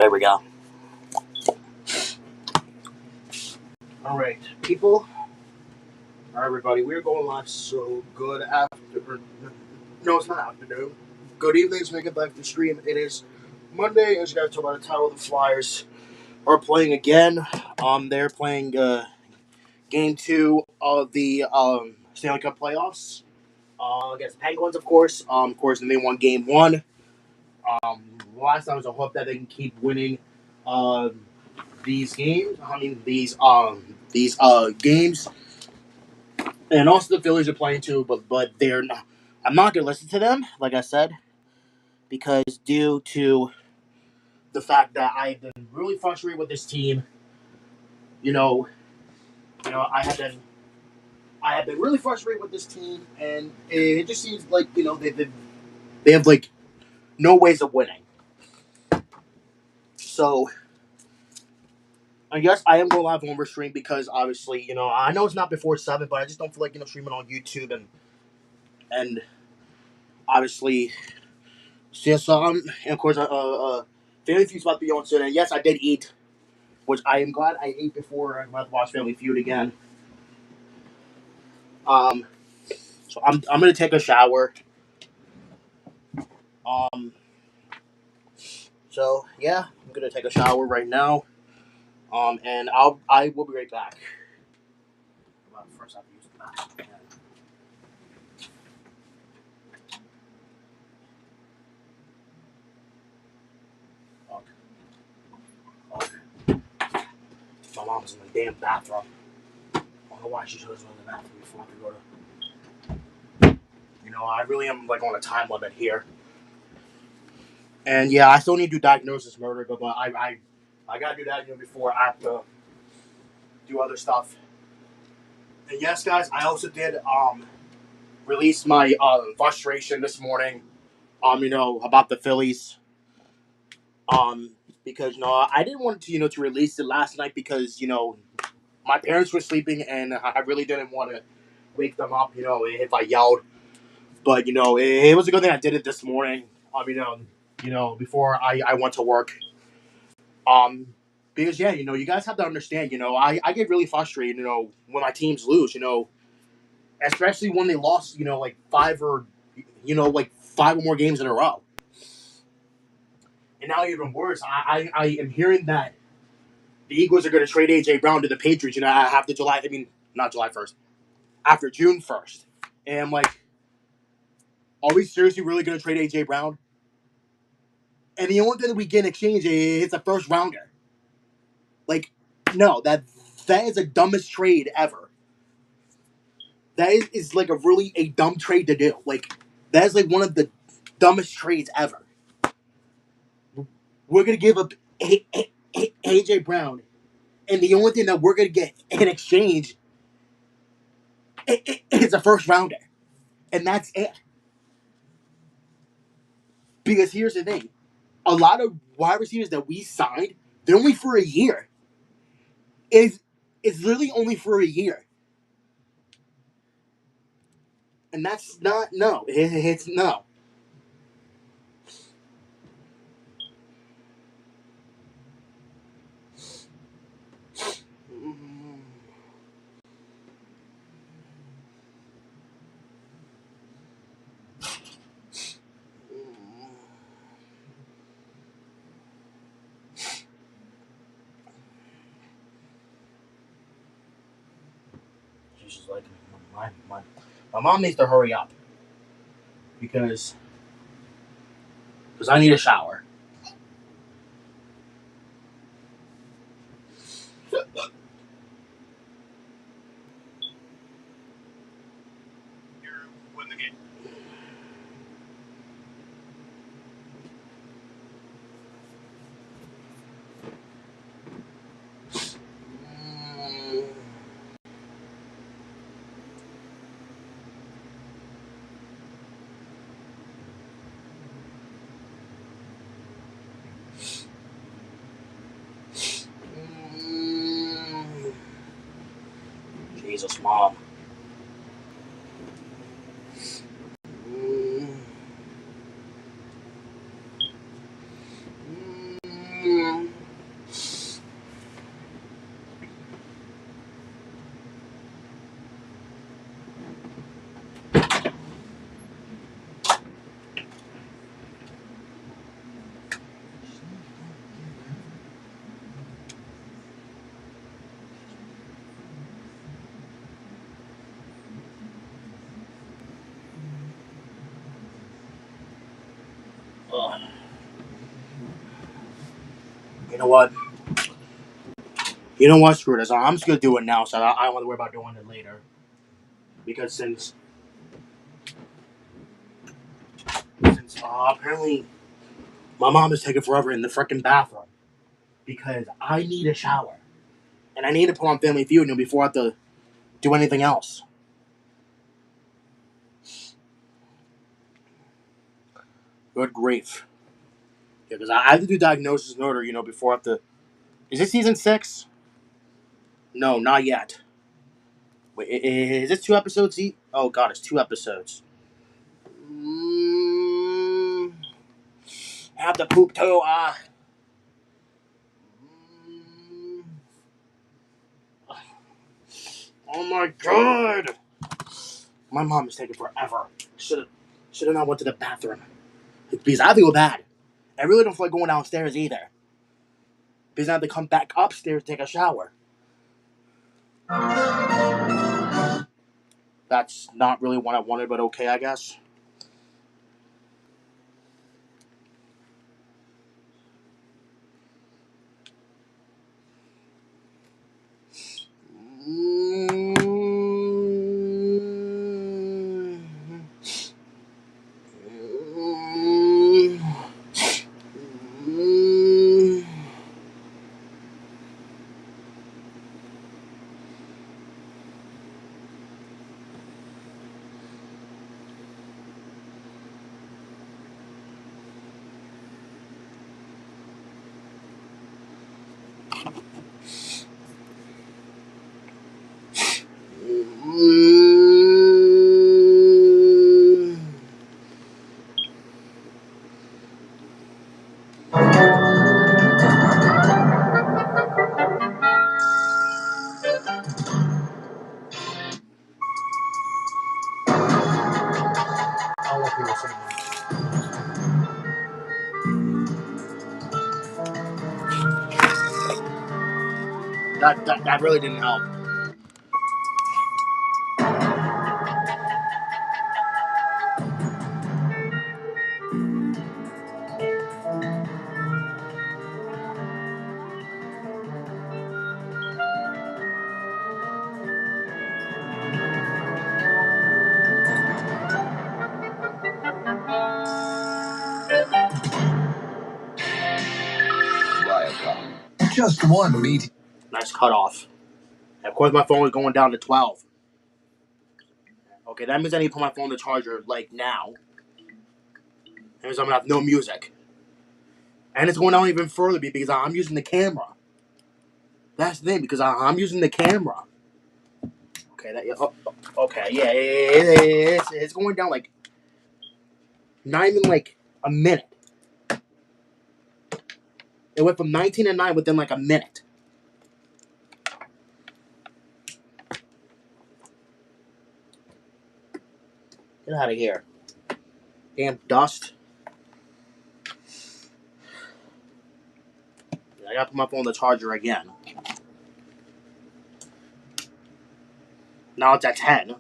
There we go. All right, people. All right, everybody. We're going live. So good afternoon. No, it's not afternoon. Good evening. It's making back the stream. It is Monday. As you guys talk about the title, the Flyers are playing again. They're playing game 2 of the Stanley Cup playoffs. Against the Penguins, of course. And they won game 1. Last time was a hope that they can keep winning. These games. These games, and also the Phillies are playing too. But they're not. I'm not gonna listen to them, like I said, because due to the fact that I've been really frustrated with this team. You know, I have been really frustrated with this team, and it just seems like they have like no ways of winning. So I guess I am going live on stream because obviously, I know it's not before 7, but I just don't feel like streaming on YouTube and obviously, and of course, Family Feud's about to be on soon. And yes, I did eat, which I am glad I ate before I went to watch Family Feud again. Um, so I'm gonna take a shower. Um, so yeah, I'm gonna take a shower right now. And I will be right back. Well, first I have to use the bathroom. Okay. My mom's in the damn bathroom. I don't know why she chose to go to the bathroom before I could go to. I really am like on a time limit here. And yeah, I still need to do diagnosis murder, but I gotta do that before I have to do other stuff. And yes, guys, I also did release my frustration this morning. About the Phillies. Because I didn't want to to release it last night because my parents were sleeping and I really didn't want to wake them up. If I yelled, but it was a good thing I did it this morning. Before I went to work. Because yeah, you guys have to understand. I get really frustrated. When my teams lose. Especially when they lost. Like like 5 or more games in a row. And now even worse, I am hearing that the Eagles are going to trade A.J. Brown to the Patriots. After July. I mean, not July 1st. After June 1st. And I'm like, are we seriously really going to trade A.J. Brown? And the only thing that we get in exchange is a first rounder. Like, no, that is the dumbest trade ever. That is like a dumb trade to do. Like, that is like one of the dumbest trades ever. We're going to give up A.J. Brown, and the only thing that we're going to get in exchange is a first rounder. And that's it. Because here's the thing. A lot of wide receivers that we signed, they're only for a year. It's literally only for a year. And that's not, no. It's no. She's just like, my mom needs to hurry up. Because I need a shower. Win the game. Jesus, Mom. You know what? You know what? Screw this. I'm just gonna do it now, so I don't want to worry about doing it later. Because since apparently my mom is taking forever in the freaking bathroom because I need a shower and I need to put on Family Feud before I have to do anything else. Good grief. Yeah, because I have to do diagnosis in order, before I have to. Is this season 6? No, not yet. Wait, is this 2 episodes? Oh god, it's 2 episodes. I have to poop too. Oh my god! My mom is taking forever. Should have not went to the bathroom because I feel bad. I really don't feel like going downstairs either because I have to come back upstairs to take a shower. That's not really what I wanted, but okay, I guess. I'll let people say that really didn't help. Viacom. Just one meeting. Nice cut off. And of course, my phone is going down to 12. Okay, that means I need to put my phone on the charger like now. That means I'm gonna have no music. And it's going down even further because I'm using the camera. That's the thing, because I'm using the camera. Okay, it's going down like not even like a minute. It went from 19 to 9 within like a minute. Get out of here. Damn dust. I gotta put my phone on the charger again. Now it's at 10.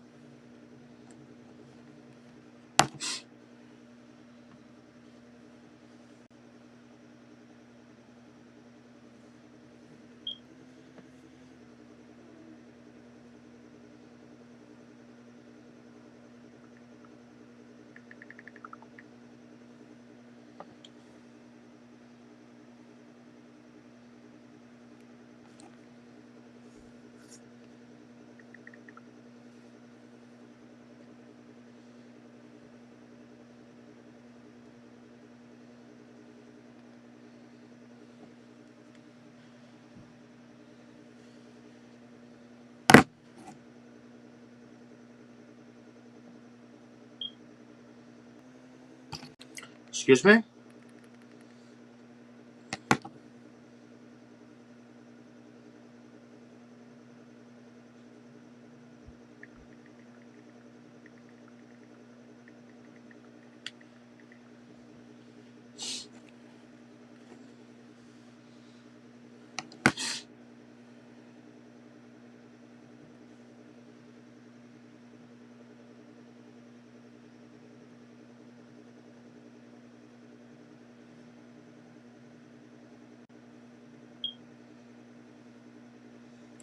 Excuse me?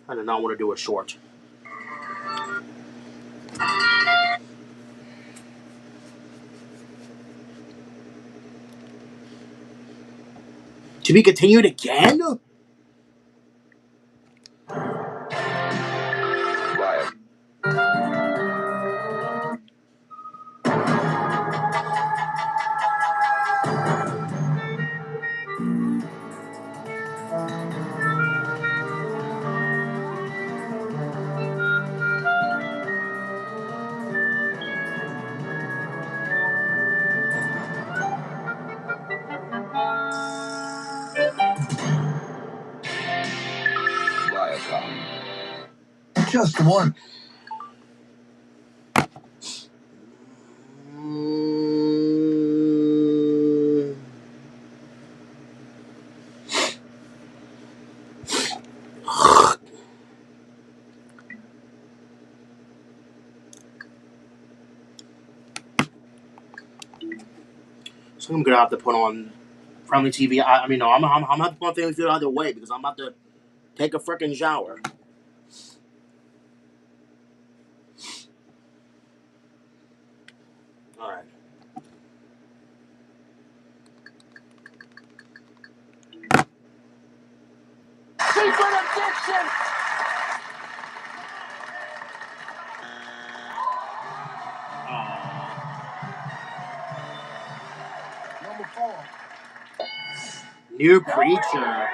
I do not want to do a short. To be continued again? Riot. Viacom. Just one. So I'm gonna have to put on friendly TV. I mean, no, I'm gonna have to put on family TV either way because I'm about to take a freaking shower. All right. Secret addiction. Number 4. New Preacher.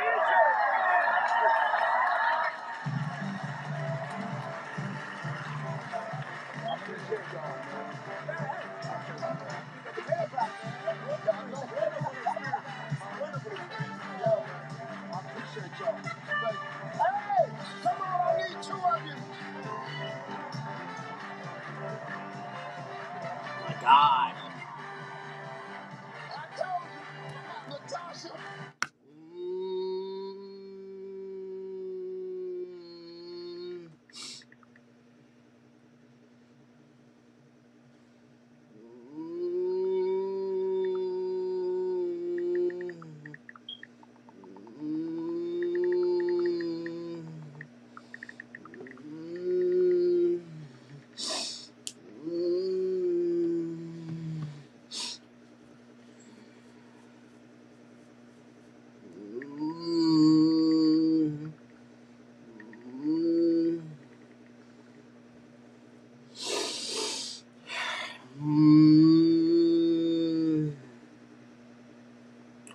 My God.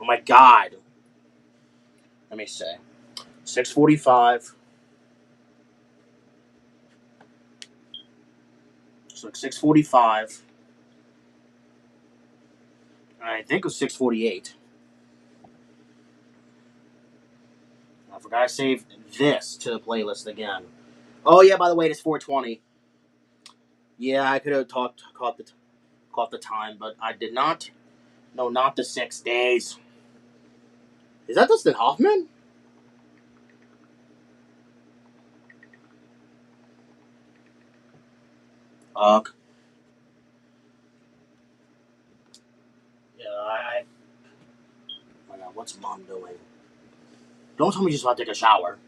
Oh my God. Let me say. 6:45. It's like 6:45. I think it was 6:48. I forgot I saved this to the playlist again. Oh yeah, by the way, it's 4:20. Yeah, I could have caught the time, but I did not. No, not the 6 days. Is that Dustin Hoffman? Ugh. Yeah, oh my God, what's Mom doing? Don't tell me she's about to take a shower.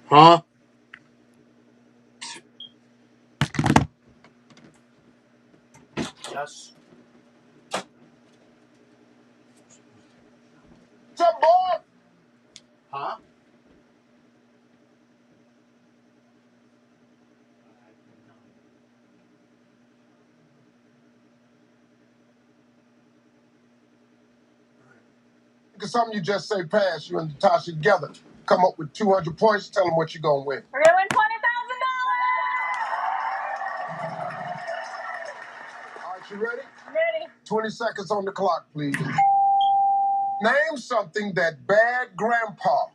Huh? Yes. What's up, boy? Huh? Look at something you just say pass. You and Natasha together. Come up with 200 points. Tell them what you're going to win. We're gonna win $20,000. All right, you ready? Ready? 20 seconds on the clock, please. Name something that bad grandpa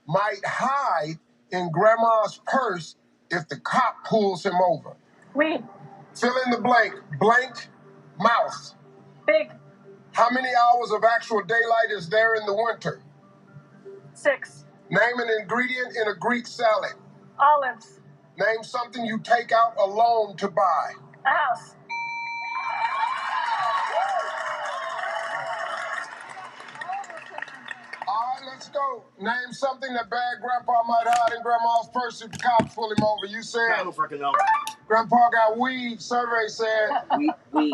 might hide in grandma's purse if the cop pulls him over? Weed. Fill in the blank. Blank mouth. Big. How many hours of actual daylight is there in the winter? 6. Name an ingredient in a Greek salad. Olives. Name something you take out a loan to buy. A house. All right, let's go. Name something that bad grandpa might hide in grandma's purse if the cops pull him over. You said I don't freaking know. grandpa got weed. Survey said Weed.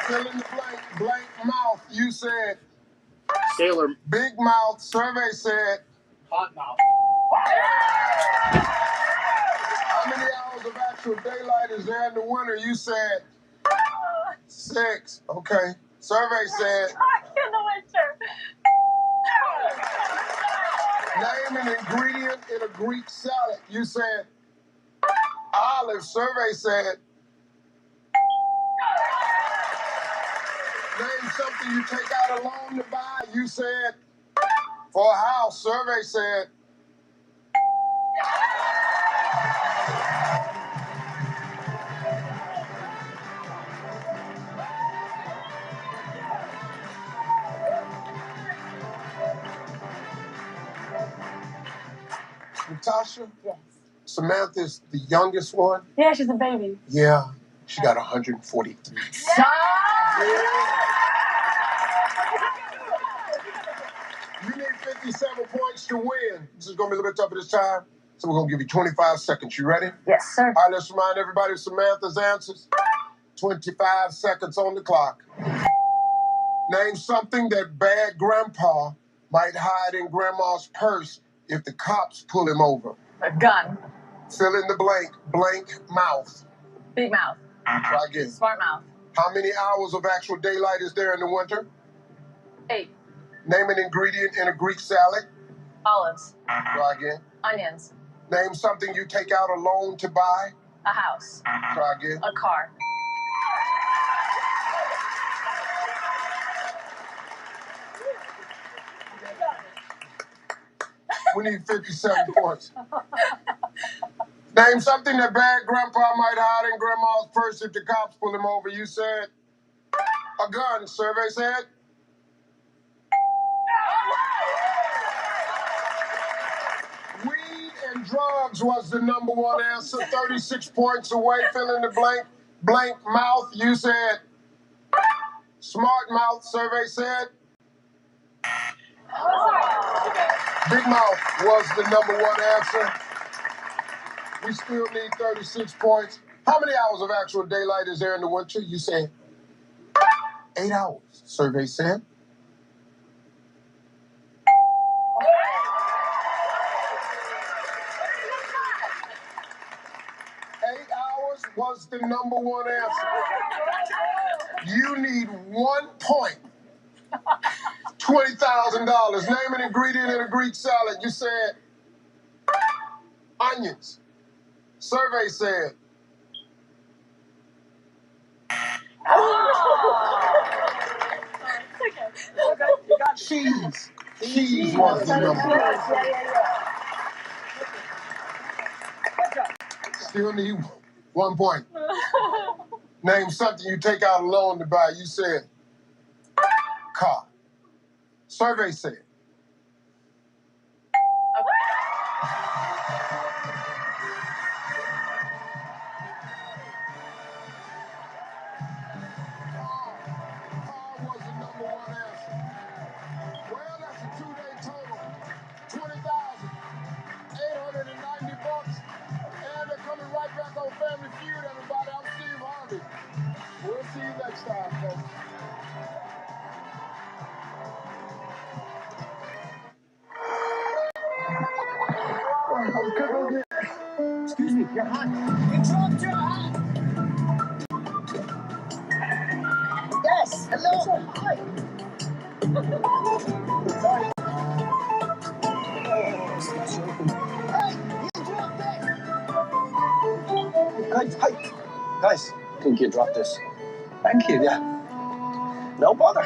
fill in the blank. Blank mouth. You said Sailor. big mouth. Survey said Hot mouth. how many hours of actual daylight is there in the winter? You said 6. Okay. Survey said Dark in the winter. name an ingredient in a Greek salad. You said olive. Survey said name something you take out a loan to buy. You said for a house. Survey said Natasha. Yes. Samantha's the youngest one. Yeah, she's a baby. Yeah, she got 143. Stop! You need 57 points to win. This is going to be a little bit tougher this time, so we're going to give you 25 seconds. You ready? Yes, sir. All right, let's remind everybody of Samantha's answers. 25 seconds on the clock. Name something that bad grandpa might hide in grandma's purse if the cops pull him over. A gun. Fill in the blank. Blank mouth. Big mouth. Try again. Smart mouth. How many hours of actual daylight is there in the winter? 8. Name an ingredient in a Greek salad. Olives. Try again. Onions. Name something you take out a loan to buy. A house. Try again. A car. We need 57 points. Name something that bad grandpa might hide in grandma's purse if the cops pull him over. You said a gun. Survey said weed and drugs was the number one answer. 36 points away. Fill in the blank. Blank mouth. You said smart mouth. Survey said big mouth was the number one answer. We still need 36 points. How many hours of actual daylight is there in the winter? You said 8 hours. Survey said 8 hours was the number one answer. You need 1 point. $20,000. Name an ingredient in a Greek salad. You said onions. Survey said cheese. Cheese was the number. Still need 1 point. Name something you take out a loan to buy. You said car. Survey said car was the number one answer. Well, that's a 2-day total. $20,890. And they're coming right back on Family Feud, everybody. I'm Steve Harvey. We'll see you next time, folks. Excuse me, your hat. You dropped your hat. Yes, hello. Hi. Sorry. Hey, you dropped it. Guys, think you dropped this. Thank you, yeah. No bother.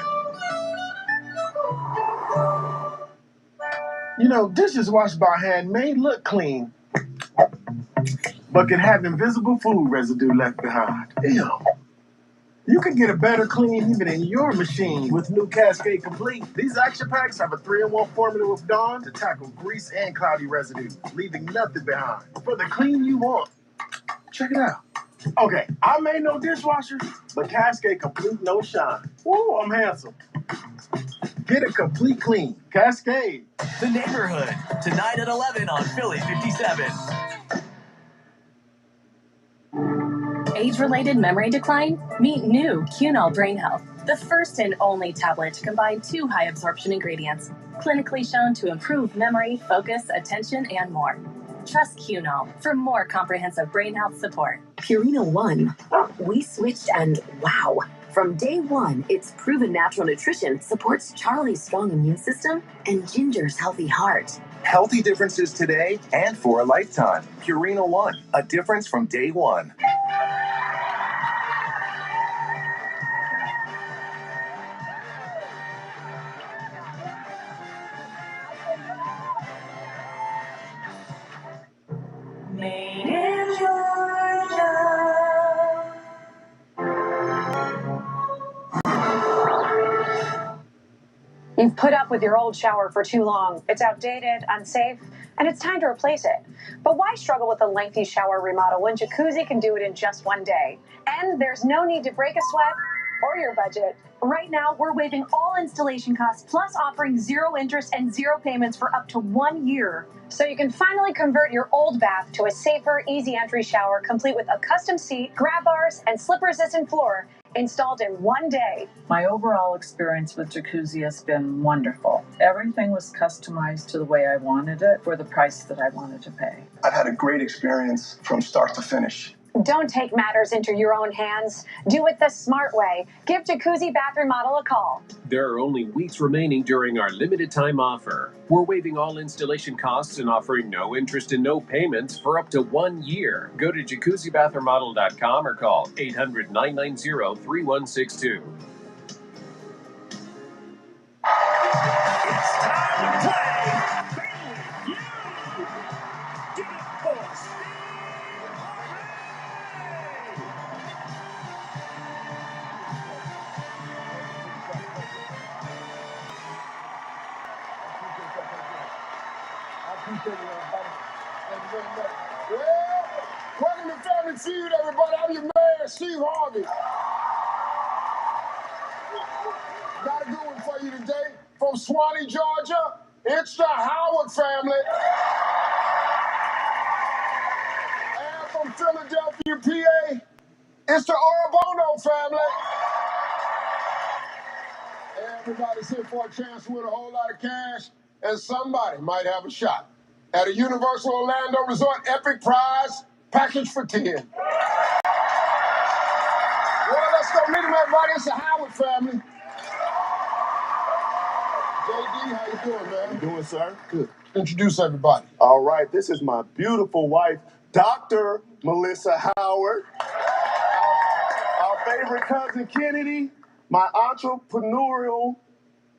You know, dishes washed by hand may look clean, but can have invisible food residue left behind. Ew. You can get a better clean even in your machine with new Cascade Complete. These action packs have a 3-in-1 formula with Dawn to tackle grease and cloudy residue, leaving nothing behind. For the clean you want. Check it out. Okay, I made no dishwasher, but Cascade Complete no shine. Woo, I'm handsome. Get a complete clean. Cascade. The Neighborhood, tonight at 11 on Philly 57. Age-related memory decline? Meet new Cunol Brain Health, the first and only tablet to combine 2 high-absorption ingredients, clinically shown to improve memory, focus, attention, and more. Trust Cunol for more comprehensive brain health support. Purina One. We switched and wow. From day one, its proven natural nutrition supports Charlie's strong immune system and Ginger's healthy heart. Healthy differences today and for a lifetime. Purina One, a difference from day one. Made in Georgia. You've put up with your old shower for too long. It's outdated, unsafe, and it's time to replace it. But why struggle with a lengthy shower remodel when Jacuzzi can do it in just one day? And there's no need to break a sweat or your budget. Right now, we're waiving all installation costs, plus offering 0 interest and 0 payments for up to 1 year. So you can finally convert your old bath to a safer, easy entry shower, complete with a custom seat, grab bars, and slip-resistant floor, installed in 1 day. My overall experience with Jacuzzi has been wonderful. Everything was customized to the way I wanted it for the price that I wanted to pay. I've had a great experience from start to finish. Don't take matters into your own hands. Do it the smart way. Give Jacuzzi Bath Remodel a call. There are only weeks remaining during our limited time offer. We're waiving all installation costs and offering no interest and no payments for up to 1 year. Go to jacuzzibathremodel.com or call 800-990-3162. It's time to play. You did it for Steve. Well, welcome to Family Feud, everybody. I'm your mayor, Steve Harvey. Got a good one for you today. From Swanee, Georgia, it's the Howard family. And from Philadelphia, PA, it's the Orobono family. Everybody's here for a chance to win a whole lot of cash, and somebody might have a shot at a Universal Orlando Resort Epic Prize package for 10. Well, let's go meet them, everybody. It's the Howard family. JD, how you doing, man? Doing, sir? Good. Introduce everybody. All right, this is my beautiful wife, Dr. Melissa Howard. Our favorite cousin, Kennedy. My entrepreneurial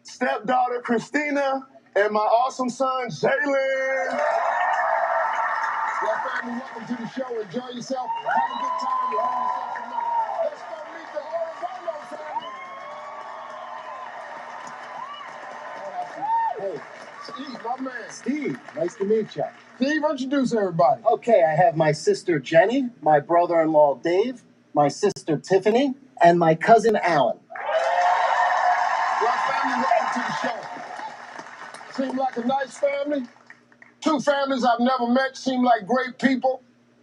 stepdaughter, Christina. And my awesome son, Jalen. Well, family, welcome to the show. Enjoy yourself. Have a good time. You hold yourself some money. Let's go meet the Orobono family. Hey, Steve, my man. Steve, nice to meet you. Steve, introduce everybody. Okay, I have my sister Jenny, my brother-in-law Dave, my sister Tiffany, and my cousin Alan. Well, family, welcome to the show. Seem like a nice family. 2 families I've never met seem like great people.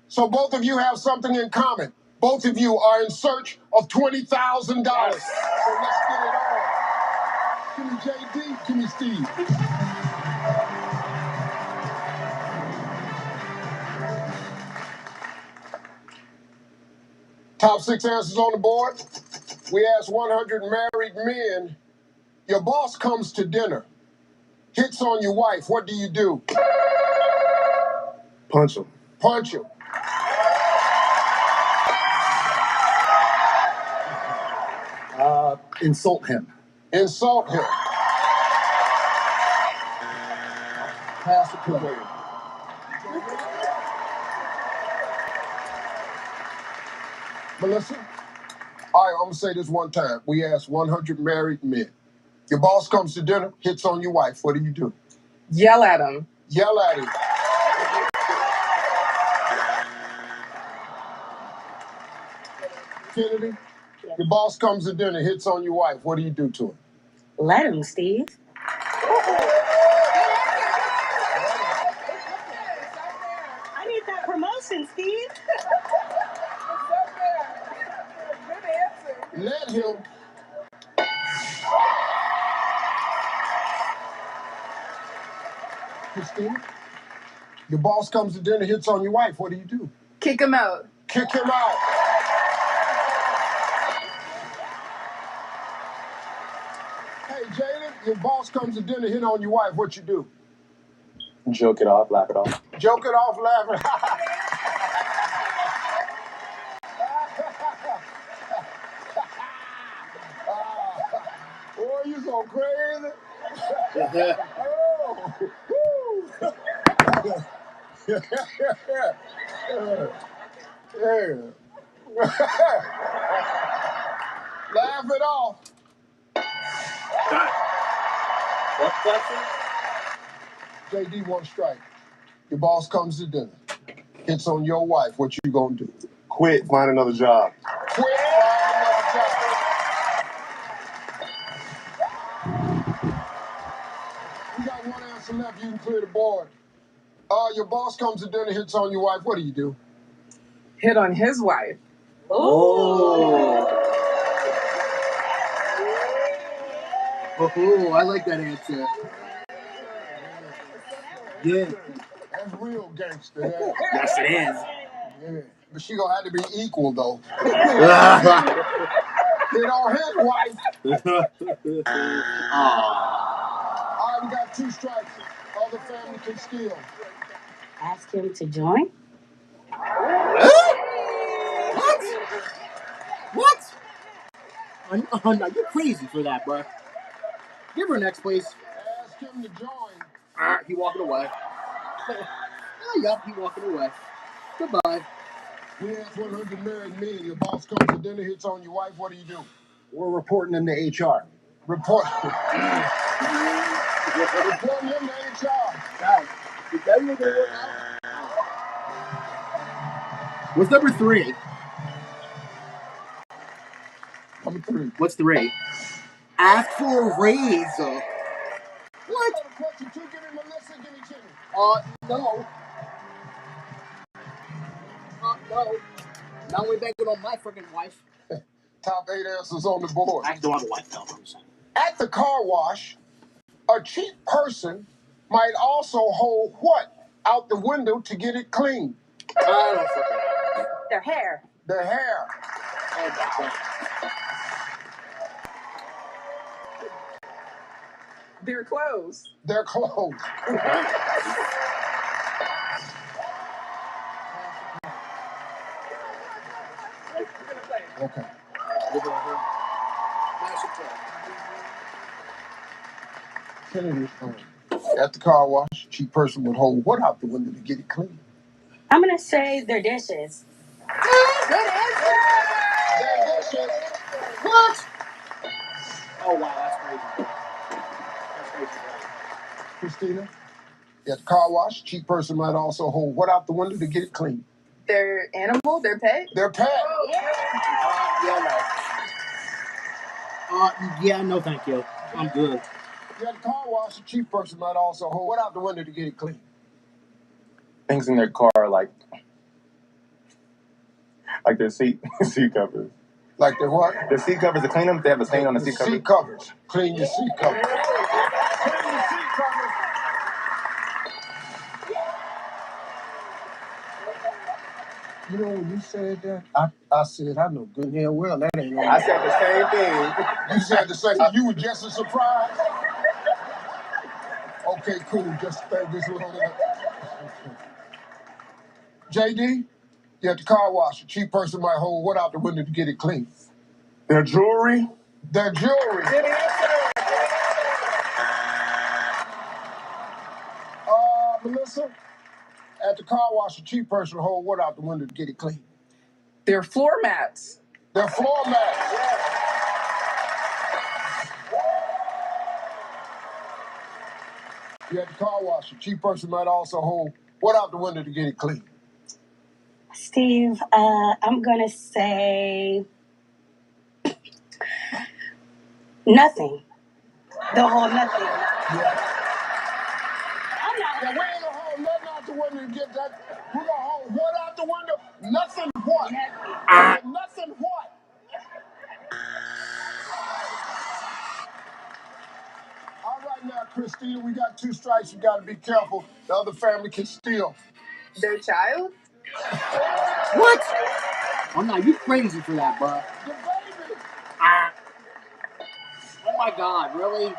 So both of you have something in common. Both of you are in search of $20,000. So let's get it on. Give me JD, give me Steve. Top 6 answers on the board. We asked 100 married men, your boss comes to dinner, hits on your wife, what do you do? Punch him. Punch him. Insult him. Insult him. Pass it to Wade. Melissa? All right, I'm gonna say this one time. We asked 100 married men. Your boss comes to dinner, hits on your wife. What do? Yell at him. Yell at him. Kennedy, your boss comes to dinner, hits on your wife. What do you do to him? Let him, Steve. I need that promotion, Steve. Let him. Christina, your boss comes to dinner, hits on your wife. What do? Kick him out. Kick him out. Hey, Jalen, your boss comes to dinner, hit on your wife. What you do? Joke it off, laugh it off. Joke it off, laughing. Boy, you so crazy. Oh, woo. Yeah. Laugh it off. What question? JD, one strike. Your boss comes to dinner, hits on your wife. What you gonna do? Quit, find another job. Quit, find another job. You got one answer left. You can clear the board. Your boss comes to dinner, hits on your wife. What do? Hit on his wife. Oh, I like that answer. Yeah. That's real gangster. That. Yes, it is. Yeah. But she gonna have to be equal, though. Hit on his wife. All right, we got 2 strikes. Other family can steal. Ask him to join? What? Oh, no, you're crazy for that, bro. Give her next, please. Ask him to join. He walking away. Yup, he walking away. Goodbye. We asked 100 married men. Your boss comes to dinner, hits on your wife. What do? We're reporting him to HR. Report. Reporting him to HR. What's number 3? Number 3. What's 3? Ask for a raise. What? Question 2, give me Melissa, give me Jimmy. No. No. Now we're banking on my freaking wife. Top 8 answers on the board. I don't have a wife, though. At the car wash, a cheap person might also hold what out the window to get it clean? I don't freaking know. Their hair. Their hair. Oh, my God. Their clothes. Their clothes. Okay. Kennedy, at the car wash, cheap person would hold what out the window to get it clean? I'm gonna say their dishes. Their dishes. What? Oh, wow, that's crazy. That's crazy. Christina, at the car wash, cheap person might also hold what out the window to get it clean? Their animal, their pet. Their pet. Yeah, no, thank you. I'm good. At the car wash, a cheap person might also hold what out the window to get it clean? Things in their car, like their seat covers. Like their what? The seat covers to clean them. If they have a stain on the seat cover. Seat covers. Clean your seat covers. Clean your seat covers. You know, when you said that, I said, I know good and hell well that ain't on. I said the same thing. You said the same thing. You were just as surprised? Okay, cool. Just think this little. JD, you at the car wash. A cheap person might hold what out the window to get it clean? Their jewelry. Their jewelry. Melissa, at the car wash, a cheap person will hold what out the window to get it clean? Their floor mats. Their floor mats. You at the car wash, a cheap person might also hold what out the window to get it clean? Steve, I'm gonna say nothing. The whole nothing. Yeah. Yeah, we ain't gonna hold nothing out the window to get that. We're gonna hold what out the window? Nothing what? Nothing what? All right now, Christina, we got 2 strikes. You gotta be careful. The other family can steal. Their child? What? Oh no, you crazy for that, bro. The baby. Oh my God, really?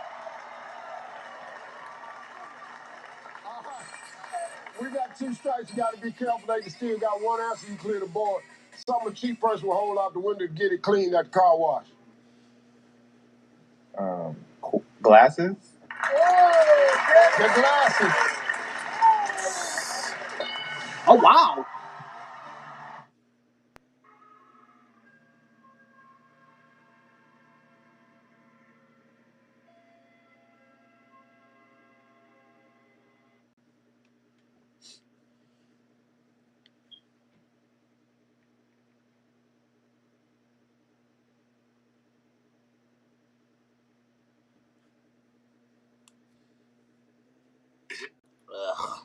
We got 2 strikes. You gotta be careful. They can still got 1 answer. You clear the board. Some cheap person will hold out the window to get it cleaned at the car wash. Glasses? The glasses. Oh wow. Ugh.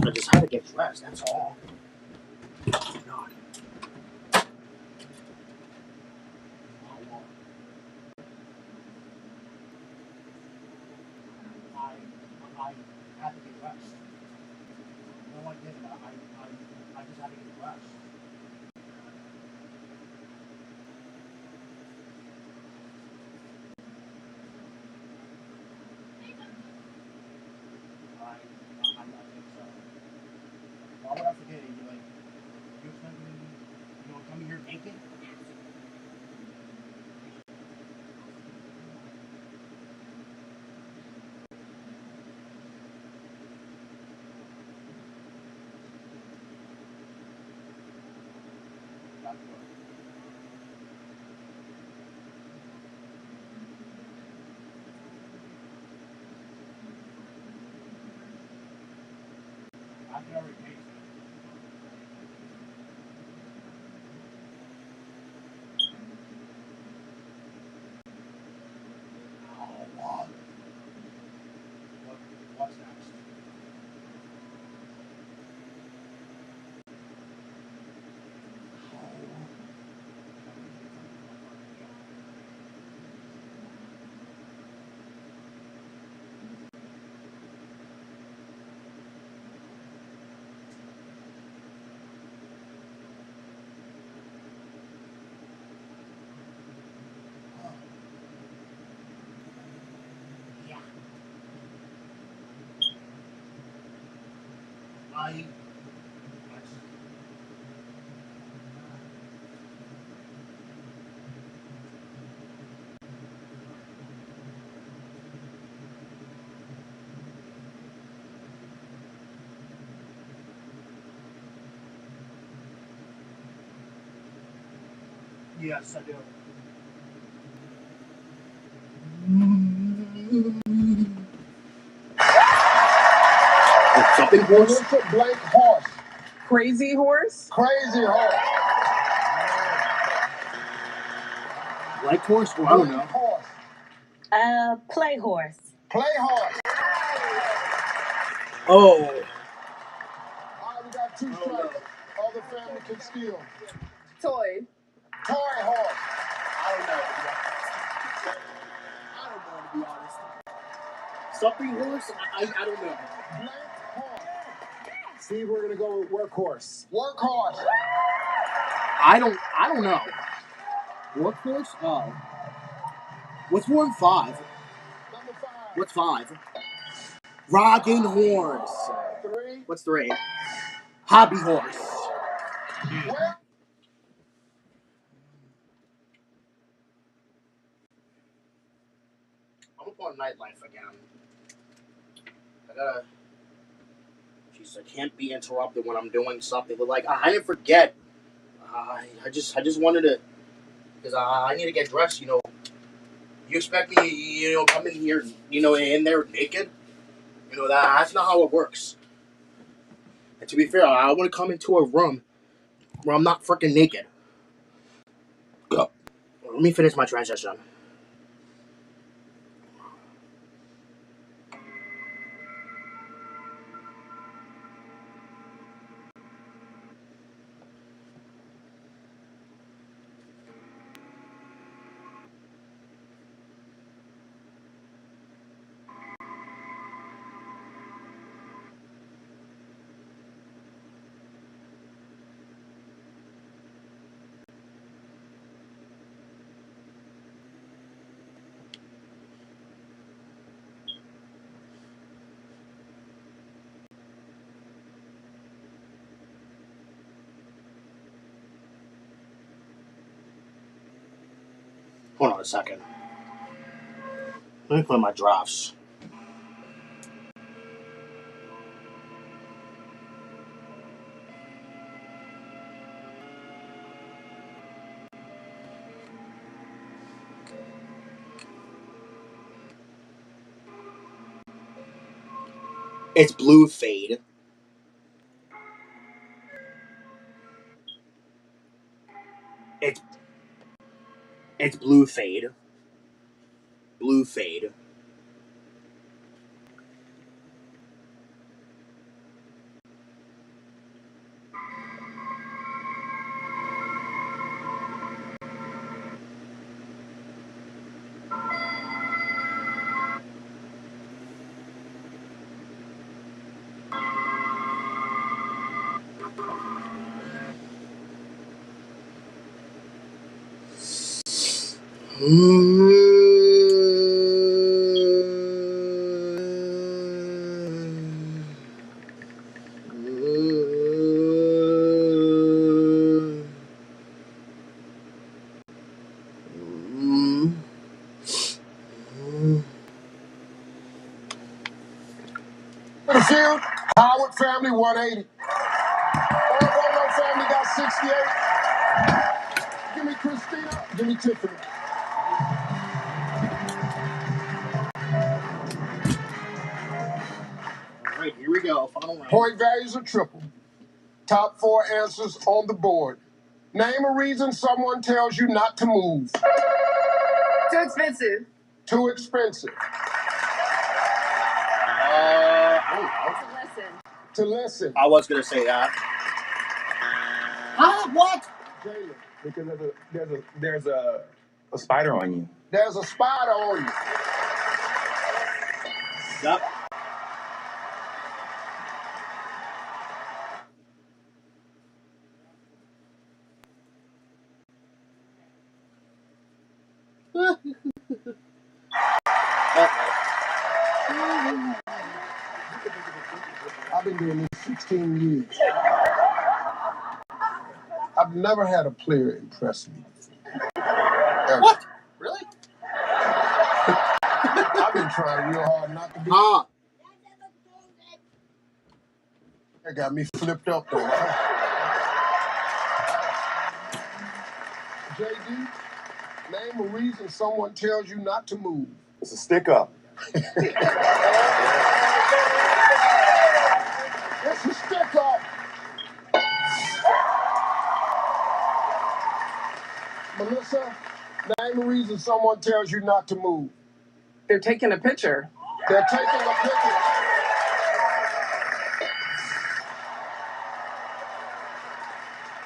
I just had to get dressed, that's all. Oh, God. I had to get dressed. No, I didn't. I just had to get dressed. I don't think so. Why would I forget it? You expect me to come here naked? I can already pay. What's next? Yeah. I Yes, I do. Something horse. Melissa Blank Horse. Crazy Horse? Crazy Horse. Like horse? Well, I don't Blank know. Horse. Play horse. Play Horse. Oh. All right, we got 2 strikes. Other family can steal. Toy. Toy Horse. I don't know. I don't know, to be honest. Something horse? I don't know. Blank Horse. Steve, we're gonna go with Workhorse. Workhorse. I don't know. Workhorse? Oh. What's 1 and 5? Number 5. What's 5? Rocking horse. 3. What's 3? Hobby horse. Where? I'm on nightlife again. I gotta. Jeez, I can't be interrupted when I'm doing something. But like, I didn't forget. I just wanted to, because I need to get dressed. You know, you expect me, come in here, in there naked. That's not how it works. And to be fair, I want to come into a room where I'm not freaking naked. Go. Let me finish my transition. Hold on a second. Let me put my drafts. It's blue fade. It's blue fade. Blue fade. For the field, Howard family 180. Orlando family got 68. Give me Christina. Give me Tiffany. All right, here we go. Final round. Point values are triple. Top 4 answers on the board. Name a reason someone tells you not to move. Too expensive. Too expensive. I don't know. To listen. To listen. I was gonna say that. What? Jalen. Because there's a spider on you. There's a spider on you. Yep. I've been doing this 16 years. I've never had a player impress me. Ever. What? Really? I've been trying real hard not to be. That got me flipped up though. JD, name a reason someone tells you not to move. It's a stick up. It's a stick up. Melissa, name a reason someone tells you not to move. They're taking a picture. They're taking a picture.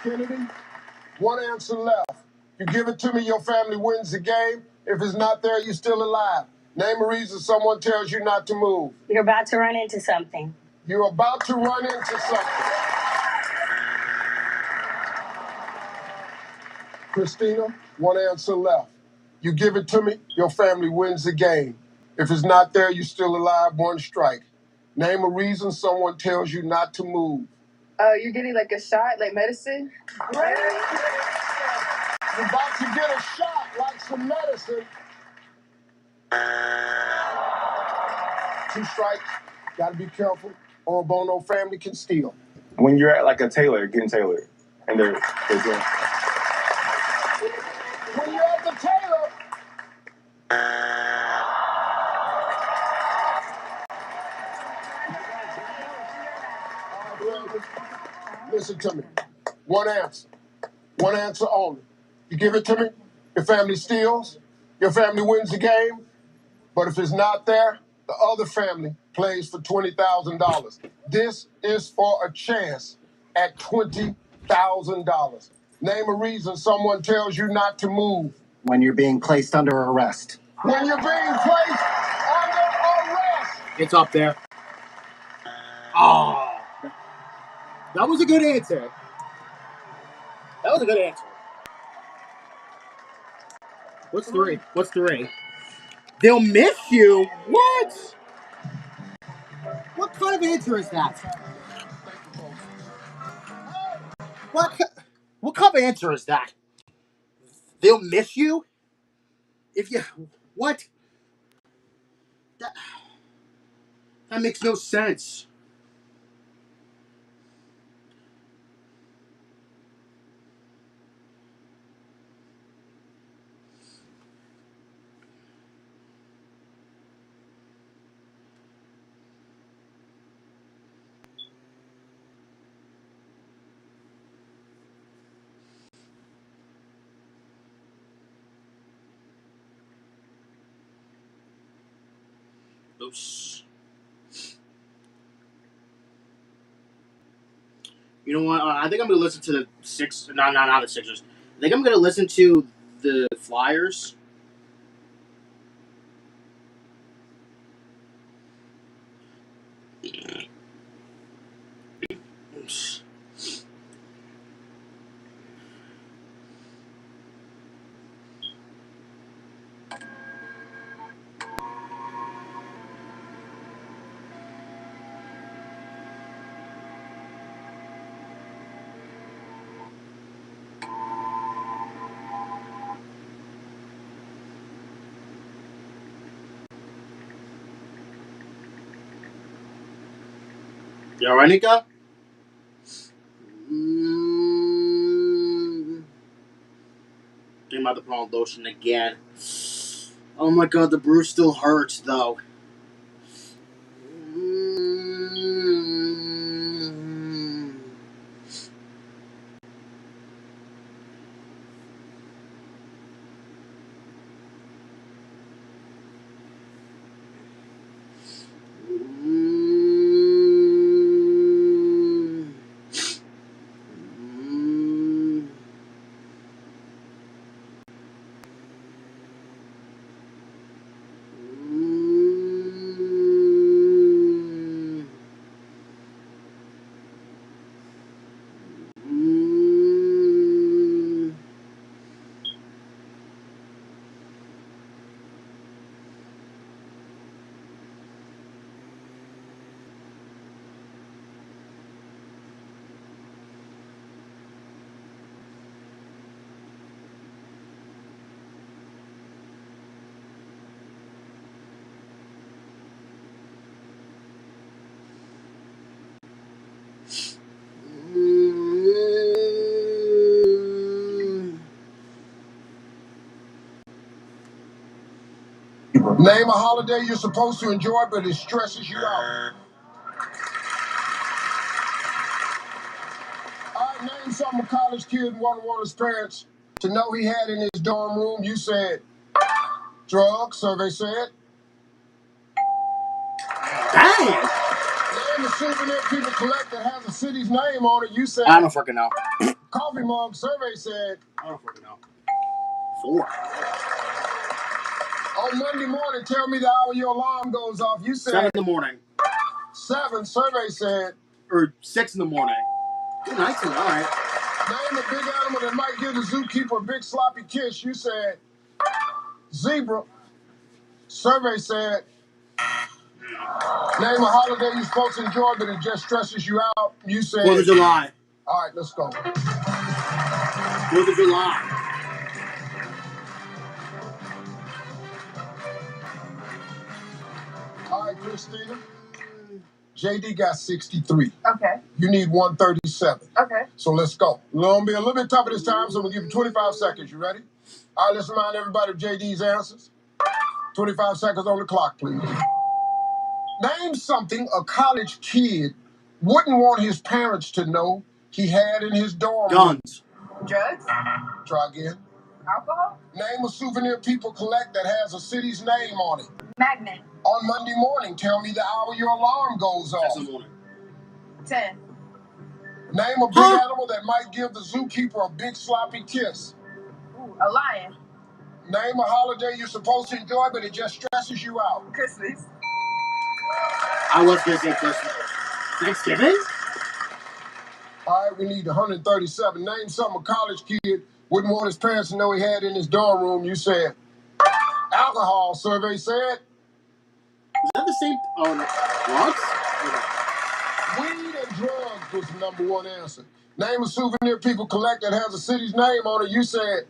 Kennedy, one answer left. You give it to me, your family wins the game. If it's not there, you're still alive. Name a reason someone tells you not to move. You're about to run into something. You're about to run into something. Christina, one answer left. You give it to me, your family wins the game. If it's not there, you're still alive, one strike. Name a reason someone tells you not to move. You're getting like a shot, like medicine. Great. You're about to get a shot like some medicine. 2 strikes. Gotta be careful, or a Bono family can steal. When you're at like a tailor, getting tailored, and they're doing. When you're at the tailor, listen to me. One answer. One answer only. You give it to me, your family steals, your family wins the game, but if it's not there, the other family plays for $20,000. This is for a chance at $20,000. Name a reason someone tells you not to move. When you're being placed under arrest. When you're being placed under arrest. It's up there. Oh, that was a good answer. That was a good answer. What's 3? What's 3? They'll miss you? What? What kind of answer is that? What kind of answer is that? They'll miss you? If you... What? That makes no sense. Oops. You know what? I think I'm going to listen to the Sixers. No, not the Sixers. I think I'm going to listen to the Flyers. You alright, Nika? Think about the wrong lotion again. Oh my god, the bruise still hurts though. Name a holiday you're supposed to enjoy, but it stresses you out. All right, name something a college kid wouldn't want his parents to know he had in his dorm room. You said drugs, survey said. Dang! Name a souvenir people collect that has a city's name on it. You said I don't freaking know. coffee mug, survey said. I don't freaking know. 4. On Monday morning, tell me the hour your alarm goes off. You said 7 in the morning. 7, survey said. Or 6 in the morning. 19, all right. Name a big animal that might give the zookeeper a big sloppy kiss. You said zebra. Survey said. Name a holiday you're supposed to enjoy, but it just stresses you out. You said 4th of July. All right, let's go. 4th of July. All right, Christina. JD got 63. Okay. You need 137. Okay. So let's go. It's going to be a little bit tougher this time, so we'll give you 25 seconds. You ready? All right, let's remind everybody of JD's answers. 25 seconds on the clock, please. Name something a college kid wouldn't want his parents to know he had in his dorm room. Guns. Drugs? Try again. Alcohol? Name a souvenir people collect that has a city's name on it. Magnet. On Monday morning, tell me the hour your alarm goes off. 6 in the morning. 10. Name a big animal that might give the zookeeper a big sloppy kiss. Ooh, a lion. Name a holiday you're supposed to enjoy, but it just stresses you out. Christmas. I was going to say Christmas. Thanksgiving? All right, we need 137. Name something a college kid wouldn't want his parents to know he had in his dorm room. You said alcohol, survey said. Is that the same? Oh, no. What? Weed and drugs was the number one answer. Name a souvenir people collect that has a city's name on it. You said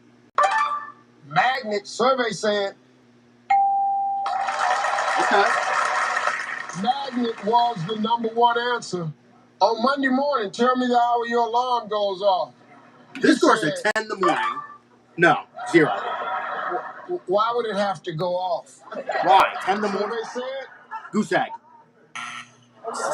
magnet, survey said. Okay. Magnet was the number one answer. On Monday morning, tell me the hour your alarm goes off. This score's at 10 in the morning. No, 0. Why would it have to go off? Why? 10 in the morning? Survey said Goose egg.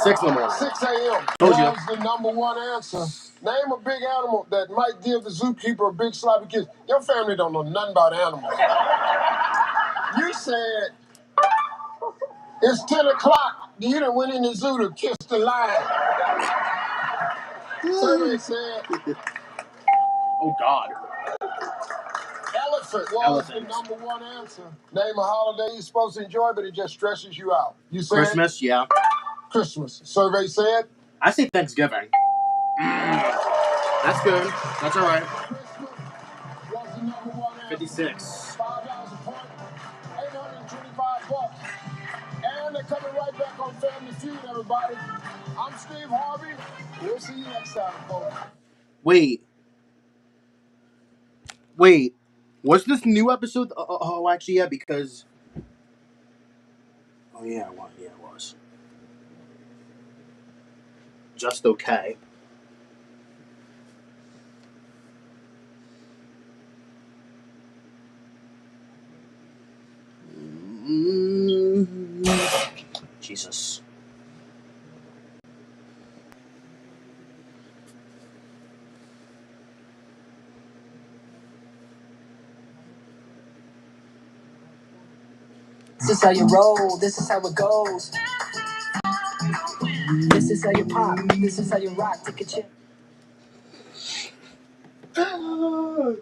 6 in the morning. 6 a.m. Told you. was the number one answer. Name a big animal that might give the zookeeper a big sloppy kiss. Your family don't know nothing about animals. You said it's 10 o'clock. You done went in the zoo to kiss the lion. Survey said Oh, God. elephant was the number one answer. Name a holiday you're supposed to enjoy, but it just stresses you out. You said Christmas, yeah. Christmas. Survey said I say Thanksgiving. That's good. That's all right. Christmas was the number one answer. 56. $5 a point, $825. And they're coming right back on Family Feud, everybody. I'm Steve Harvey. We'll see you next time, folks. Wait. Was this new episode? Oh, actually, yeah, because... Oh, yeah, it was. Just okay. Jesus. This is how you roll, this is how it goes. This is how you pop, this is how you rock, take a chip. Anika.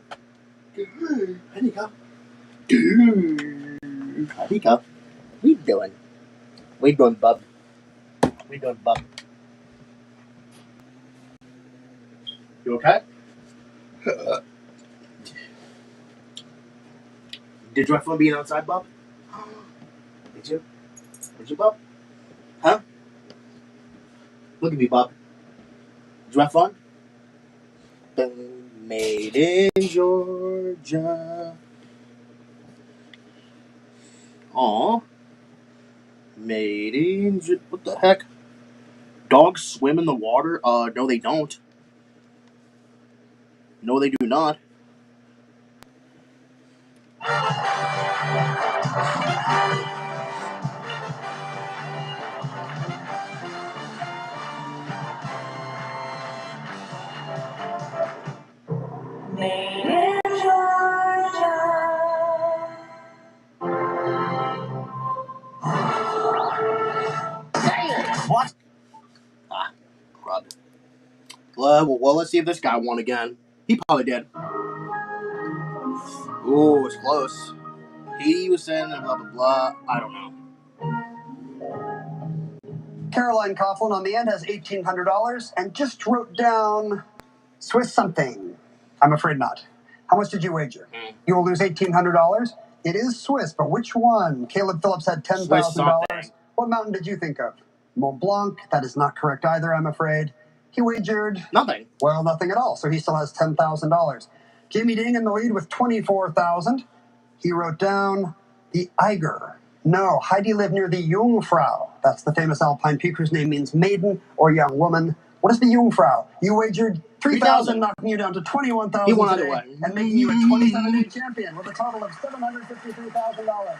Anika. What you doing? What you doing, bub? You okay? Did you have fun being outside, bub? Did you, bub? Huh? Look at me, bub. Did you have fun? Made in Georgia. Aw. Made in... What the heck? Dogs swim in the water? No they don't. No they do not. Made in Georgia. What? Crud. Well, let's see if this guy won again. He probably did. Ooh, it's close. He was saying blah, blah, blah. I don't know. Caroline Coughlin on the end has $1,800 and just wrote down Swiss something. I'm afraid not. How much did you wager? You will lose $1,800. It is Swiss, but which one? Caleb Phillips had $10,000. What mountain did you think of? Mont Blanc. That is not correct either, I'm afraid. He wagered nothing. Well, nothing at all. So he still has $10,000. Jamie Ding in the lead with $24,000. He wrote down the Eiger. No, Heidi lived near the Jungfrau. That's the famous alpine peak whose name means maiden or young woman. What is the Jungfrau? You wagered $3,000, knocking you down to $21,000 He won either today, way. and making you a 27-day champion with a total of $753,000.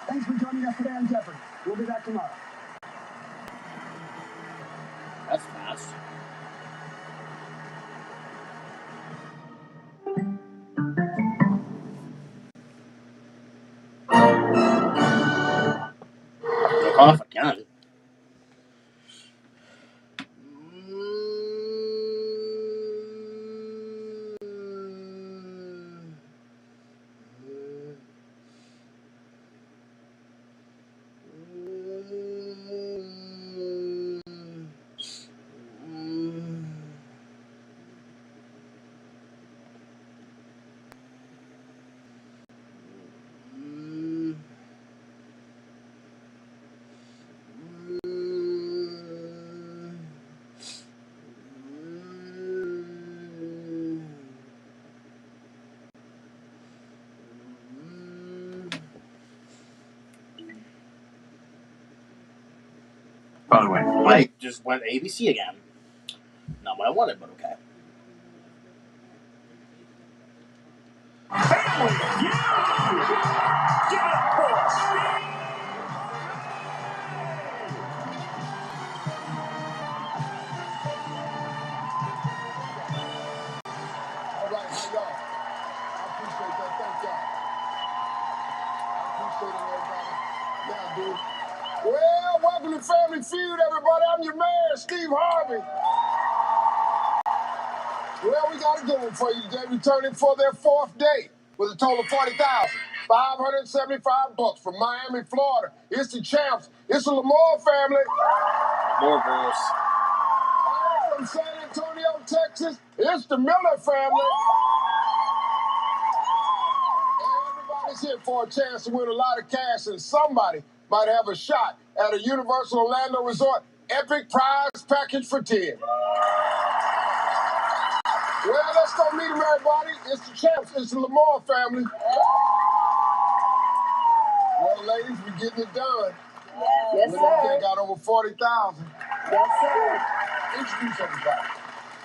Thanks for joining us today on Jeopardy. We'll be back tomorrow. That's fast. Look off again. By the way, Mike just went ABC again. Not what I wanted, but okay. All right, now y'all. I appreciate that. Thank y'all. I appreciate it, everybody. Yeah, dude. Well, welcome to Family Feud, everybody. I'm your man, Steve Harvey. Well, we got a good one for you today. Returning for their fourth day with a total of $40,575 from Miami, Florida. It's the champs. It's the Lamar family. More girls. From San Antonio, Texas, it's the Miller family. Everybody's here for a chance to win a lot of cash, and somebody might have a shot at a Universal Orlando Resort epic prize package for 10. Well, let's go meet them, everybody. It's the champs. It's the Lamar family. Well, ladies, we're getting it done. Yes, sir. They got over 40,000. Yes, sir. Introduce everybody.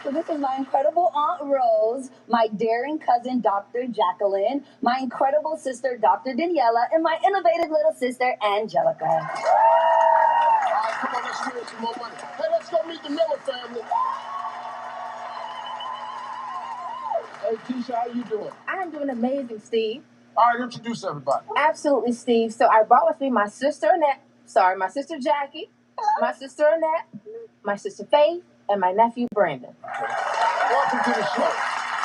So this is my incredible Aunt Rose, my daring cousin, Dr. Jacqueline, my incredible sister, Dr. Daniela, and my innovative little sister, Angelica. All right, come on, let's win some more money. Hey, let's go meet the Miller family. Hey, Keisha, how you doing? I'm doing amazing, Steve. All right, introduce everybody. Absolutely, Steve. So I brought with me my sister my sister Jackie, my sister Annette, my sister Faith, and my nephew Brandon. Welcome to the show.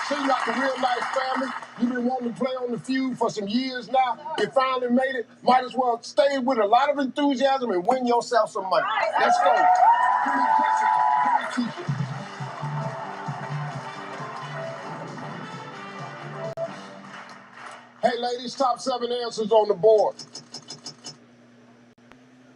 Seems like a real nice family. You've been wanting to play on the Feud for some years now. You finally made it. Might as well stay with a lot of enthusiasm and win yourself some money. Let's go. Give me Jessica. Give me Keisha. Hey, ladies, top 7 answers on the board.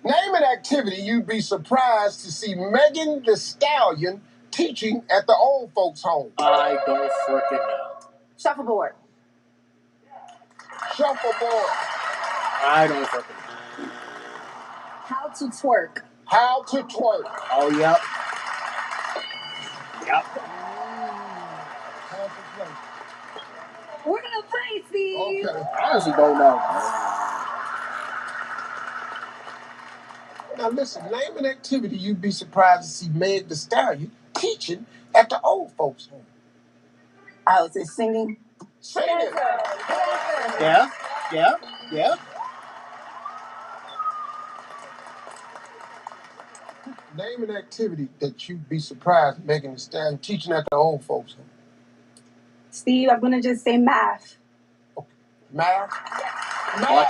Name an activity you'd be surprised to see Megan Thee Stallion teaching at the old folks' home. I don't freaking know. Shuffleboard. Shuffleboard. I don't freaking know. How to twerk. How to twerk. Oh, yep. Yep. How to twerk. We're gonna play, Steve. Okay. I honestly don't know. Now listen, name an activity you'd be surprised to see Meg Thee Stallion teaching at the old folks' home. I would say singing. Singing. Yeah, yeah, yeah. Name an activity that you'd be surprised Megan Thee Stallion teaching at the old folks home. Steve, I'm gonna just say math. Math? What?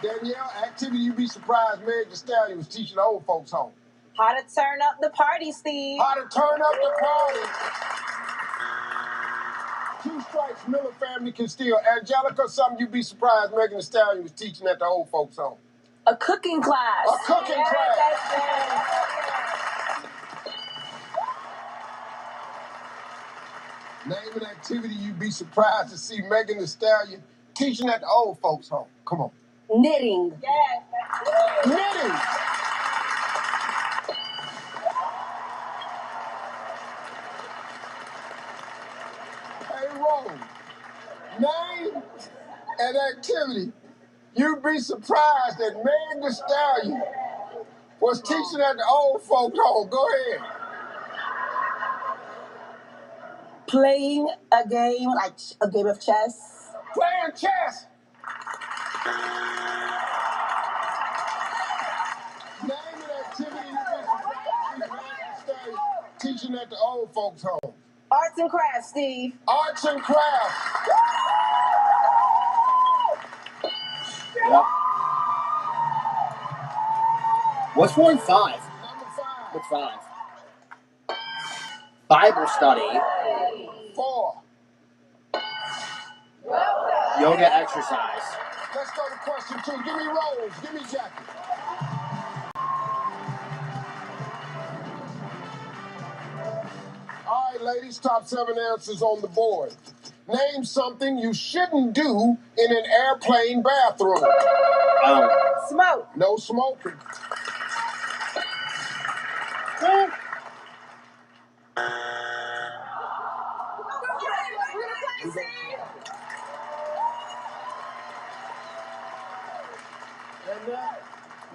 Danielle, activity you'd be surprised Megan Thee Stallion was teaching the old folks home. How to turn up the party, Steve. How to turn up the party. Two strikes, Miller family can steal. Angelica, something you'd be surprised Megan Thee Stallion was teaching at the old folks home. A cooking class. A cooking class. Name an activity you'd be surprised to see Megan Thee Stallion teaching at the old folks home. Come on. Knitting. Knitting. Hey, Rome, name an activity you'd be surprised that Megan Thee Stallion was teaching at the old folks home. Go ahead. Playing a game, like a game of chess. Playing chess. Name an activity you'd be surprised to see Megan Thee Stallion teaching at the old folks home. Arts and crafts, Steve. Arts and crafts. Yep. What's 4 and 5? Number 5. What's 5? Bible study. 4. Yoga exercise. Let's go to question 2. Give me Rose. Give me Jackie. All right, ladies, top 7 answers on the board. Name something you shouldn't do in an airplane bathroom. Smoke. No smoking. And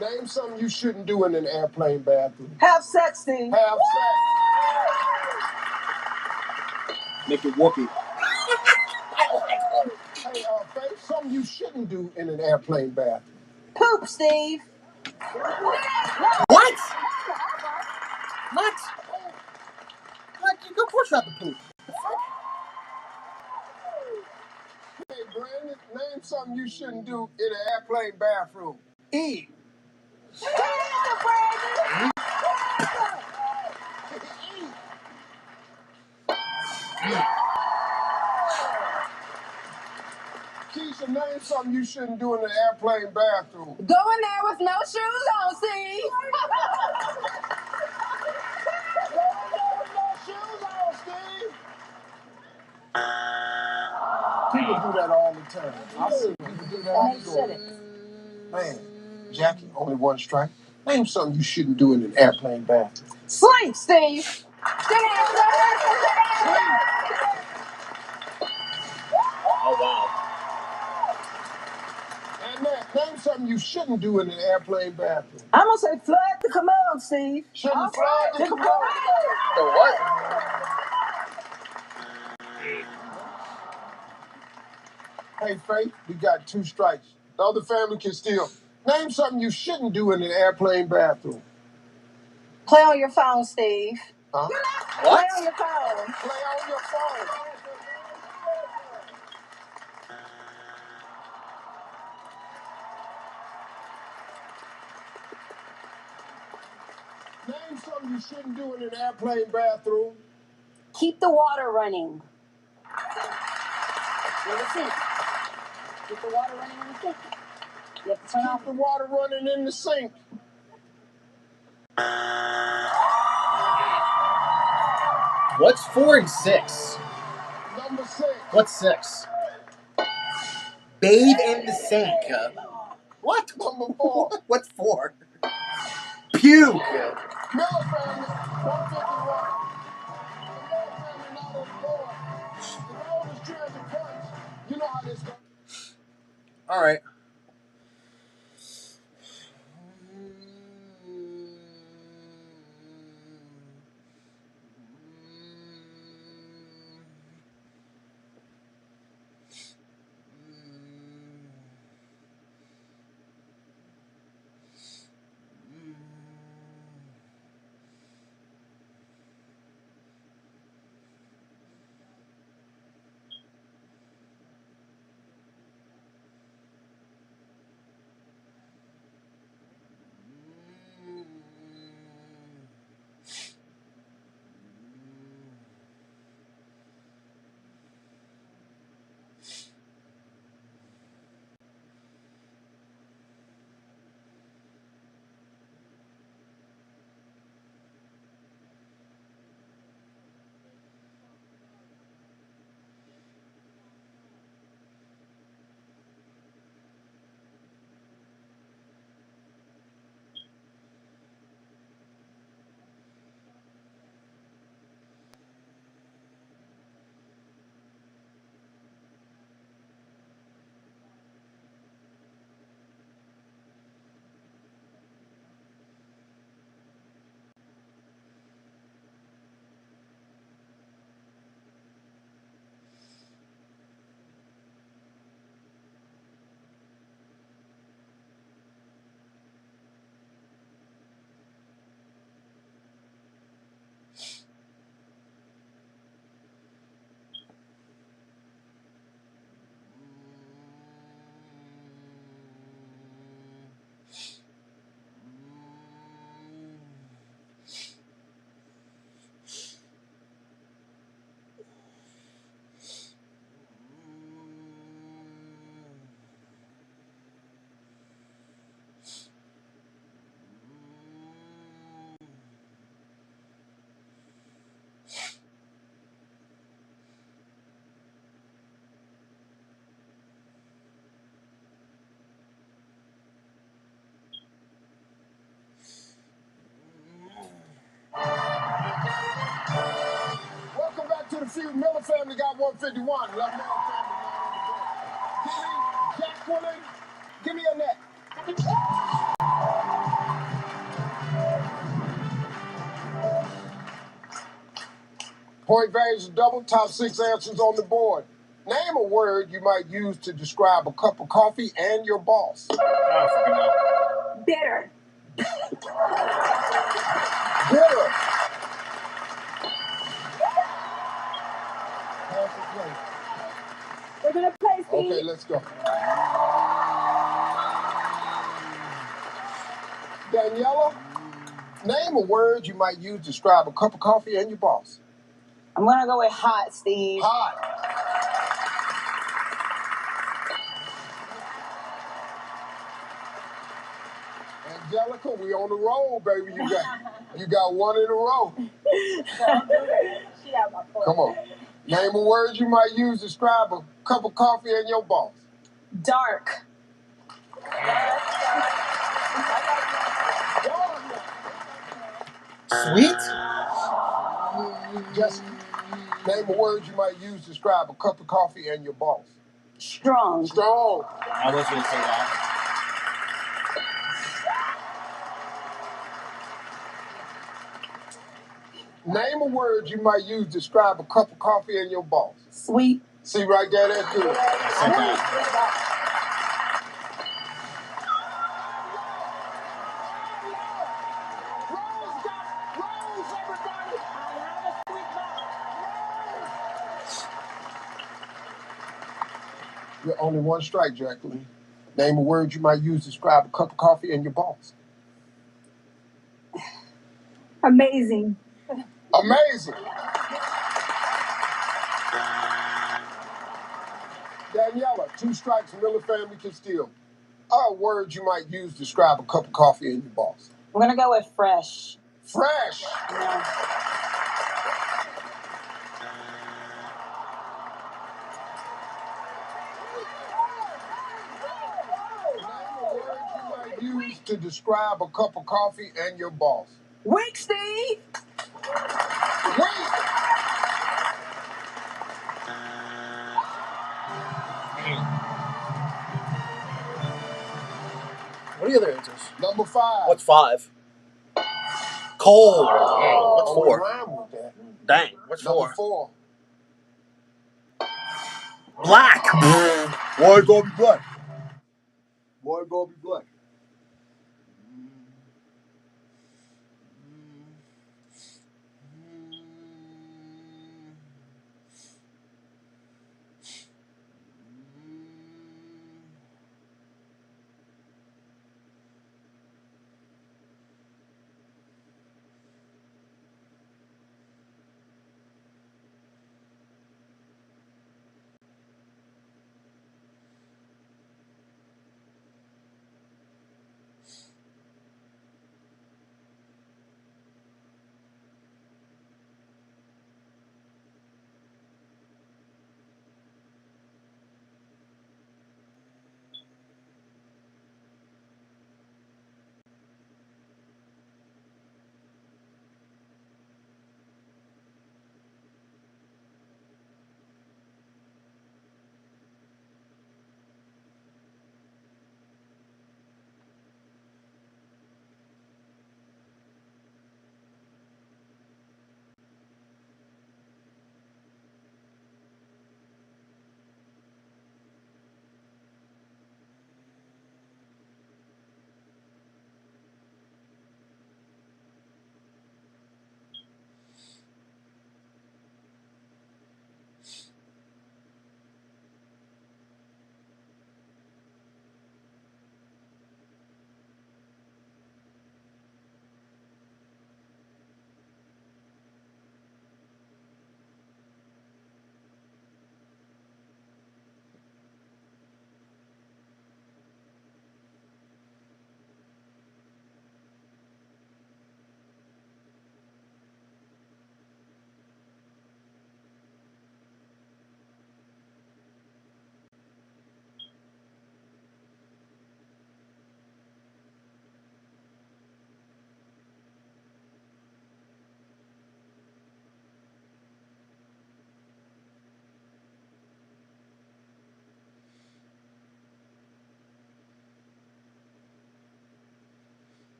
name something you shouldn't do in an airplane bathroom. Have sex, Steve. Have sex. Make it whoopee. Hey, Faith, something you shouldn't do in an airplane bathroom. Poop, Steve. What? What? What? Of course you have to poop. Hey, Brandon, name something you shouldn't do in an airplane bathroom. Eat. Keisha, name something you shouldn't do in an airplane bathroom. Go in there with no shoes on, Steve. People do that all the time. I see people do that all the time. Man, Jackie, only 1 strike. Name something you shouldn't do in an airplane bathroom. Sleep, Steve. Oh, wow. And name something you shouldn't do in an airplane bathroom. I'm gonna say flood the commode, Steve. Shouldn't fly the commode. The what? Hey, Faith, we got 2 strikes. The other family can steal. Name something you shouldn't do in an airplane bathroom. Play on your phone, Steve. Huh? What? Play on your phone. Play on your phone. Name something you shouldn't do in an airplane bathroom. Keep the water running. In the sink. Keep the water running in the sink. You have to turn off Keep the water running in the sink. What's 4 and 6? Number 6. What's 6? Bathe in the sink. What? Number 4. What's 4? Puke. Miller family, 151. The Miller family not on the board. The road is trying to punch. You know how this goes. All right. family got 151. Love Mel family not on the board. Jacqueline, give me a net. Point values are double. Top 6 answers on the board. Name a word you might use to describe a cup of coffee and your boss. Bitter. Bitter. Half a plate. We're gonna play, Steve. Okay, let's go. Daniela, name a word you might use to describe a cup of coffee and your boss. I'm gonna go with hot, Steve. Hot. Angelica, we on the roll, baby. You got one in a row. Don't do that. She got my phone. Come on. Name a word you might use to describe a cup of coffee and your boss. Dark. Sweet? Jessica, name a word you might use to describe a cup of coffee and your boss. Strong. Strong. I was going to say that. Name a word you might use to describe a cup of coffee and your boss. Sweet. See right there, that's good. You're only one strike, Jacqueline. Name a word you might use to describe a cup of coffee and your boss. Amazing. Amazing. Daniela, 2 strikes, Miller family can steal. A word you might use to describe a cup of coffee and your boss. We're gonna go with fresh. Fresh. Yeah. Use to describe a cup of coffee and your boss. Weak, Steve. Weak. What are the other answers? Number 5. What's 5? Cold. What's Oh, 4? we rhyme with that. Dang. What's Number 4? 4. Black. Why gonna be black? Why gonna be black?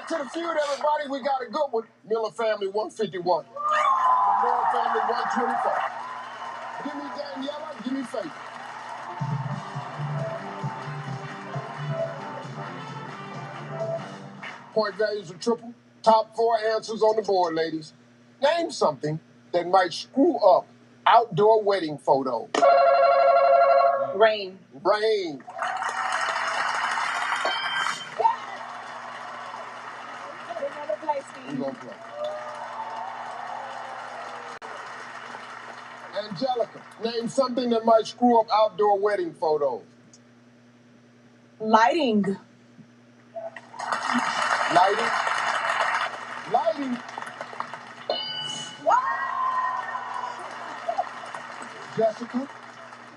to the feud, everybody. We got a good one. Miller family 151. Miller family 124. Give me Daniela, give me Faith. Point values are triple. Top 4 answers on the board, ladies. Name something that might screw up outdoor wedding photos. Rain. Rain. Another place, We're Steve. gonna play. Angelica, name something that might screw up outdoor wedding photos. Lighting. Lighting. Lighting. Jessica,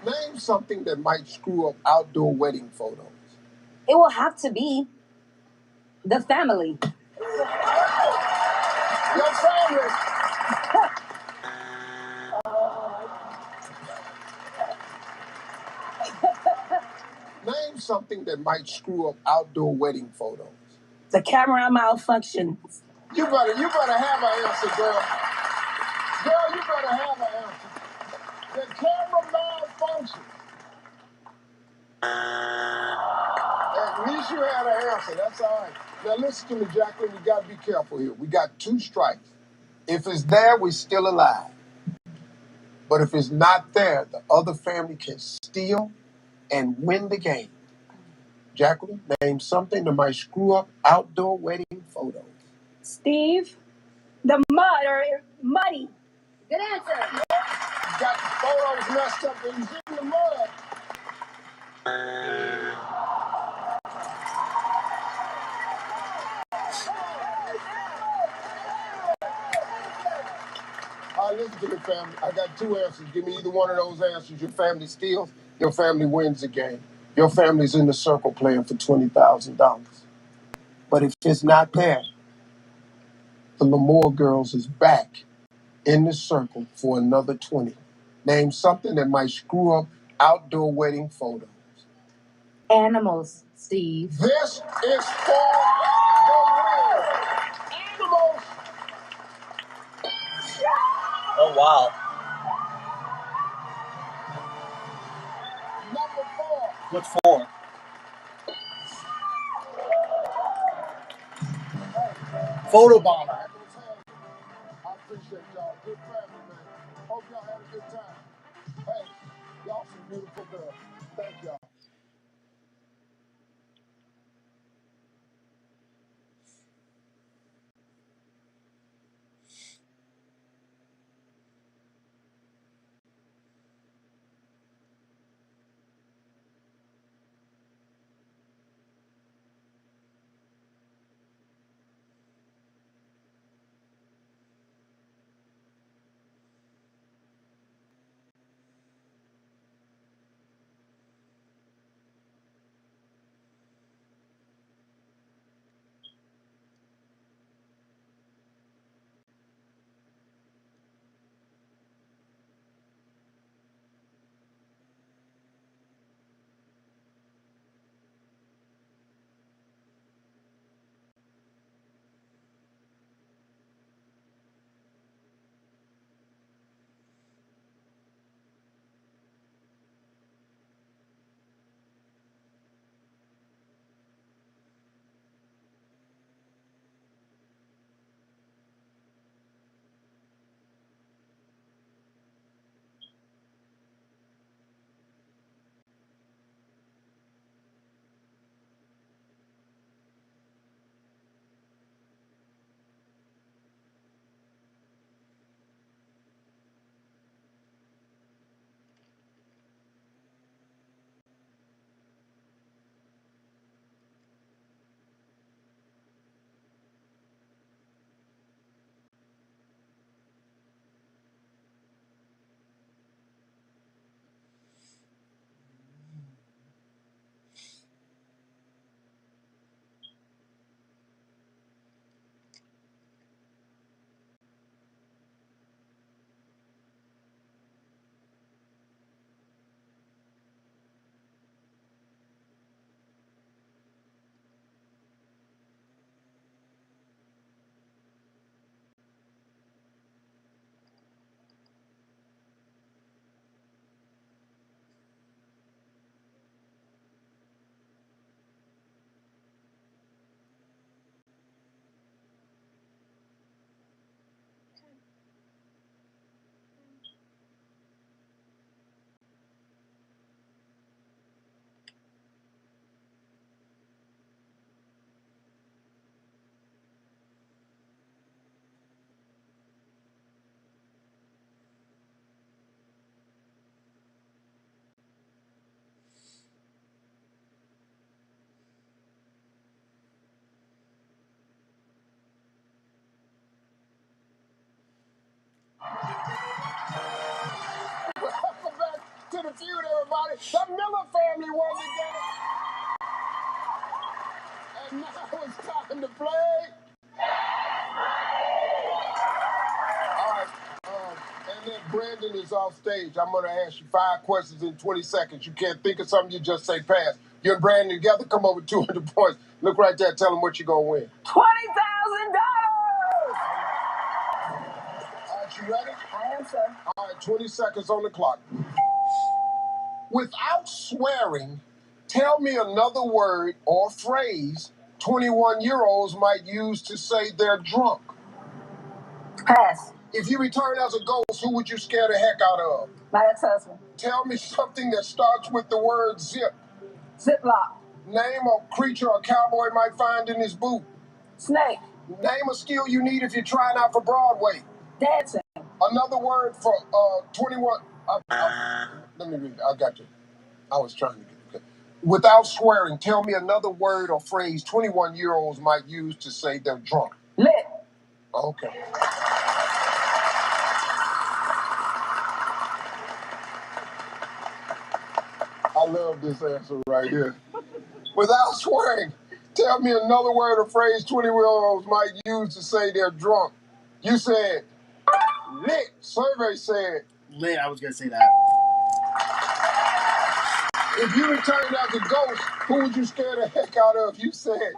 name something that might screw up outdoor wedding photos. It will have to be the family. Your family. Name something that might screw up outdoor wedding photos. The camera malfunctions. You better have an answer, girl. Girl, you better have an answer. The camera malfunctions. At least you had an answer. That's all right. Now listen to me, Jacqueline. We got to be careful here. We got 2 strikes. If it's there, we're still alive. But if it's not there, the other family can steal and win the game. Jacqueline, name something that might screw up outdoor wedding photos. Steve. The mud or muddy. Good answer. You got the photos messed up and he's in the mud. All right, listen to me, family. I got 2 answers. Give me either one of those answers. Your family steals, your family wins the game. Your family's in the circle playing for $20,000. But if it's not there, the Lamore girls is back in the circle for another 20. Name something that might screw up outdoor wedding photos. Animals, Steve. This is for the win. Animals. Oh, wow. Number 4. What's 4? Photobomber. I appreciate y'all. Good family, man. Hope y'all had a good time. Hey, y'all some beautiful girls. Thank y'all. The Miller family won the game. And now it's time to play. All right. And then Brandon is off stage. I'm going to ask you 5 questions in 20 seconds. You can't think of something, you just say pass. You and Brandon together, come up with 200 points. Look right there, tell them what you're going to win. $20,000. All right, you ready? I am, sir. All right, 20 seconds on the clock. Without swearing, tell me another word or phrase 21-year-olds might use to say they're drunk. Pass. If you return as a ghost, who would you scare the heck out of? My ex-husband. Tell me something that starts with the word zip. Ziploc. Name a creature a cowboy might find in his boot. Snake. Name a skill you need if you're trying out for Broadway. Dancing. Another word for 21. Let me read. I got you. I was trying to get it. Okay. Without swearing, tell me another word or phrase 21-year-olds might use to say they're drunk. Lit. Okay. I love this answer right here. Without swearing, tell me another word or phrase 20-year-olds might use to say they're drunk. You said lit. Survey said Lit, I was going to say that. if you returned as a ghost, who would you scare the heck out of? You said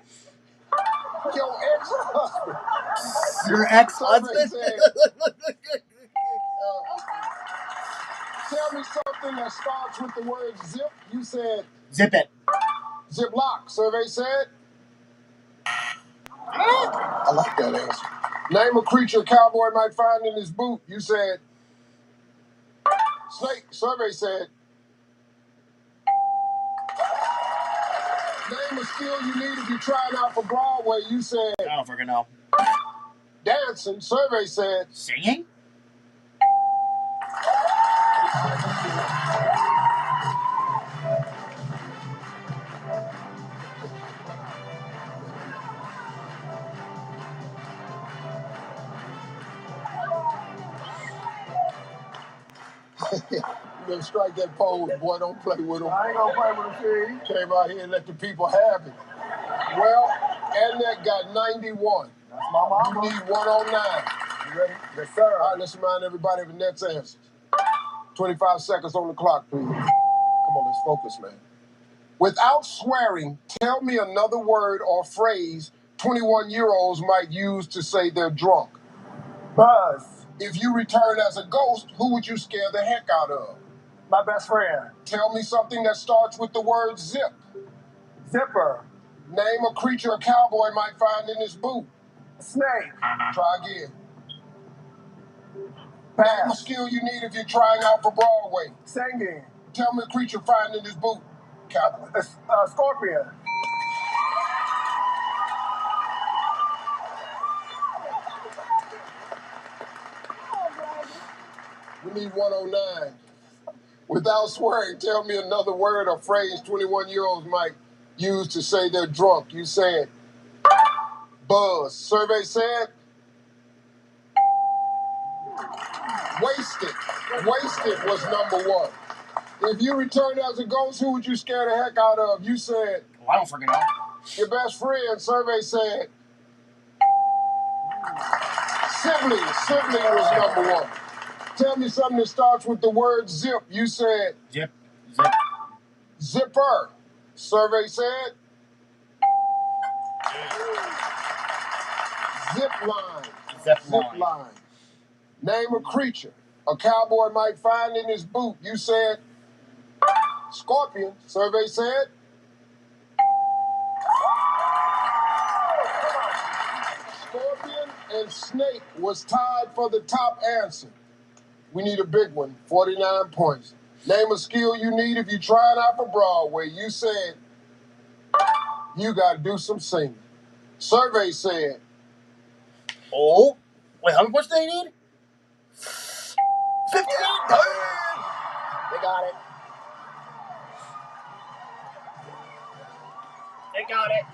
your ex-husband. Your ex-husband? Survey said, tell me something that starts with the word zip. You said Zip it. Ziploc. Survey said I like that answer. Name a creature a cowboy might find in his boot. You said snake. Survey said name a skill you need if you're trying out for Broadway. You said I don't freaking know. dancing. Survey said Singing? you better strike that pose, boy. Don't play with him. I ain't gonna play with him, Steve. Came out here and let the people have it. Well, Annette got 91. That's my mama. You need 109. You ready? Yes, sir. All right, let's remind everybody of Annette's answers. 25 seconds on the clock, please. Come on, let's focus, man. Without swearing, tell me another word or phrase 21-year-olds might use to say they're drunk. Buzz. If you return as a ghost, who would you scare the heck out of? My best friend. Tell me something that starts with the word zip. Zipper. Name a creature a cowboy might find in his boot. Snake. Try again. Name a skill you need if you're trying out for Broadway. Singing. Tell me a creature find in his boot. Cowboy. Scorpion. We need 109. Without swearing, tell me another word or phrase 21-year-olds might use to say they're drunk. You said buzz. Survey said wasted. Wasted was number 1. If you returned as a ghost, who would you scare the heck out of? You said I don't freaking know. your best friend. Survey said sibling. Sibling was number 1. Tell me something that starts with the word zip. You said Zip. Zip. zipper. Survey said zip line. Zip Zip line. Name a creature a cowboy might find in his boot. You said scorpion. Survey said scorpion and snake was tied for the top answer. We need a big one, 49 points. Name a skill you need if you're trying out for Broadway. You said you got to do some singing. Survey said oh, wait, how many points do they need? 58. They got it. They got it.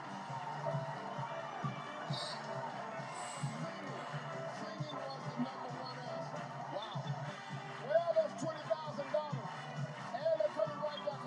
Well, that's $20,000. And they're coming right back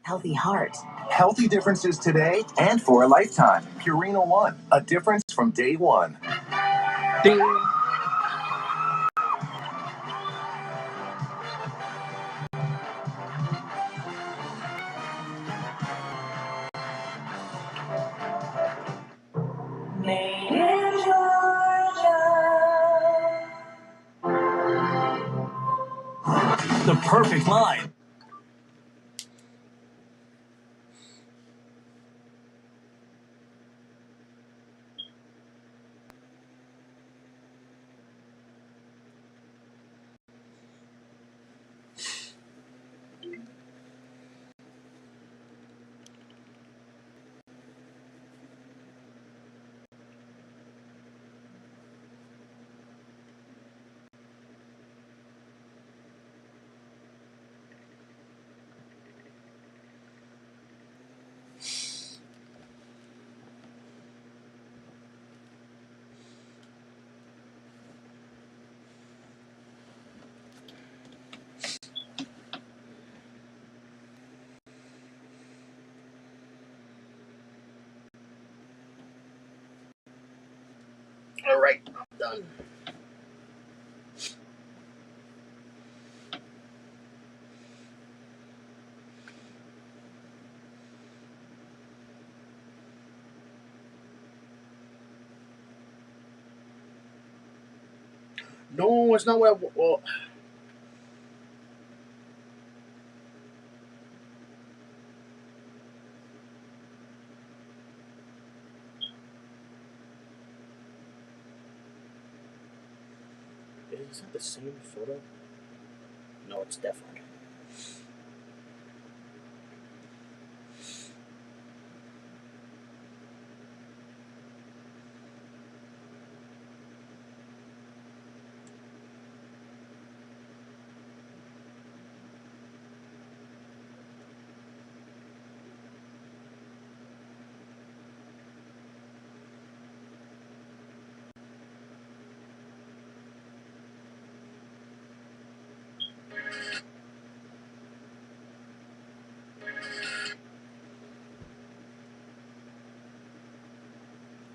healthy heart. Healthy differences today and for a lifetime. Purina One, a difference from day one. Ding. Made in Georgia. The perfect line. All right, I'm done. No, it's not what. Well, is that the same photo? No, it's different.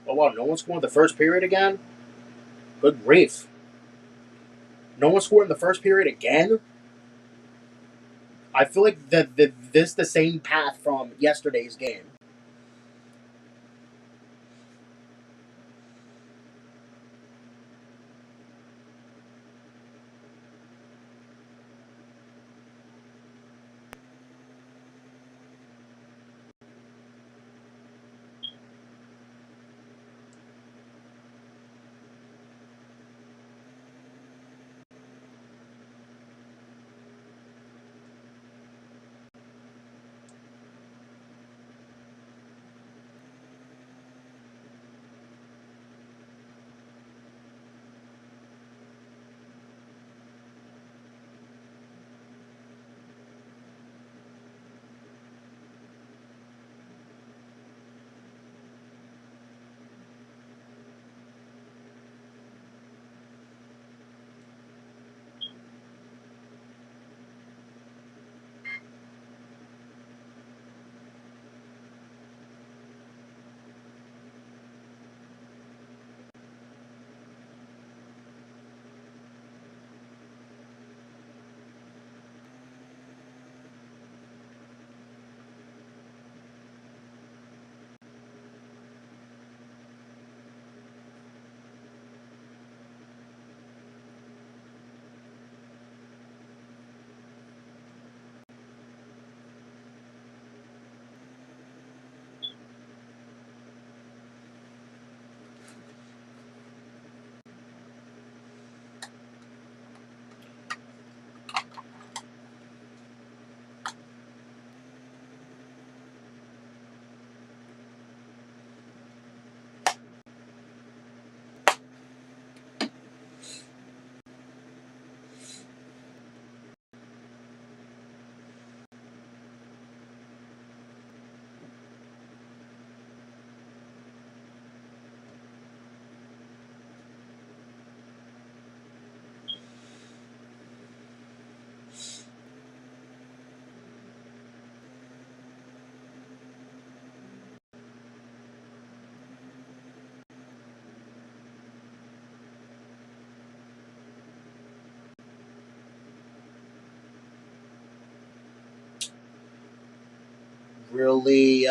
Oh wow, no one scored in the first period again? Good grief. No one scored in the first period again? I feel like this is the same path from yesterday's game. really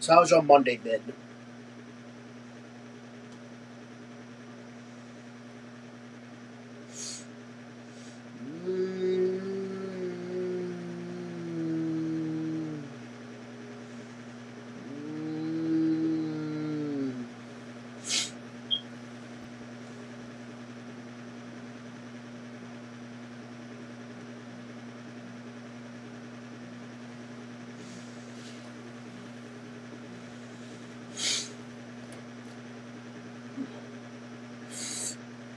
So how's your Monday been?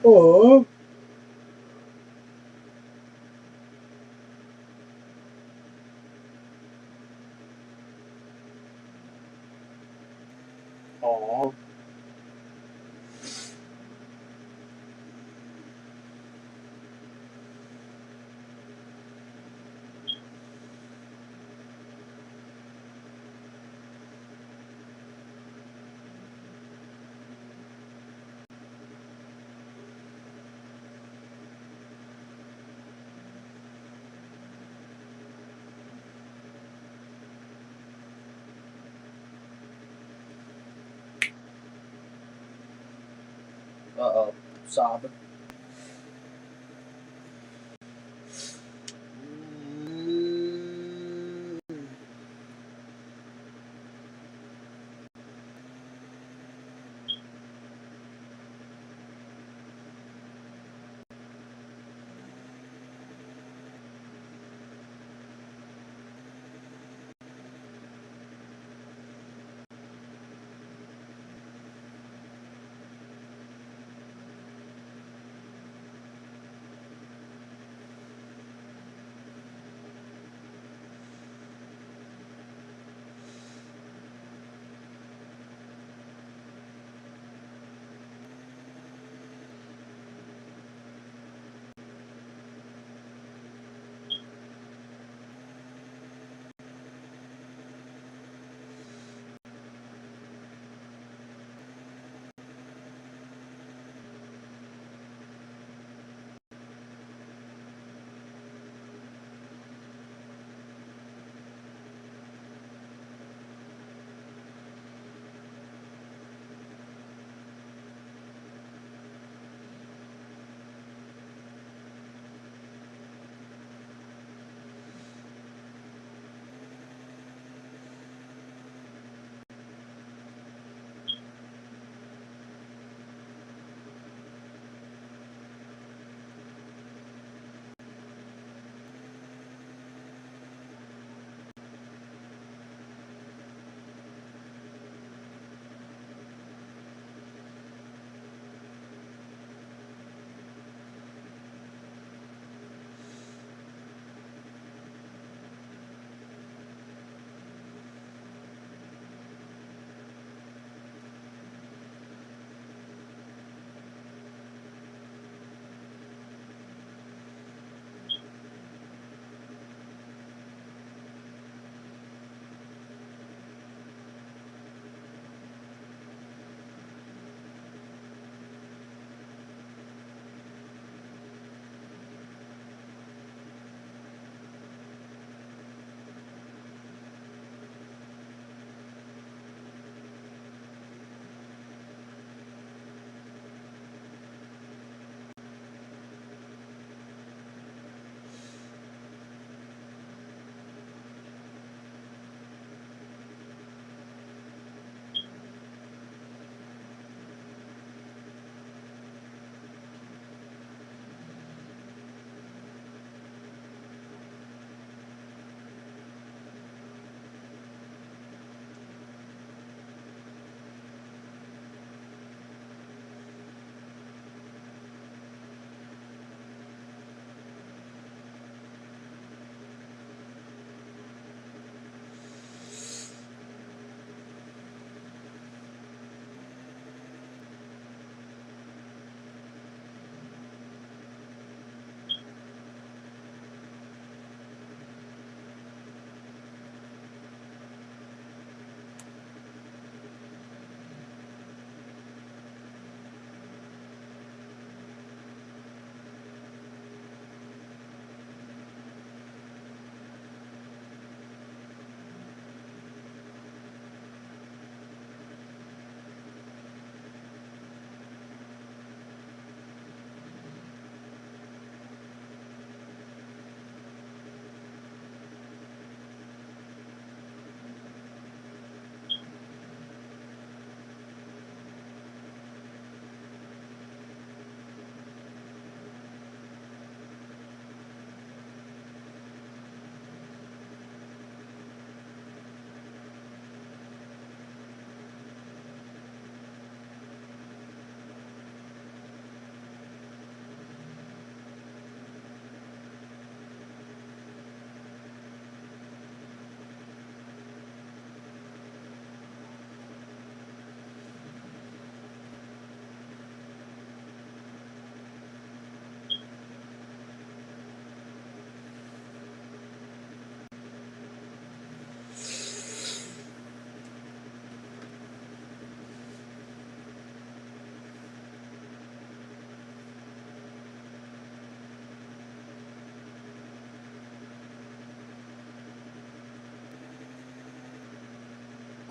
Oh. Oh. Uh-oh. Sob.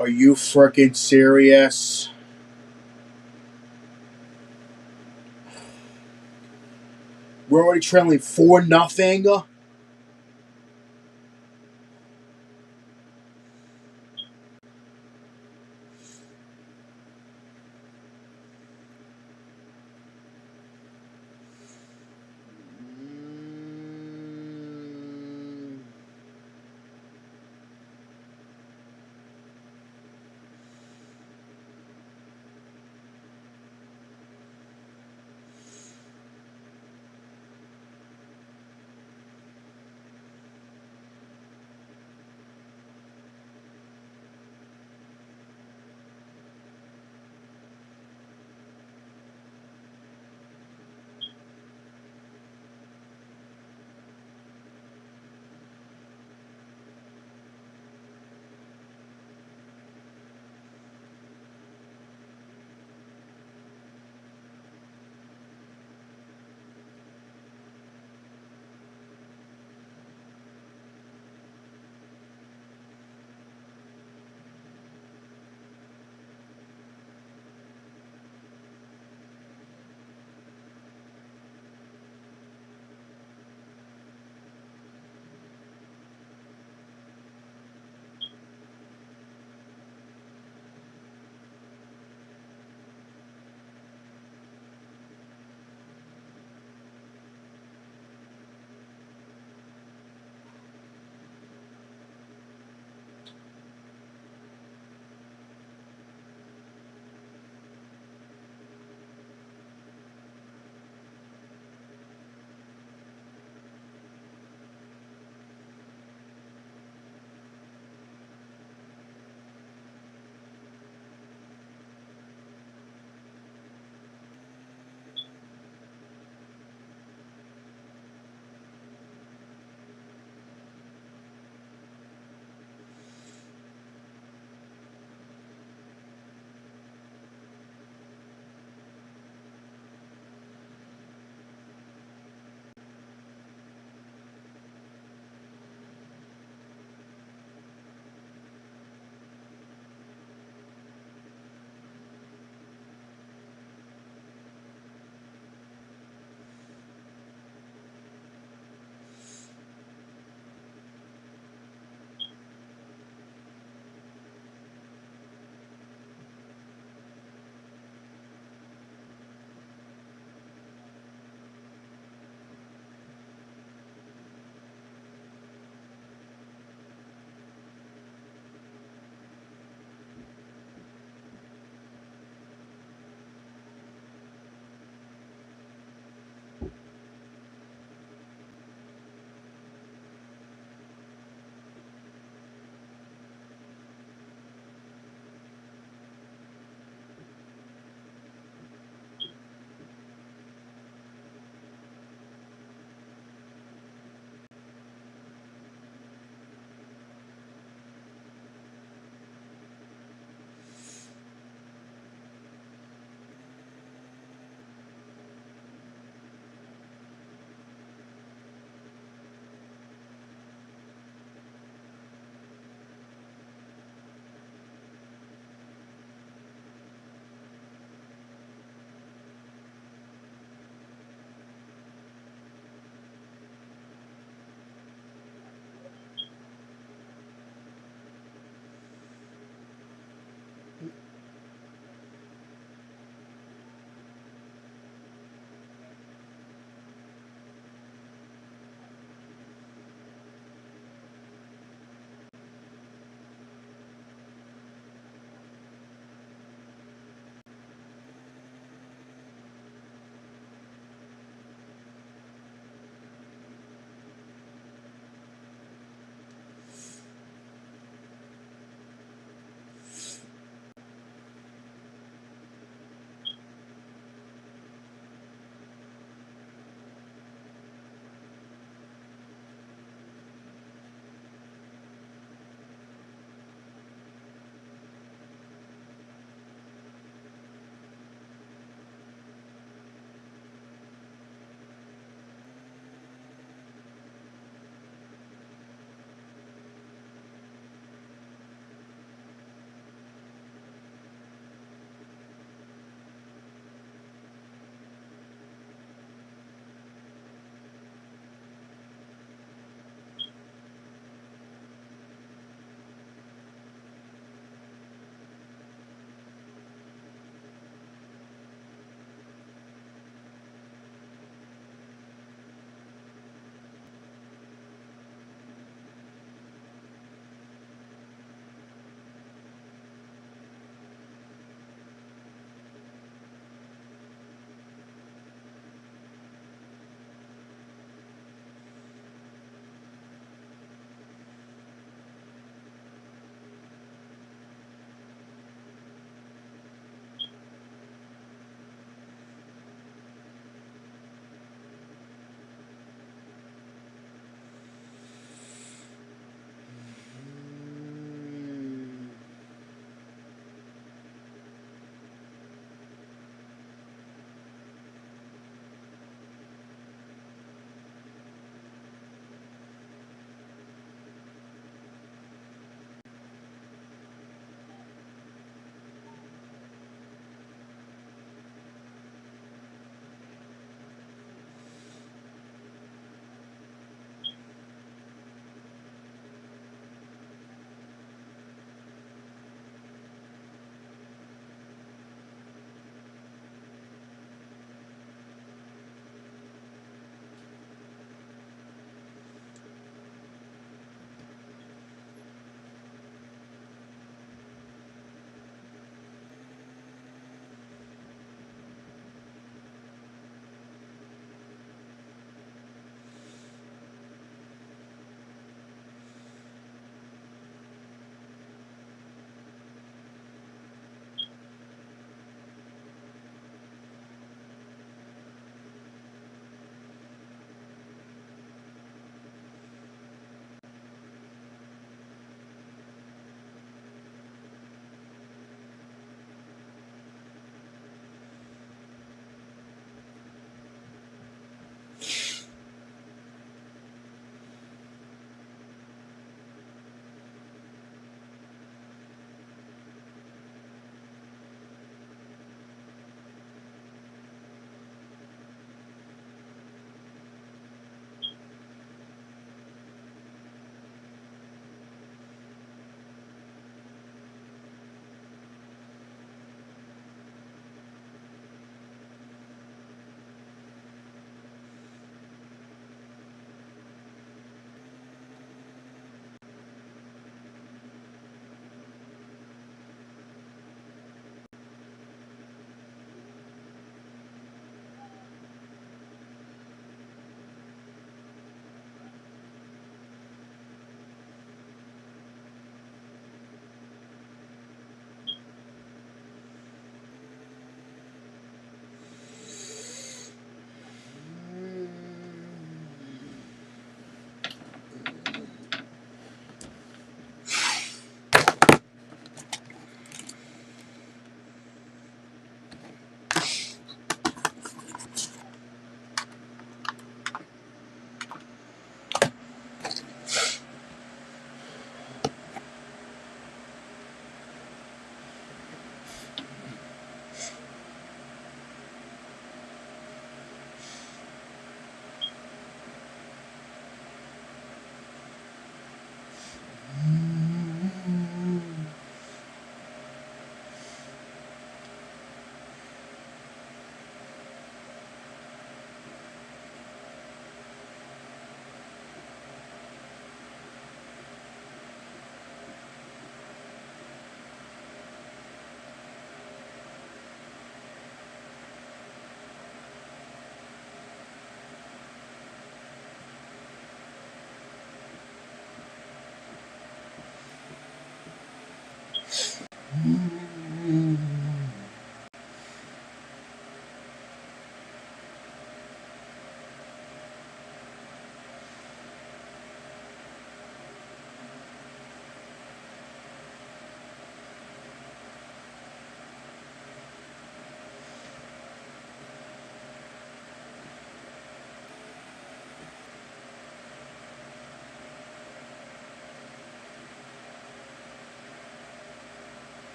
Are you freaking serious? We're already trailing 4-0.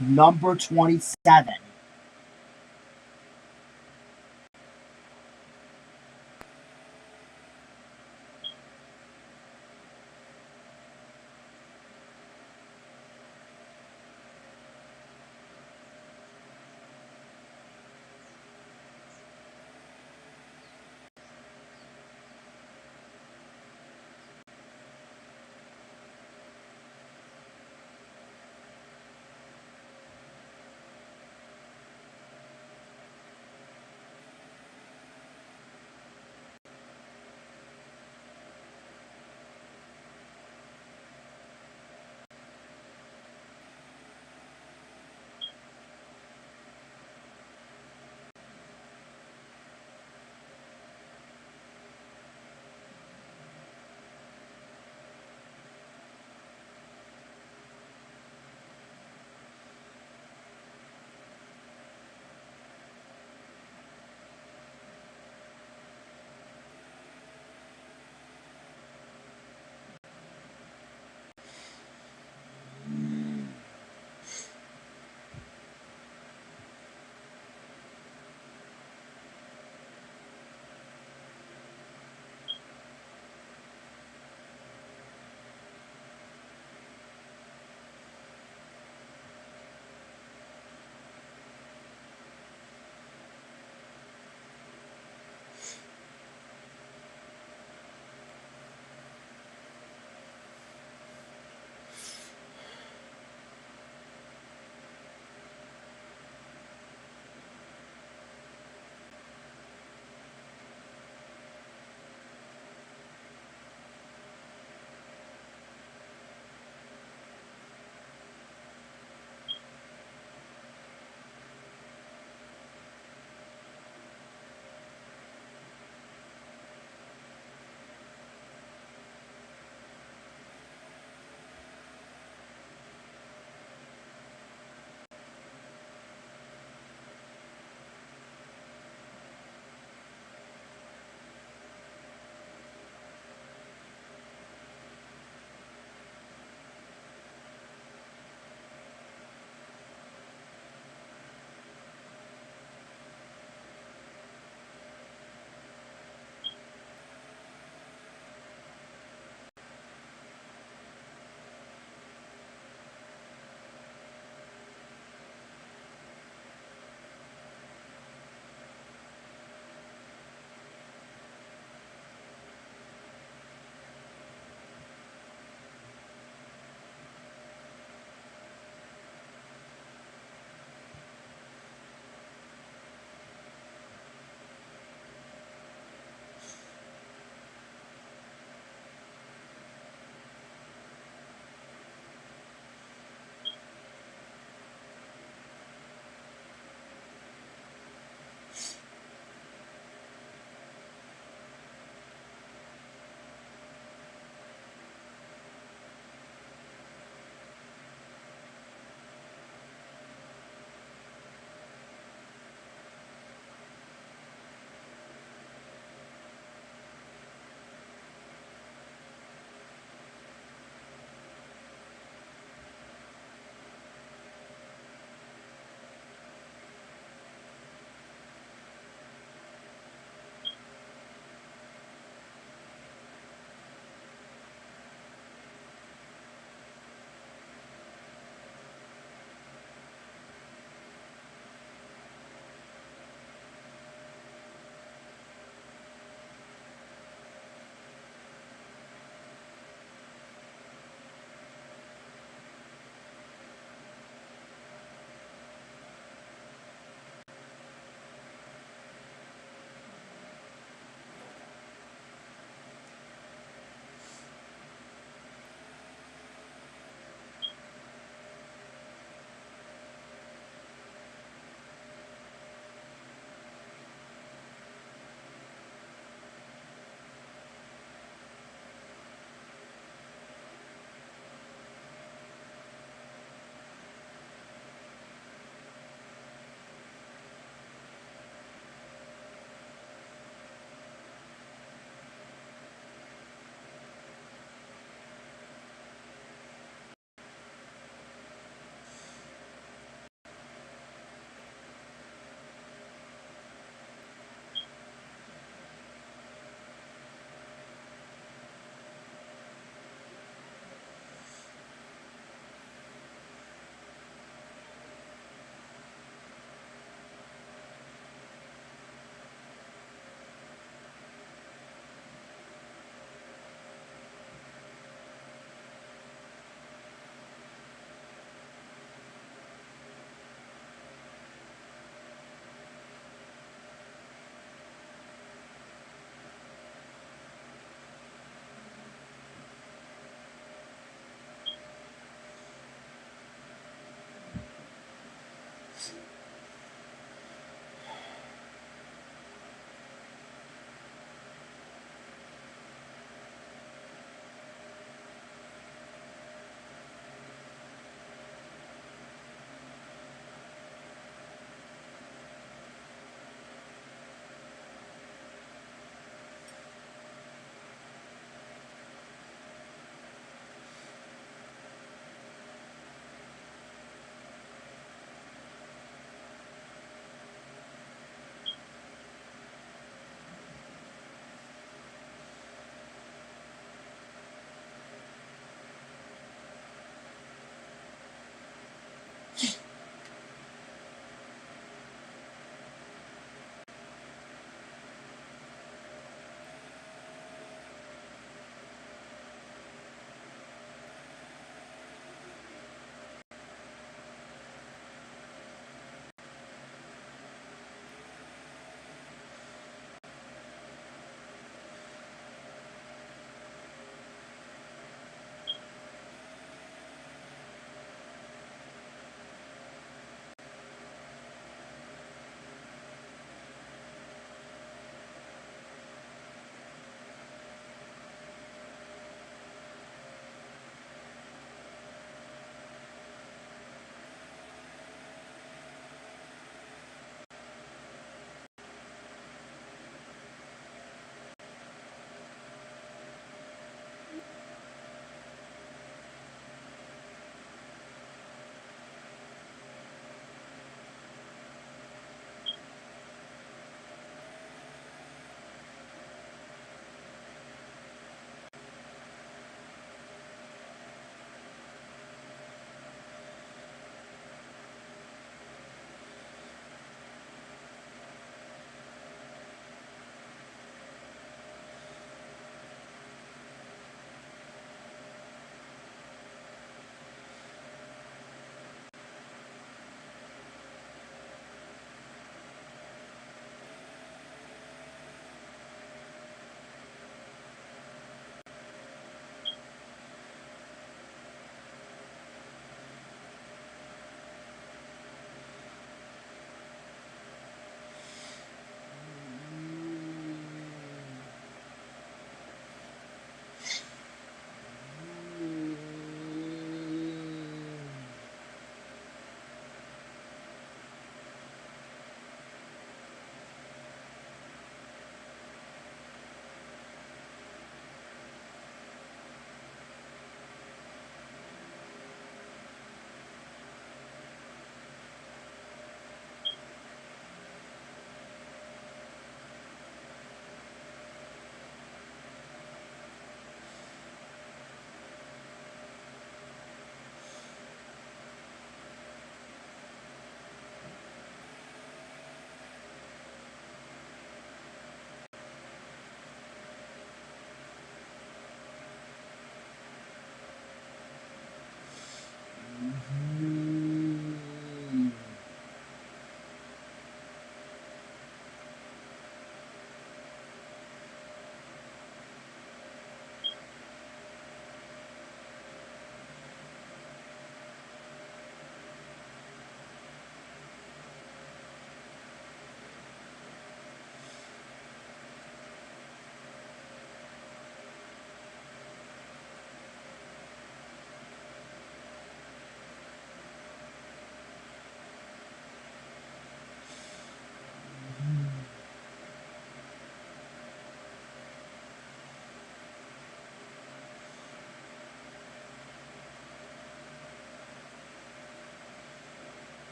Number 27.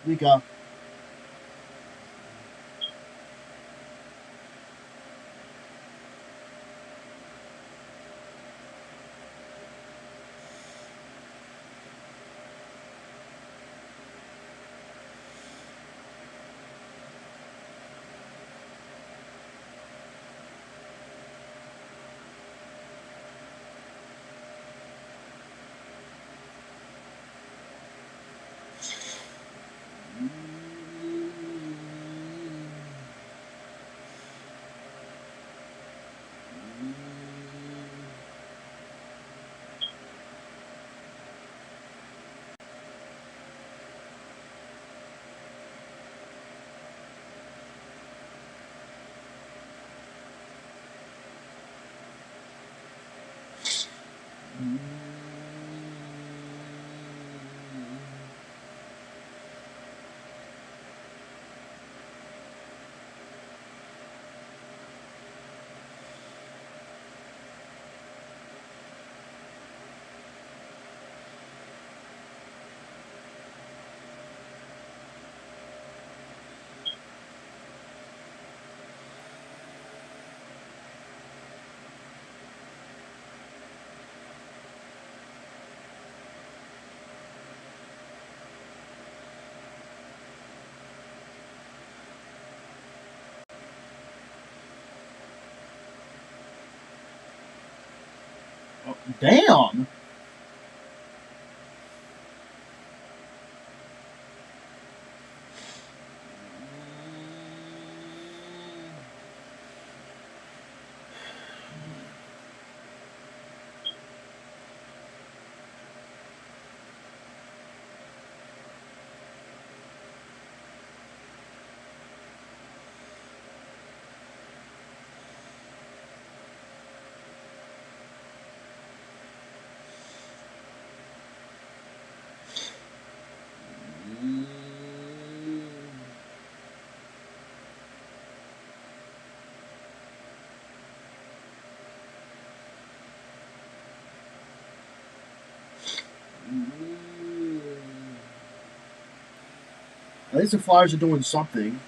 We go. Oh, damn. At least the Flyers are doing something.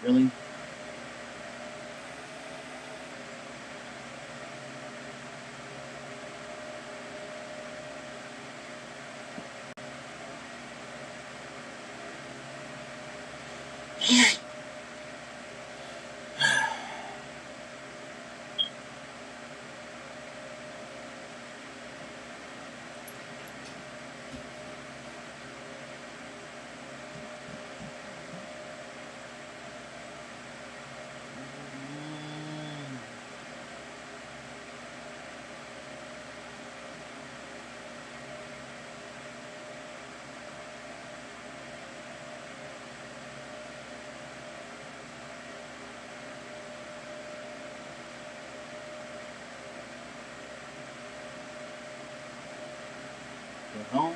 Really? The hell?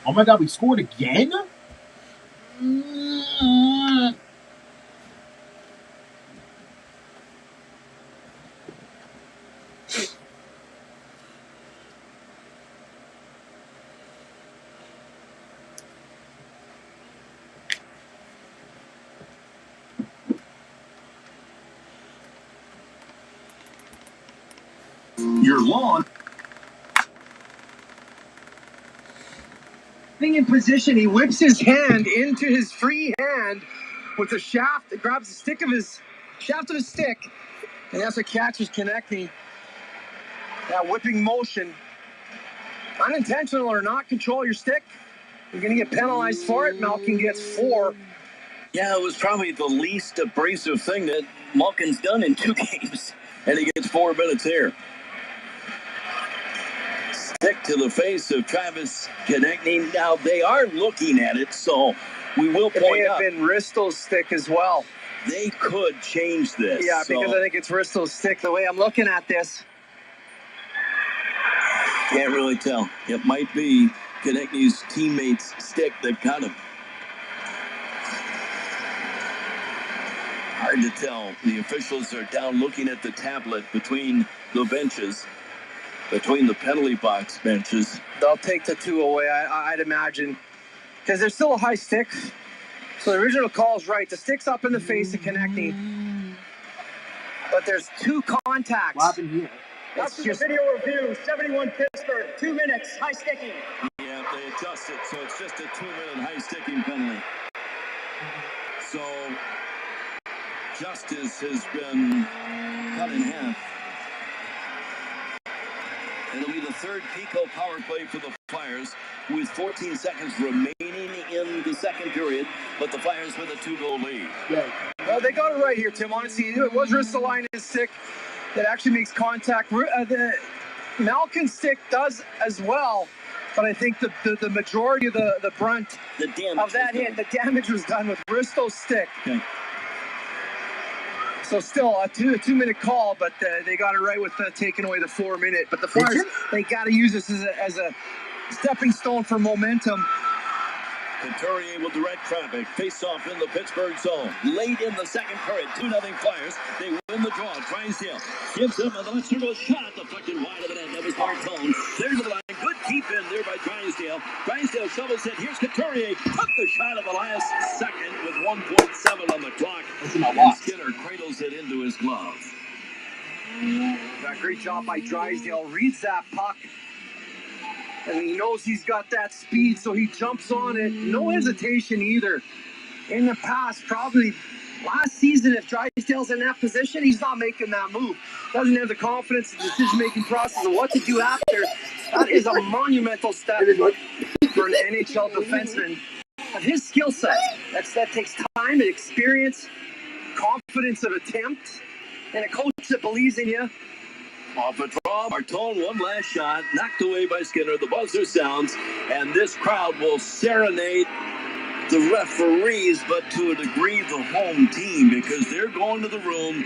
Oh my god, we scored again? Your lawn. In position, he whips his hand into his free hand with the shaft that grabs the shaft of his stick, and that's what catches connecting. That whipping motion, unintentional or not, control your stick. You're going to get penalized for it. Malkin gets 4. Yeah, it was probably the least abrasive thing that Malkin's done in 2 games, and he gets 4 minutes here. Stick to the face of Travis Konecny. Now, they are looking at it, so we will point out. It may have been Ristol's stick as well. They could change this. Yeah, because I think it's Ristol's stick the way I'm looking at this. Can't really tell. It might be Konechny's teammate's stick that cut him. Hard to tell. The officials are down looking at the tablet between the benches, between the penalty box benches. They'll take the 2 away, I'd imagine, because there's still a high stick. So the original call is right. The stick's up in the face of Konechny. But there's 2 contacts. What happened here? That's just video review. 71 Pittsburgh, 2 minutes, high sticking. Yeah, they adjust it, so it's just a 2-minute high sticking penalty. So justice has been cut in half. It'll be the third Pico power play for the Flyers with 14 seconds remaining in the second period, but the Flyers with a 2-goal lead. Yeah. Well, they got it right here, Tim. Honestly, it was Ristolainen's stick that actually makes contact. The Malkin's stick does as well, but I think the majority of the brunt of that hit, the damage was done with Risto's stick. Okay. So still a 2-minute call, but they got it right with taking away the 4-minute. But the Flyers, they got to use this as a stepping stone for momentum. Couturier will direct traffic. Face off in the Pittsburgh zone. Late in the second period, 2-0 Flyers. They win the draw. Drysdale gives him a left circle shot. Deflected wide of the net. That was Martone. There's the line. Good keep in there by Drysdale. Drysdale shovels it. Here's Couturier. Took the shot of the last second with 1.7 on the clock. And Skinner cradles it into his glove. Great job by Drysdale. Reads that puck. And he knows he's got that speed, so he jumps on it. No hesitation either. In the past, probably last season, if Drysdale's in that position, he's not making that move. Doesn't have the confidence, the decision-making process of what to do after. That is a monumental step for an NHL defenseman. But his skill set, that takes time and experience, confidence of attempt, and a coach that believes in you. Off a draw, Martone, one last shot, knocked away by Skinner. The buzzer sounds, and this crowd will serenade the referees, but to a degree the home team, because they're going to the room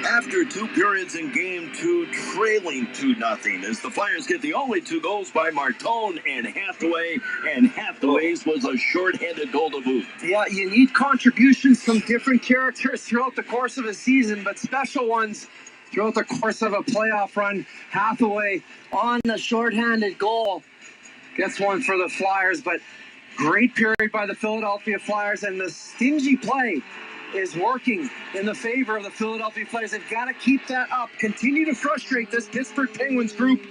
after 2 periods in game 2, trailing 2-0, as the Flyers get the only 2 goals by Martone and Hathaway, and Hathaway's was a short-handed goal to boot. Yeah, you need contributions from different characters throughout the course of a season, but special ones throughout the course of a playoff run. Hathaway on the shorthanded goal gets one for the Flyers, but great period by the Philadelphia Flyers, and the stingy play is working in the favor of the Philadelphia Flyers. They've got to keep that up. Continue to frustrate this Pittsburgh Penguins group.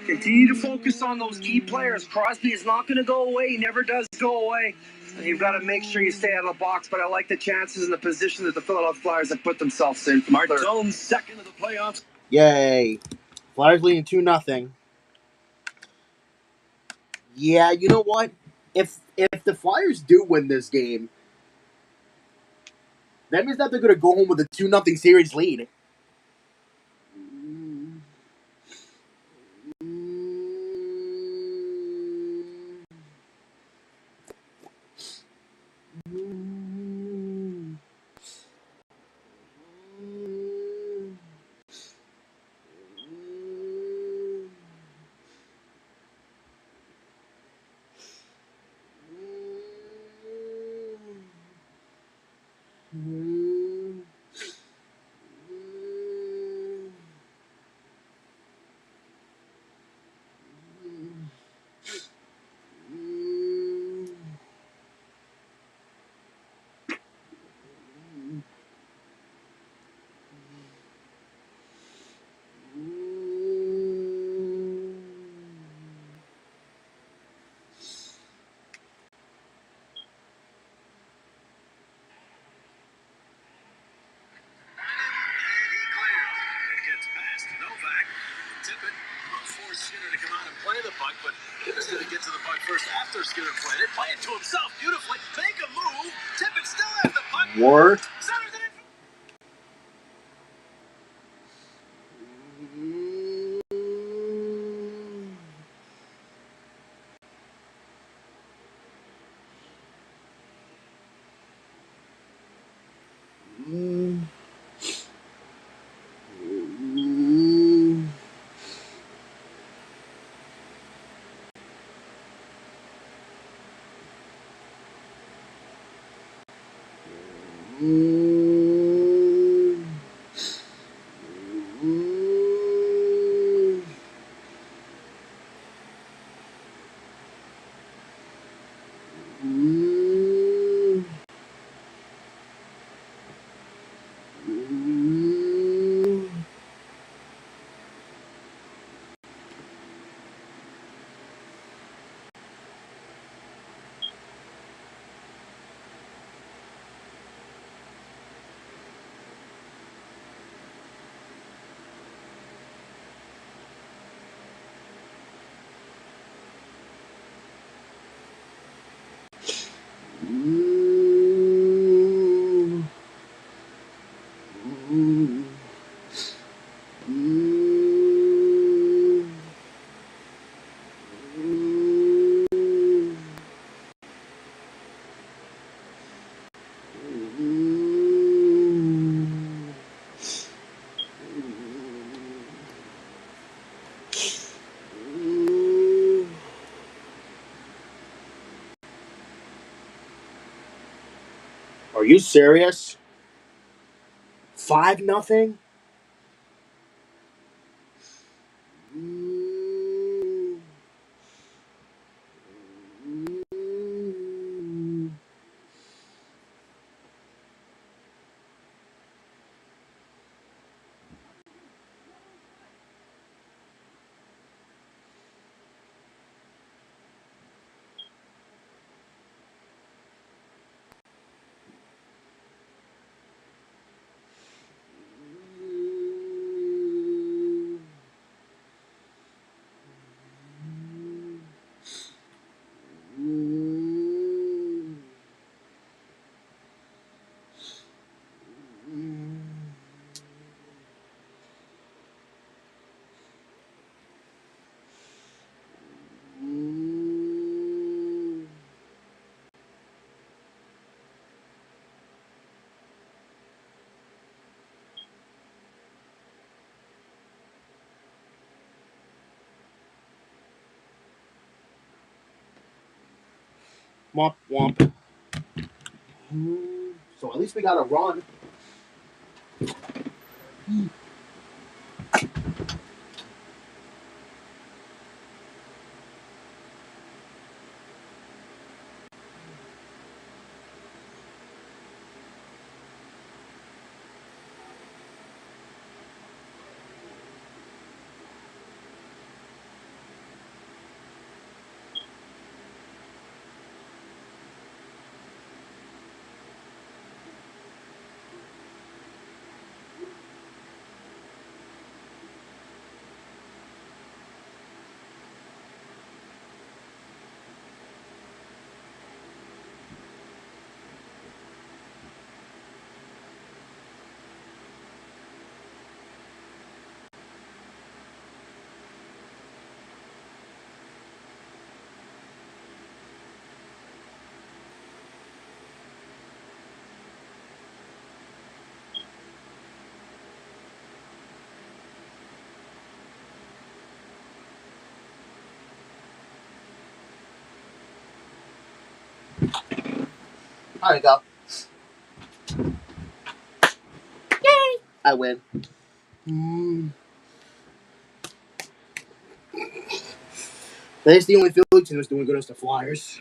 Continue to focus on those key players. Crosby is not going to go away. He never does go away. And you've got to make sure you stay out of the box, but I like the chances and the position that the Philadelphia Flyers have put themselves in. Martone second of the playoffs. Yay. Flyers leading 2-0. Yeah, you know what? If the Flyers do win this game, that means that they're going to go home with a 2-0 series lead. Skinner to come out and play the puck, but Tippett's going to get to the puck first after Skinner played it. Play it to himself beautifully. Make a move. Tippett still has the puck. War. Centers it in. Mm. Mm. Mm. Mm. Mm. Mm. Mm. Are you serious? 5-0? Womp womp. So at least we got a run. There you go. Yay! I win. That's the only Philly team that's doing good as the Flyers.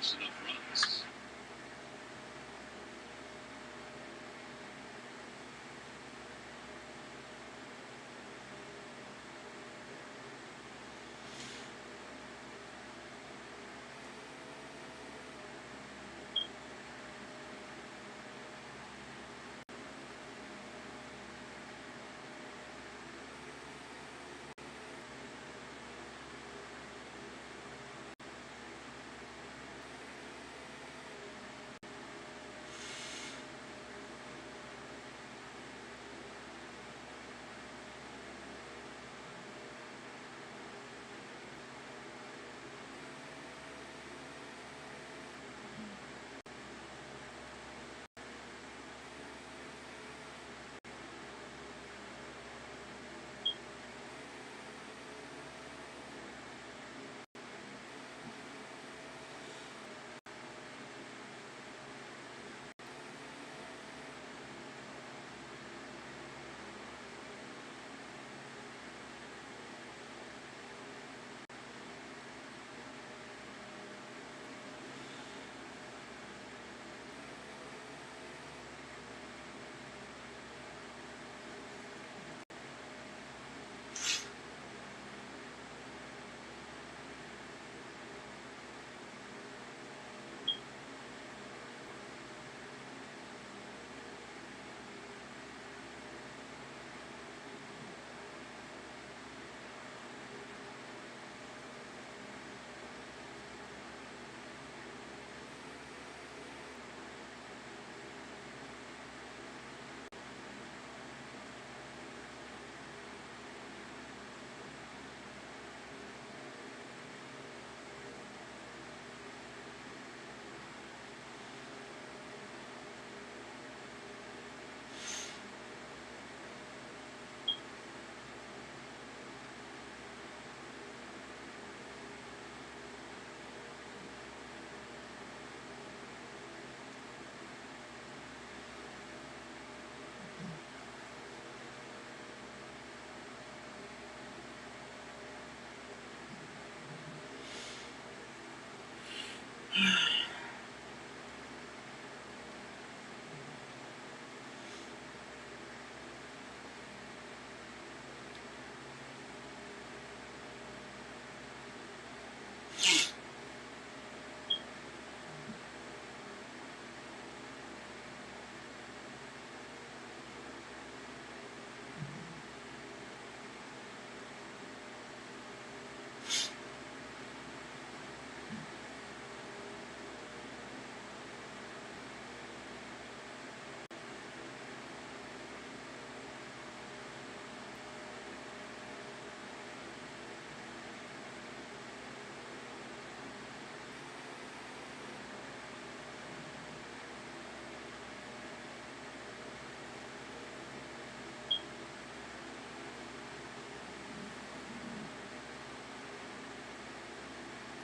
produce enough runs.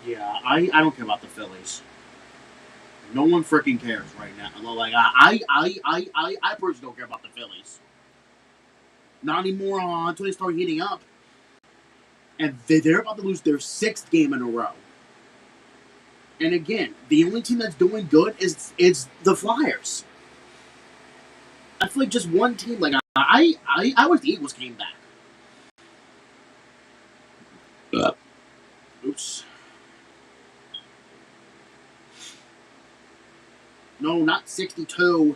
Yeah, I don't care about the Phillies. No one freaking cares right now. Like I personally don't care about the Phillies. Not anymore until they start heating up. And they're about to lose their 6th game in a row. And again, the only team that's doing good is the Flyers. I feel like just one team. Like I wish the Eagles came back. Oops. No, not 62.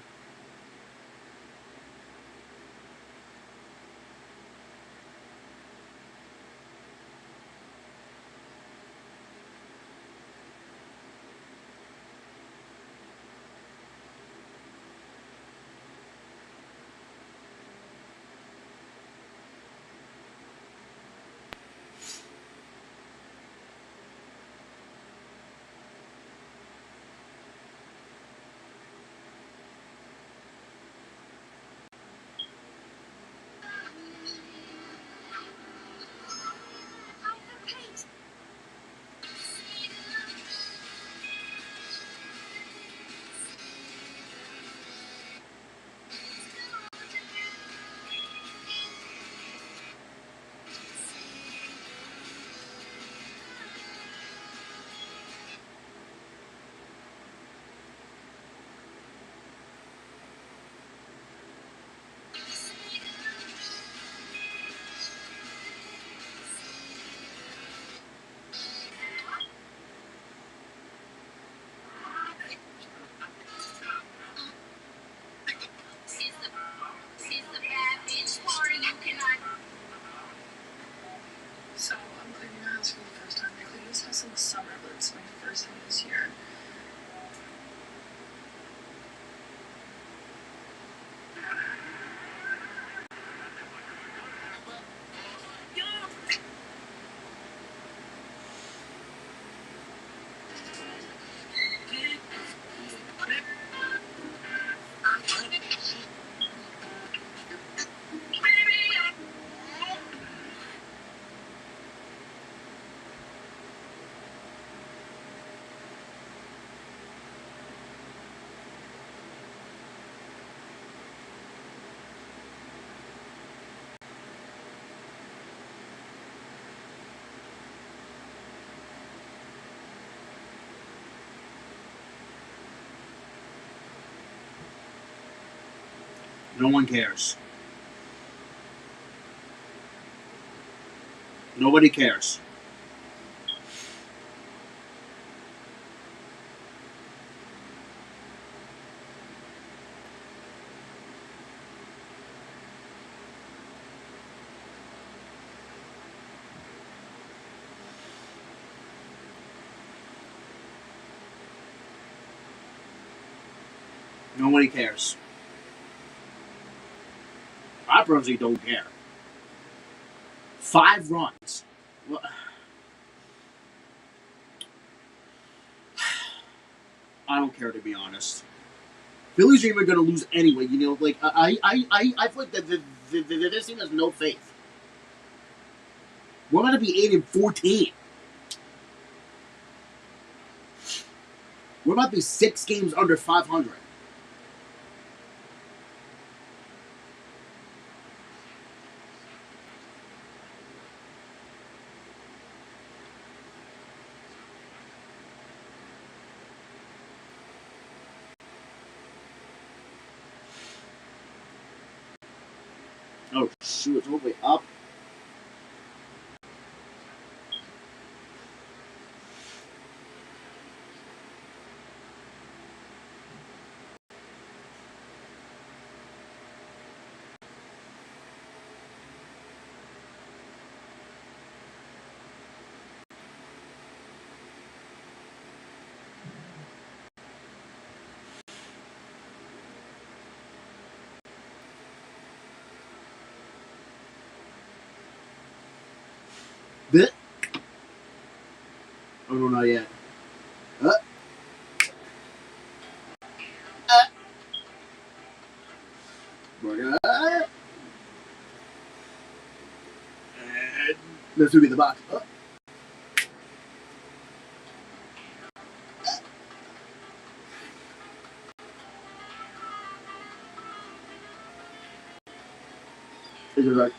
No one cares. Nobody cares. Nobody cares. I personally don't care. 5 runs. Well, I don't care, to be honest. Phillies are even going to lose anyway. You know, like I feel like that this team has no faith. We're going to be 8-14. We're about to be 6 games under 500. Oh shoot! It's all the way up. Blech. Oh no, not yet. And this will be the box. It's just like,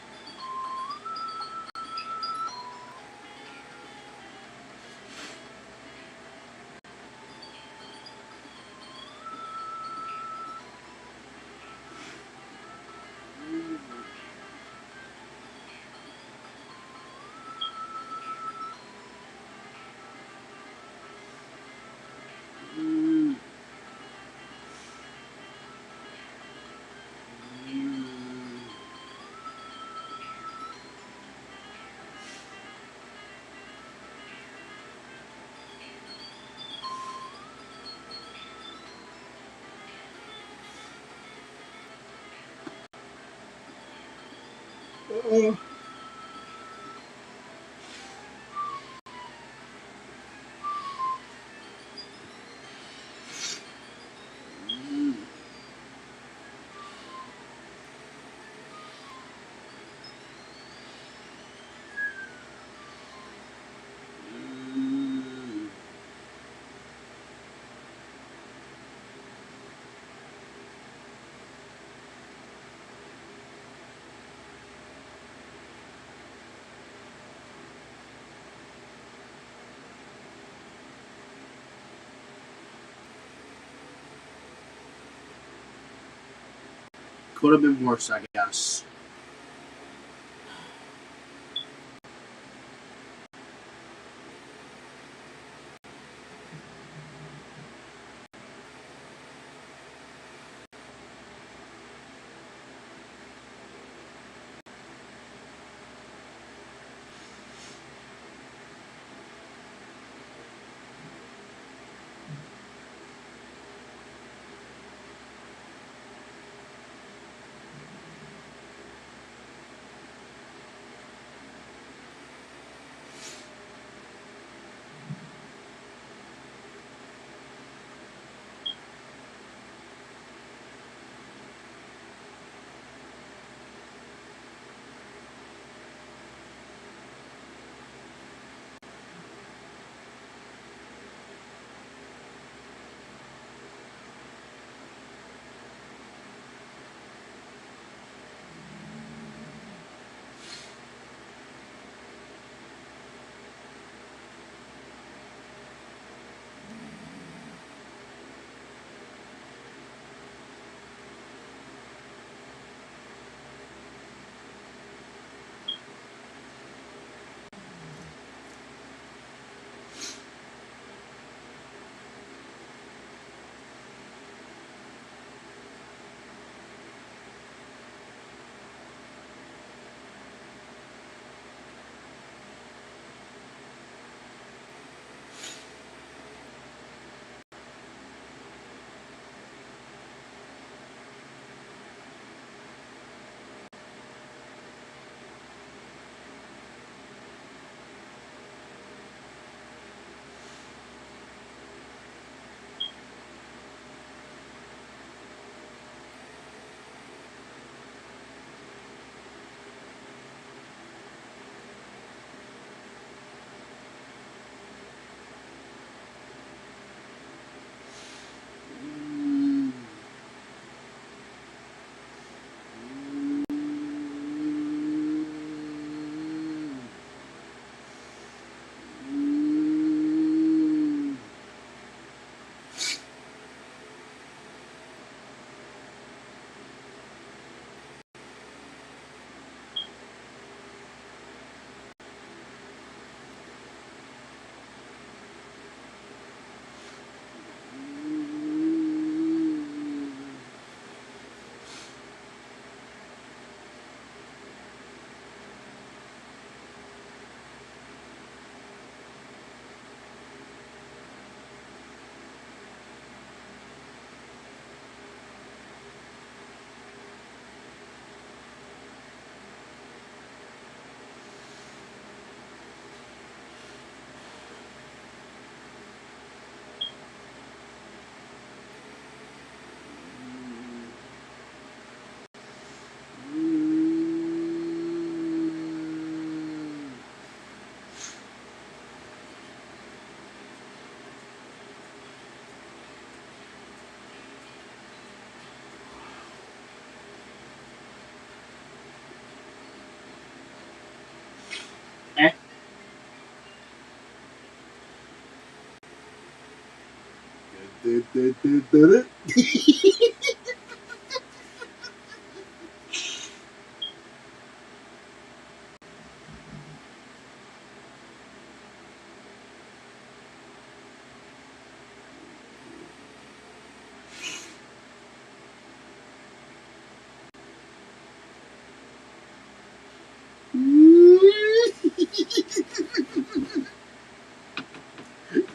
could have been worse, I guess.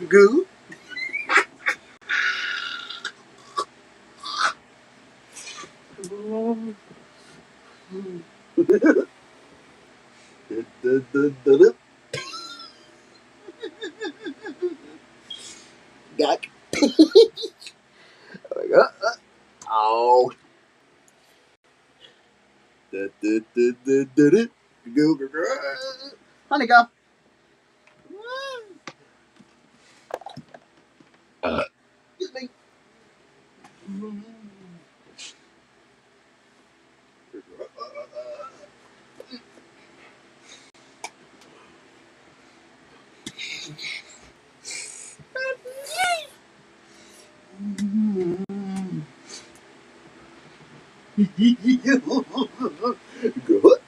Goo. Gak. Oh. Honey, go. Excuse me. Good.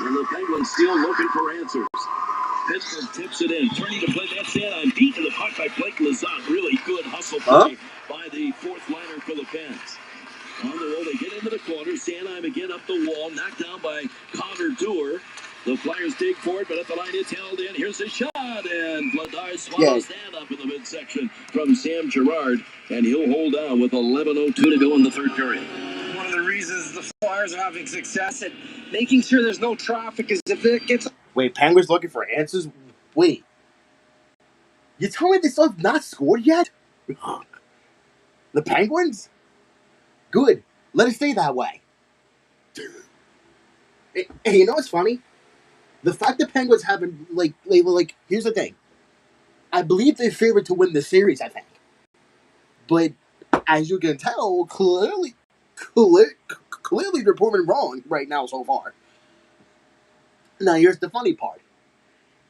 And the Penguins still looking for answers. Pittsburgh tips it in, turning to play that Sanheim beat to the puck by Blake Lazat. Really good hustle play by the fourth liner for the Pens. On the roll, they get into the corner. Sanheim again up the wall, knocked down by Connor Dewar. The Flyers dig for it, but at the line it's held in. Here's a shot, and Vladar swallows that up in the midsection from Sam Girard, and he'll hold on with 11:02 to go in the third period. One of the reasons the Flyers are having success at making sure there's no traffic is if it gets... Wait, Penguins looking for answers? Wait. You telling me they still have not scored yet? The Penguins? Good. Let it stay that way. Hey, you know what's funny? The fact the Penguins haven't, here's the thing. I believe they're favored to win the series, I think. But, as you can tell, clearly they're proving wrong right now so far. Now, here's the funny part.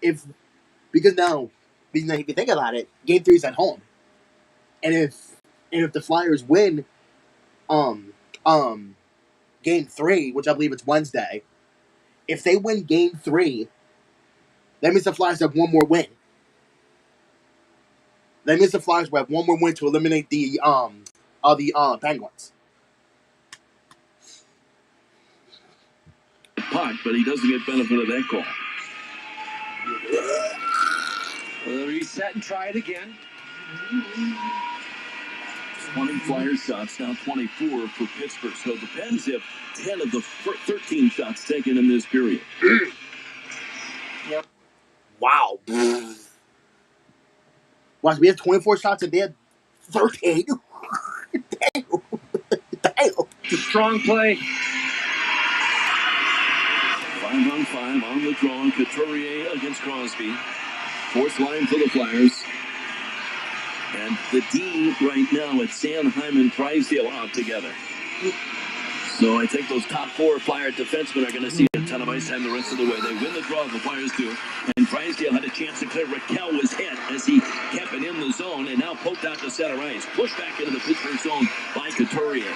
Because now, if you think about it, Game 3 is at home. And if the Flyers win Game 3, which I believe it's Wednesday, if they win Game 3, that means the Flyers have one more win. That means the Flyers will have one more win to eliminate the Penguins. Puck, but he doesn't get benefit of that call. We'll reset and try it again. 20 Flyer shots, now 24 for Pittsburgh. So the Pens have 10 of the 13 shots taken in this period. Yep. Wow. Watch, we have 24 shots and they have 13. Damn. It's a strong play. 5-on-5 on the draw. Couturier against Crosby. Fourth line for the Flyers. And the D right now at Sanheim and Drysdale out together. So I think those top four Flyer defensemen are going to see a ton of ice time the rest of the way. They win the draw, the Flyers do. And Drysdale had a chance to clear. Raquel was hit as he kept it in the zone and now poked out to center ice. Pushed back into the Pittsburgh zone by Couturier.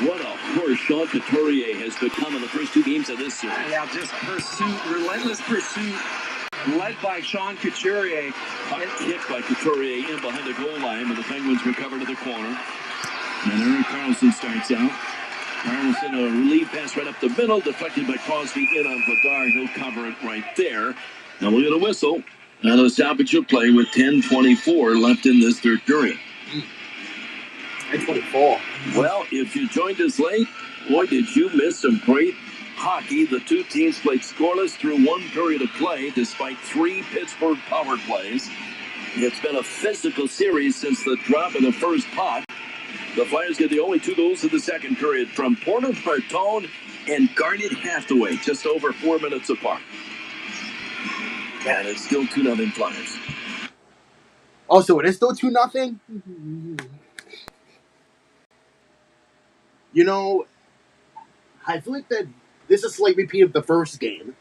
What a horse Sean Couturier has become in the first two games of this series. Yeah, just pursuit, relentless pursuit, led by Sean Couturier. Puck kicked by Couturier in behind the goal line, and the Penguins recover to the corner. And Erik Karlsson starts out. Karlsson, a relief pass right up the middle, deflected by Crosby in on Vladar. He'll cover it right there. Now we'll get a whistle. And a salvage of play with 10:24 left in this third period. 10:24. Well, if you joined us late, boy, did you miss some great hockey. The two teams played scoreless through one period of play, despite 3 Pittsburgh power plays. It's been a physical series since the drop of the first puck. The Flyers get the only 2 goals of the second period from Porter Bertone and Garnet Hathaway, just over 4 minutes apart. And it's still 2-0 Flyers. Oh, so it is still 2-0? You know, I feel like that this is a slight repeat of the first game.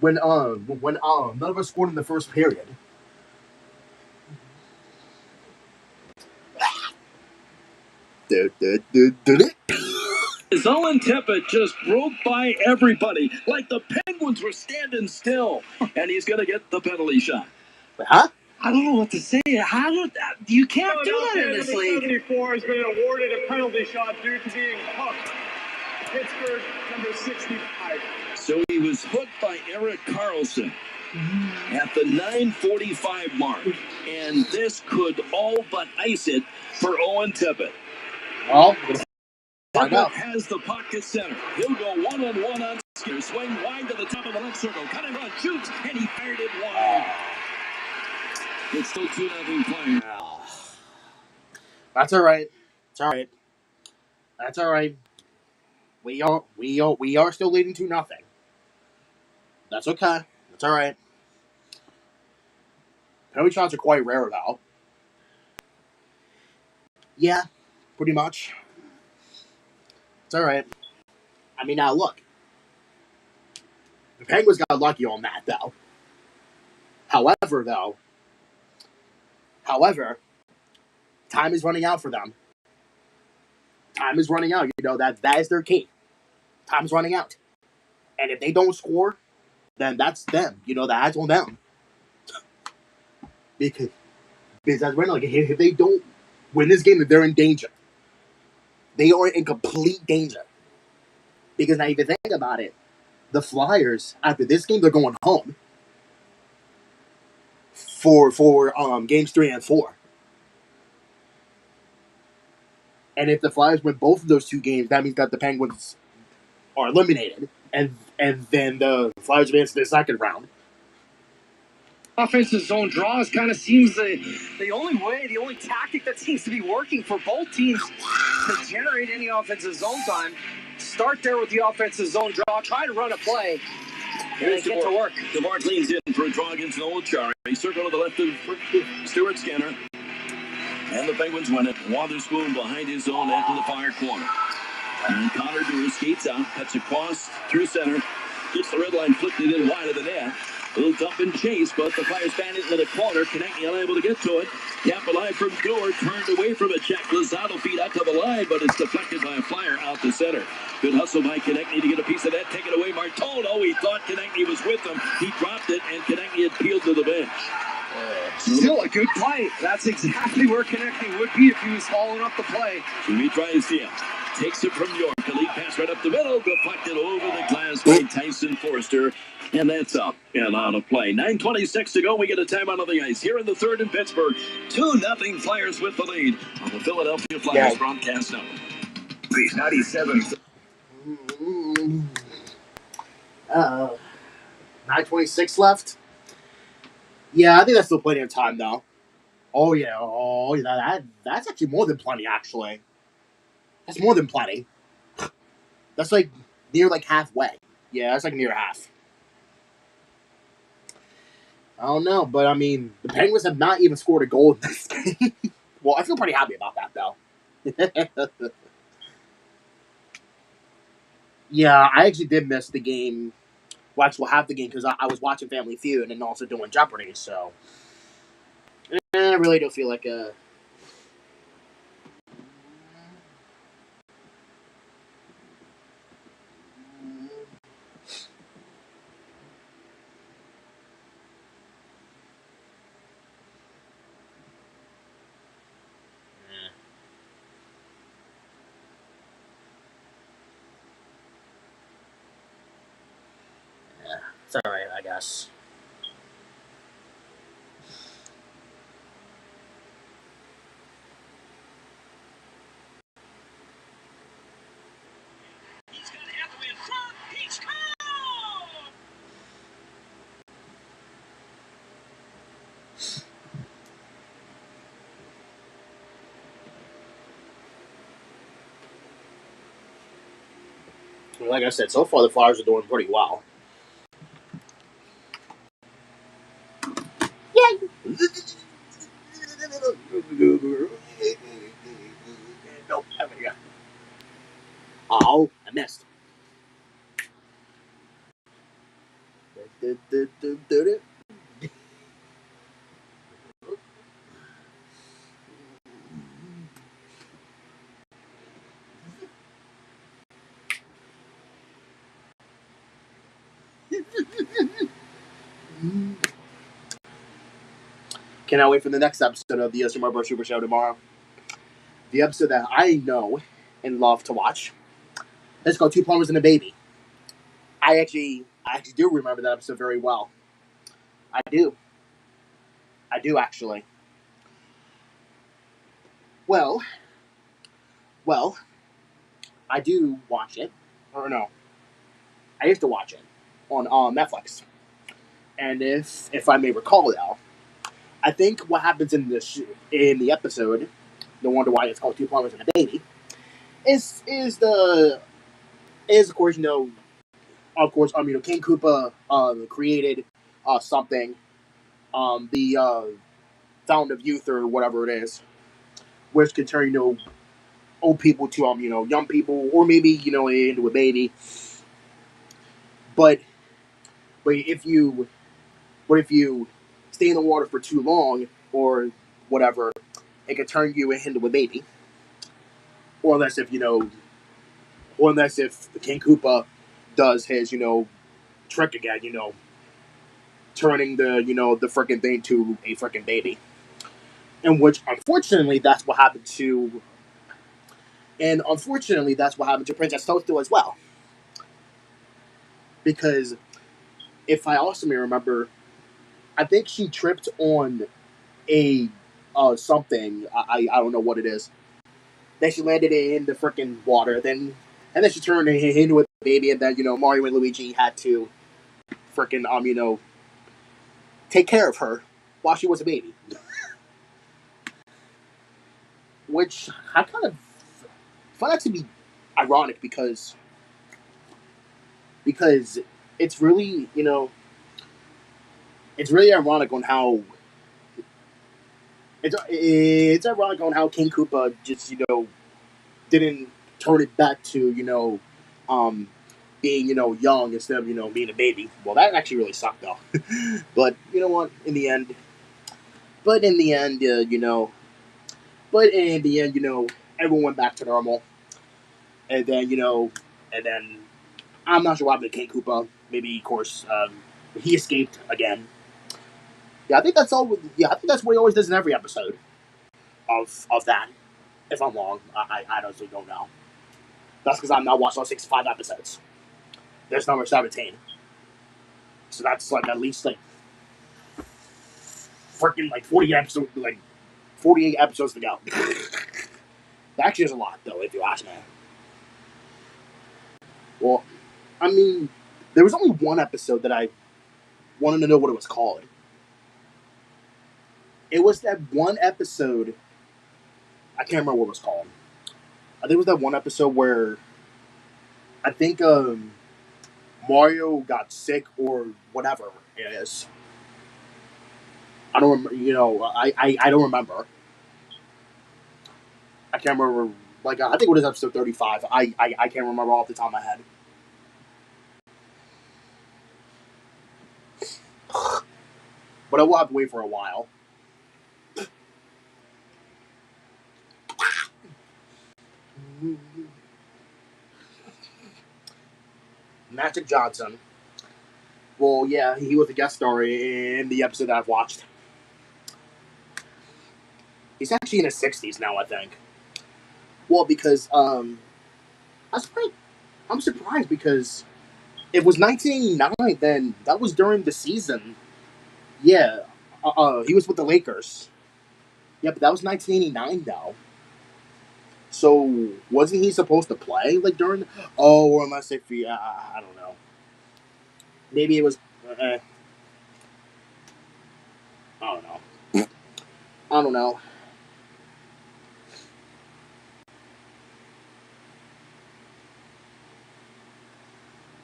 When none of us scored in the first period. Owen Tippett just broke by everybody like the Penguins were standing still, and he's going to get the penalty shot. Huh? I don't know what to say. How do that? You can't do that in this league. 74 has been awarded a penalty shot due to being hooked. Pittsburgh, number 65. So he was hooked by Erik Karlsson at the 9:45 mark, and this could all but ice it for Owen Tippett. Well, find out. Has the puck at center. He'll go one-on-one on Skinner. Swing wide to the top of the left circle. Cut and run, shoots, and he fired it wide. It's still 2-0 play. That's all right. It's all right. That's all right. We are still leading 2-0. That's okay. That's all right. Penalty shots are quite rare, though. Yeah, pretty much. It's all right. I mean, now look. The Penguins got lucky on that, though. However, time is running out for them. Time is running out. You know, that is their key. Time's running out. And if they don't score, then that's them. You know, that's on them. Because as we're like, if they don't win this game, they're in danger. They are in complete danger. Because now, if you think about it, the Flyers, after this game, they're going home for games 3 and 4. And if the Flyers win both of those 2 games, that means that the Penguins are eliminated, and then the Flyers advance to the second round. Offensive zone draws kind of seems the only tactic that seems to be working for both teams to generate any offensive zone time. Start there with the offensive zone draw, try to run a play, and then get to work. DeMarc leans in for a draw against Noel Chari. Circle to the left of Stuart Skinner. And the Penguins win it. Wotherspoon behind his own net to the far corner. And Connor Dewar skates out, cuts across through center, gets the red line, flipped it in wide of the net. A little dump and chase, but the Flyers fan it into the corner. Konechny unable to get to it. Gap alive from Dewar, turned away from it. Check Lozano feet out to the line, but it's deflected by a Flyer out to center. Good hustle by Konechny to get a piece of that. Take it away, Martone. He thought Konechny was with him. He dropped it, and Konechny had peeled to the bench. Still a good play. That's exactly where Konechny would be if he was following up the play. Jimmy tries the out. Takes it from York. A lead pass right up the middle. Deflected over the glass by Tyson Forster. And that's up and out of play. 9:26 to go. We get a timeout on the ice here in the third in Pittsburgh. 2-0 Flyers with the lead on the Philadelphia Flyers broadcast network. Please, 97. 9:26 left. Yeah, I think that's still plenty of time, though. Oh yeah, that's actually more than plenty. Actually, that's more than plenty. That's like near halfway. Yeah, that's like near half. I don't know, but I mean, the Penguins have not even scored a goal in this game. Well, I feel pretty happy about that, though. Yeah, I actually did miss the game. Well, actually, half the game because I was watching Family Feud and also doing Jeopardy, so I really don't feel like a. It's alright, I guess. Like I said, so far the Flyers are doing pretty well. Nope, there we go. Cannot wait for the next episode of the Smart Super Show tomorrow. The episode that I know and love to watch. Let's go, Two Plumbers and a Baby. I actually do remember that episode very well. I do actually. Well, I do watch it, or no, I used to watch it on Netflix. And if I may recall now, I think what happens in the episode, no wonder why it's called Two Plumbers and a Baby, is of course King Koopa created something, the Fountain of Youth or whatever it is, which can turn old people to young people, or maybe into a baby. But if you stay in the water for too long or whatever, it can turn you into a baby. Or unless if King Koopa does his trick again, turning the the freaking thing to a freaking baby. And which unfortunately that's what happened to Princess Toadstool as well. Because if I also may remember, I think she tripped on a something. I don't know what it is. Then she landed in the freaking water. And then she turned into a baby. And then Mario and Luigi had to freaking take care of her while she was a baby. Which I kind of find that to be ironic because it's really it's really ironic on how it's ironic on how King Koopa just didn't turn it back to being young instead of being a baby. Well, that actually really sucked though. But you know what? In the end, everyone went back to normal. And then I'm not sure what happened to King Koopa. Maybe of course he escaped again. Yeah, I think that's all. Yeah, I think that's what he always does in every episode of that. If I'm wrong, I honestly don't know. That's because I'm not watched all 65 episodes. There's number 17, so that's like at least freaking 48 episodes to go. That actually is a lot, though, if you ask me. Well, I mean, there was only one episode that I wanted to know what it was called. It was that one episode. I can't remember what it was called. I think it was that one episode where I think Mario got sick or whatever it is. I don't remember. I don't remember. I can't remember. I think it was episode 35. I can't remember off the top of my head. But I will have to wait for a while. Magic Johnson. Well, yeah, he was a guest star in the episode that I've watched. He's actually in his 60s now, I think. Well, because I'm surprised because it was 1989. Then that was during the season. Yeah, he was with the Lakers. Yeah, but that was 1989 now. So wasn't he supposed to play during? Or unless if he, I don't know. Maybe it was. I don't know. I don't know.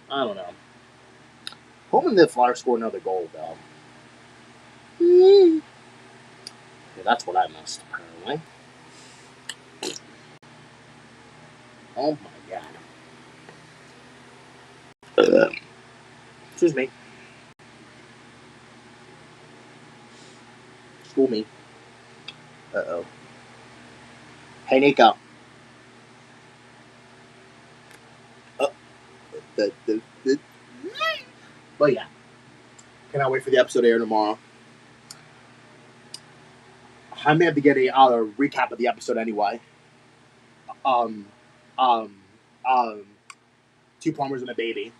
I don't know. Hoping the Flyers score another goal, though. Yeah, that's what I missed, apparently. Oh my god. Excuse me. school me. Uh-oh. Hey, Nico. Oh, but yeah. Cannot wait for the episode to air tomorrow. I may have to get a recap of the episode anyway. Um, um, um, 2 plumbers and a baby.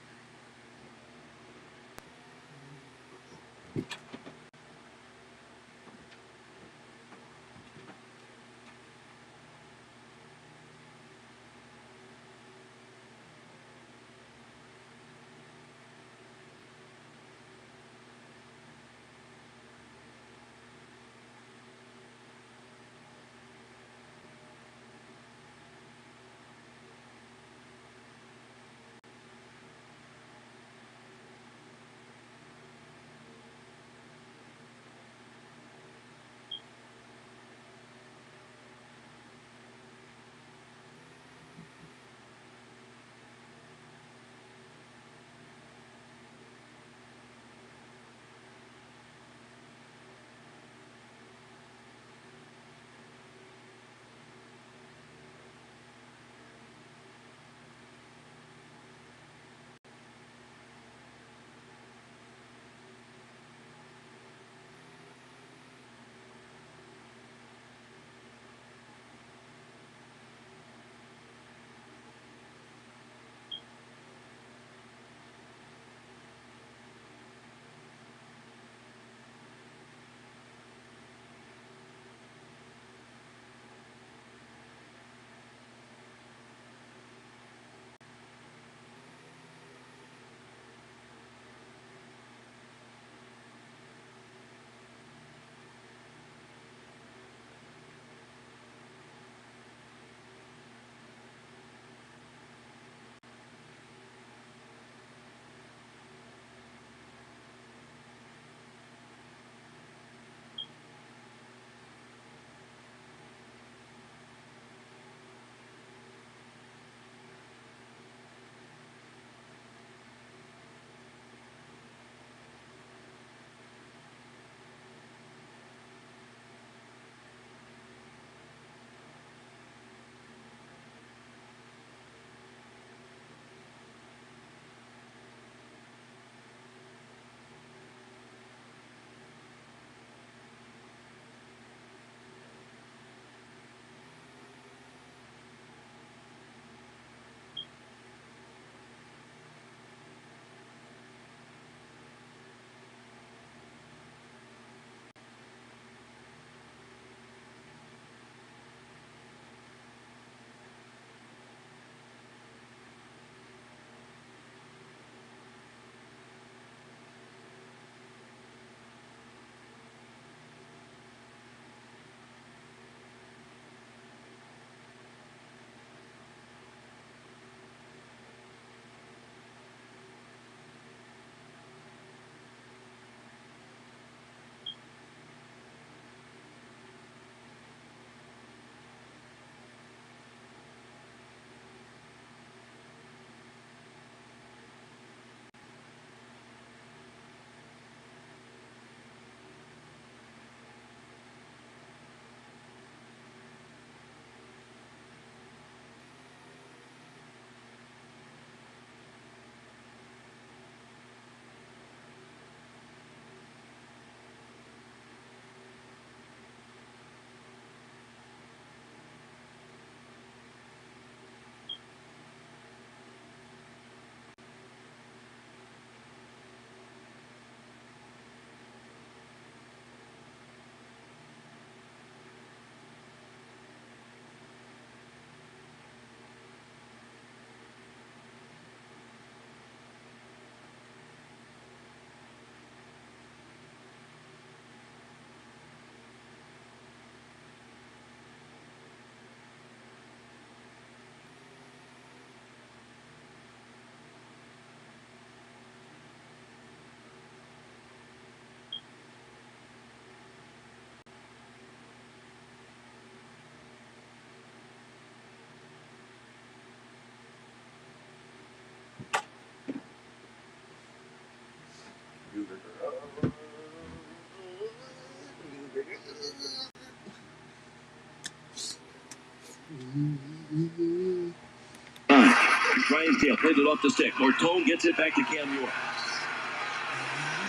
Drysdale played it off the stick. Mortone gets it back to Cam York.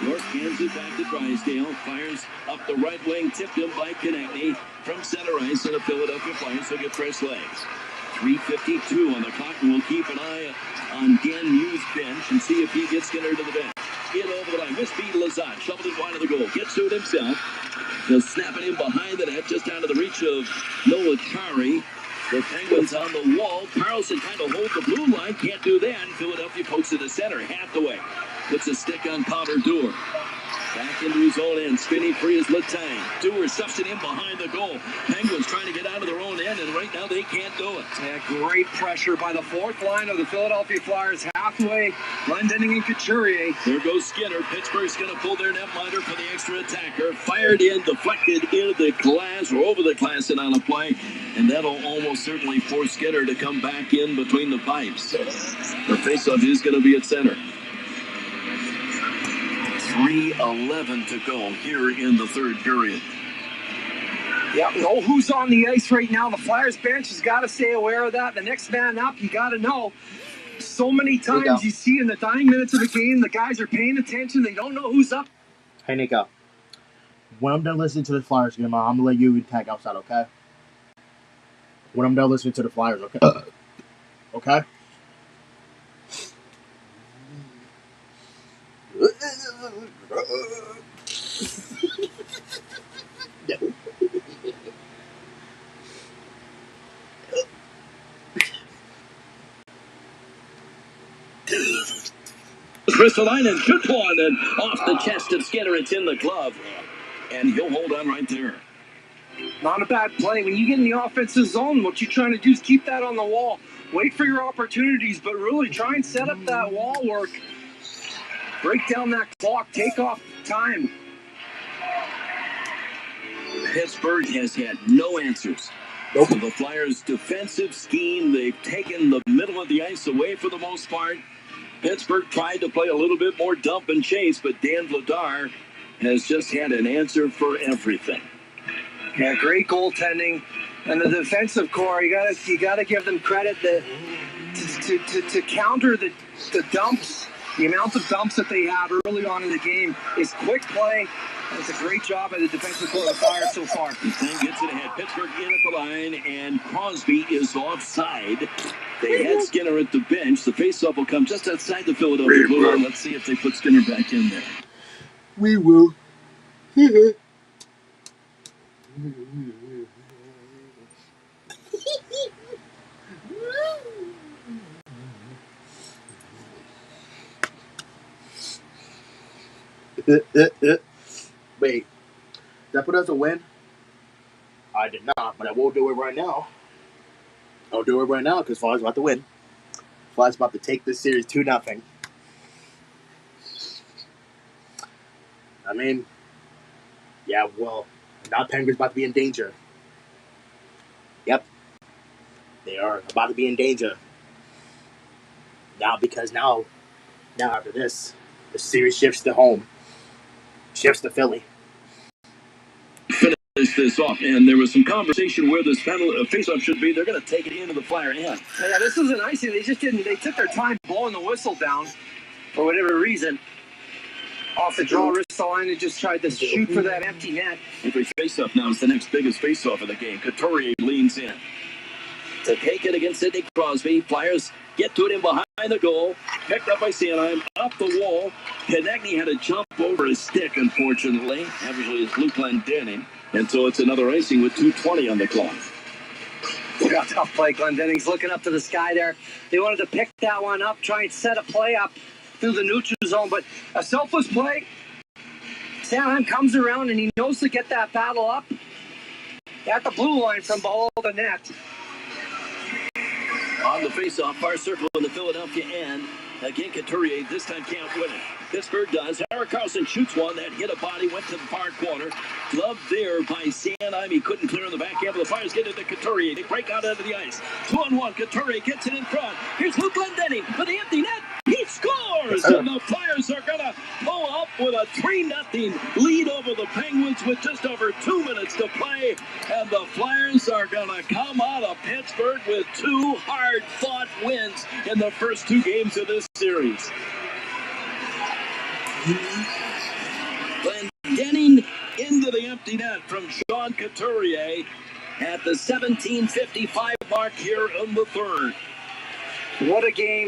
York hands it back to Drysdale. Fires up the right wing, tipped in by Konechny from center ice, and the Philadelphia Flyers will get fresh legs. 3:52 on the clock, and we'll keep an eye on Dan Mew's bench and see if he gets Skinner to the bench. In over the line, with speed, Lazat shoveled it wide of the goal. Gets to it himself. He'll snap it in behind the net, just out of the reach of Noah Chari. The Penguins on the wall. Carlson trying to hold the blue line. Can't do that. Philadelphia pokes to the center. Hathaway puts a stick on Connor Dewar. Back into his own end. Spinning free is Letang. Dewar stuffs it in behind the goal. Penguins trying to get out of their own end, and right now they can't do it. Yeah, great pressure by the fourth line of the Philadelphia Flyers. Hathaway, Glendening, and Couturier. There goes Skinner. Pittsburgh's going to pull their netminder for the extra attacker. Fired in, deflected into the glass or over the glass and on a play. And that'll almost certainly force Skinner to come back in between the pipes. The faceoff is going to be at center. 3:11 to go here in the third period. Yeah, know who's on the ice right now. The Flyers bench has got to stay aware of that. The next man up, you got to know. So many times you see in the dying minutes of the game, the guys are paying attention. They don't know who's up. Hey, Nico. When I'm done listening to the Flyers game, I'm going to let you tag outside, okay? When I'm done listening to the Flyers, okay? Okay? Ristolainen shoots one, and off the chest of Skinner, it's in the glove. And he'll hold on right there. Not a bad play. When you get in the offensive zone, what you're trying to do is keep that on the wall. Wait for your opportunities, but really try and set up that wall work. Break down that clock. Take off time. Pittsburgh has had no answers. Nope. The Flyers' defensive scheme, they've taken the middle of the ice away for the most part. Pittsburgh tried to play a little bit more dump and chase, but Dan Vladar has just had an answer for everything. Yeah, great goaltending, and the defensive core. You gotta give them credit that to counter the dumps, the amount of dumps that they had early on in the game is quick play. It's a great job by the defensive core of the Flyers so far. The thing gets it ahead. Pittsburgh in at the line, and Crosby is offside. They had Skinner at the bench. The faceoff will come just outside the Philadelphia blue line. Let's see if they put Skinner back in there. We will. Wait, did that put us a win? I did not, but I will do it right now. I'll do it right now because Flyers about to win. Flyers about to take this series 2-0. I mean, yeah, well, now Penguins about to be in danger. Yep, they are about to be in danger. Now because now after this, the series shifts to home. Shifts to Philly. Finish this off, and there was some conversation where this face-off should be. They're going to take it into the Flyer end. Yeah, this isn't icing. They just didn't. They took their time blowing the whistle down for whatever reason. Off the draw, Ristolainen just tried to shoot for that empty net. Every face-off now is the next biggest face-off of the game. Couturier leans in to take it against Sidney Crosby. Flyers get to it in behind the goal. Picked up by Sanheim. Up the wall. Konechny had to jump over his stick, unfortunately. Averagely is Luke Glendening. And so it's another icing with 2:20 on the clock. Yeah, tough play. Glendening's looking up to the sky there. They wanted to pick that one up, try and set a play up through the neutral zone, but a selfless play. Sanheim comes around and he knows to get that battle up at the blue line from below the net. On the face-off, far circle in the Philadelphia end. Again, Couturier this time can't win it. Pittsburgh does. Erik Karlsson shoots one that hit a body, went to the far corner. Gloved there by Sanheim. He couldn't clear in the back half of the Flyers. Get it to Couturier. They break out onto the ice. 2-on-1. Couturier gets it in front. Here's Luke Glendening for the empty net. He scores! Stars, and the Flyers are going to pull up with a 3-0 lead over the Penguins with just over 2 minutes to play. And the Flyers are going to come out of Pittsburgh with 2 hard-fought wins in the first 2 games of this series. Glendening into the empty net from Sean Couturier at the 17:55 mark here in the third. What a game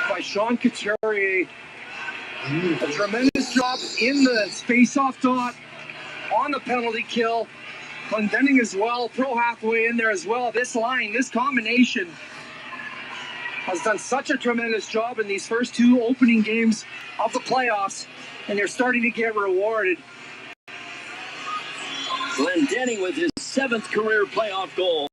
by Sean Couturier. A tremendous job in the face-off dot, on the penalty kill. Glendening as well, throw halfway in there as well. This line, this combination has done such a tremendous job in these first 2 opening games of the playoffs, and they're starting to get rewarded. Glendening with his 7th career playoff goal,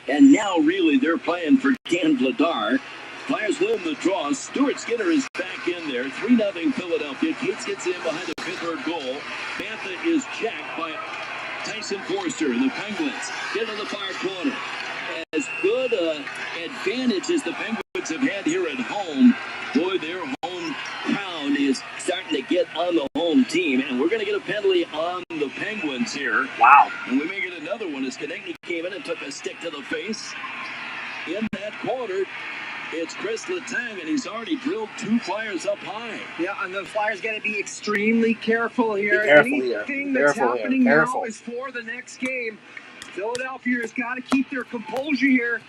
and now really they're playing for Dan Vladar. Flyers win the draw. Stuart Skinner is back in there. 3-0 Philadelphia. Cates gets in behind the Pittsburgh goal. Bantha is jacked by Tyson Forster. The Penguins get in the far corner. As good advantage as the Penguins have had here at home, boy, their home crowd is starting to get on the home team, and we're going to get a penalty on the Penguins here. Wow. And we may get another one as Konechny came in and took a stick to the face. In that corner, it's Chris Letang, and he's already drilled 2 Flyers up high. Yeah, and the Flyers got to be extremely careful here. Be careful Anything here. that's Careful happening here. now Careful. is for the next game. Philadelphia has got to keep their composure here.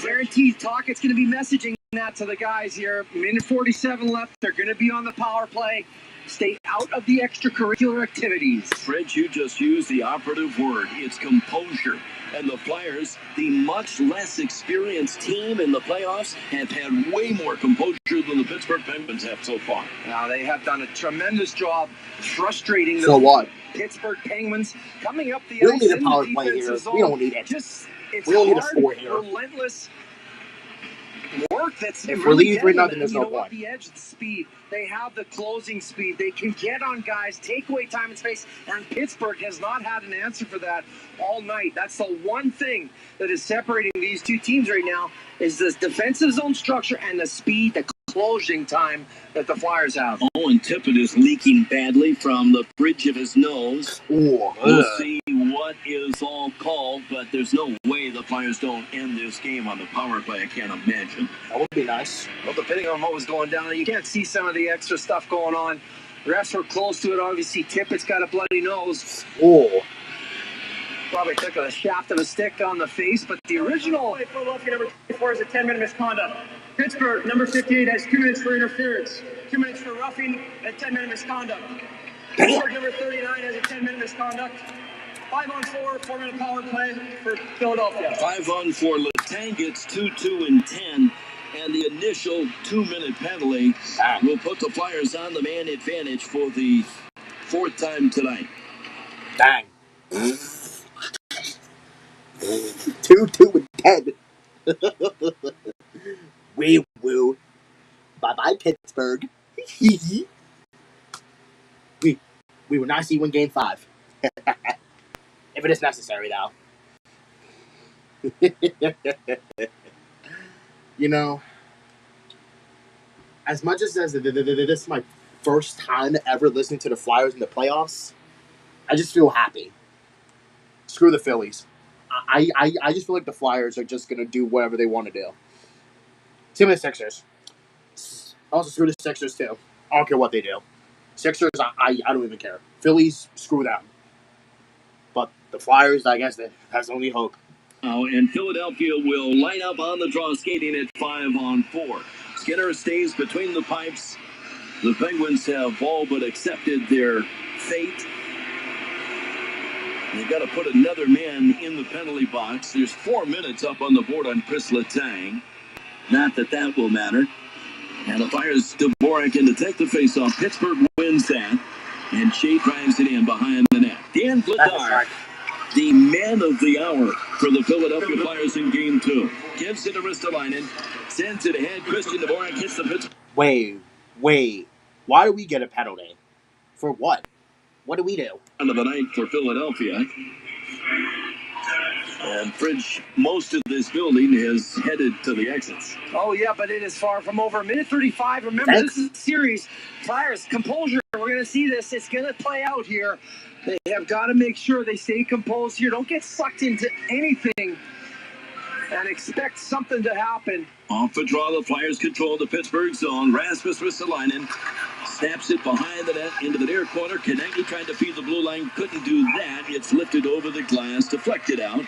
Guaranteed Talkett's going to be messaging that to the guys here. Minute 47 left. They're going to be on the power play. Stay out of the extracurricular activities. Fred, you just used the operative word. It's composure. And the Flyers, the much less experienced team in the playoffs, have had way more composure than the Pittsburgh Penguins have so far. Now, they have done a tremendous job frustrating the Pittsburgh Penguins. Coming up the We don't ice need a in the power play here. defensive zone. We don't need it. It's We don't need a hard, score here. relentless work that's If really we're leaving getting nothing, them. there's You no know what? point. The edge, the speed. They have the closing speed. They can get on guys, take away time and space, and Pittsburgh has not had an answer for that all night. That's the one thing that is separating these 2 teams right now is this defensive zone structure and the speed, the closing time that the Flyers have. Oh, and Tippett is leaking badly from the bridge of his nose. We'll see what is all called, but there's no way the Flyers don't end this game on the power play. I can't imagine. That would be nice. Well, depending on what was going down, you can't see some of the extra stuff going on. Refs were close to it. Obviously, Tippett's got a bloody nose. Oh. Probably took a shaft of a stick on the face, but the original... Philadelphia number 24 is a 10-minute misconduct. Pittsburgh number 58 has 2 minutes for interference, 2 minutes for roughing, and 10-minute misconduct. Pittsburgh number 39 has a 10-minute misconduct. 5-on-4, 4-minute power play for Philadelphia. 5-on-4. Letang gets 2, and 10. And the initial 2-minute penalty will put the Flyers on the man advantage for the 4th time tonight. Dang. 2, and 10. Wee woo. Bye-bye, Pittsburgh. we will not see you in Game 5. If it is necessary, though. You know, as much as this is my first time ever listening to the Flyers in the playoffs, I just feel happy. Screw the Phillies. I just feel like the Flyers are just going to do whatever they want to do. Same with the Sixers. Also, screw the Sixers, too. I don't care what they do. Sixers, I don't even care. Phillies, screw them. But the Flyers, I guess that's only hope. Oh, and Philadelphia will line up on the draw, skating at 5-on-4. Skinner stays between the pipes. The Penguins have all but accepted their fate. They've got to put another man in the penalty box. There's 4 minutes up on the board on Chris Letang. Not that will matter. And the Flyers Dvorak in to take the faceoff. Pittsburgh wins that. And Shea drives it in behind the net. Dan Vladar, the man of the hour for the Philadelphia Flyers in Game 2. Gives it to Ristolainen. Sends it ahead. Christian Dvorak hits the Pittsburgh. Wait. Why do we get a penalty? For what? What do we do? End of the night for Philadelphia. And Fridge, most of this building is headed to the exits. Oh, yeah, but it is far from over. Minute 35. Remember, this is a series. Flyers, composure. We're going to see this. It's going to play out here. They have got to make sure they stay composed here. Don't get sucked into anything and expect something to happen. Off the draw, the Flyers control the Pittsburgh zone. Rasmus Ristolainen snaps it behind the net into the near corner. Konecny tried to feed the blue line. Couldn't do that. It's lifted over the glass, deflected out.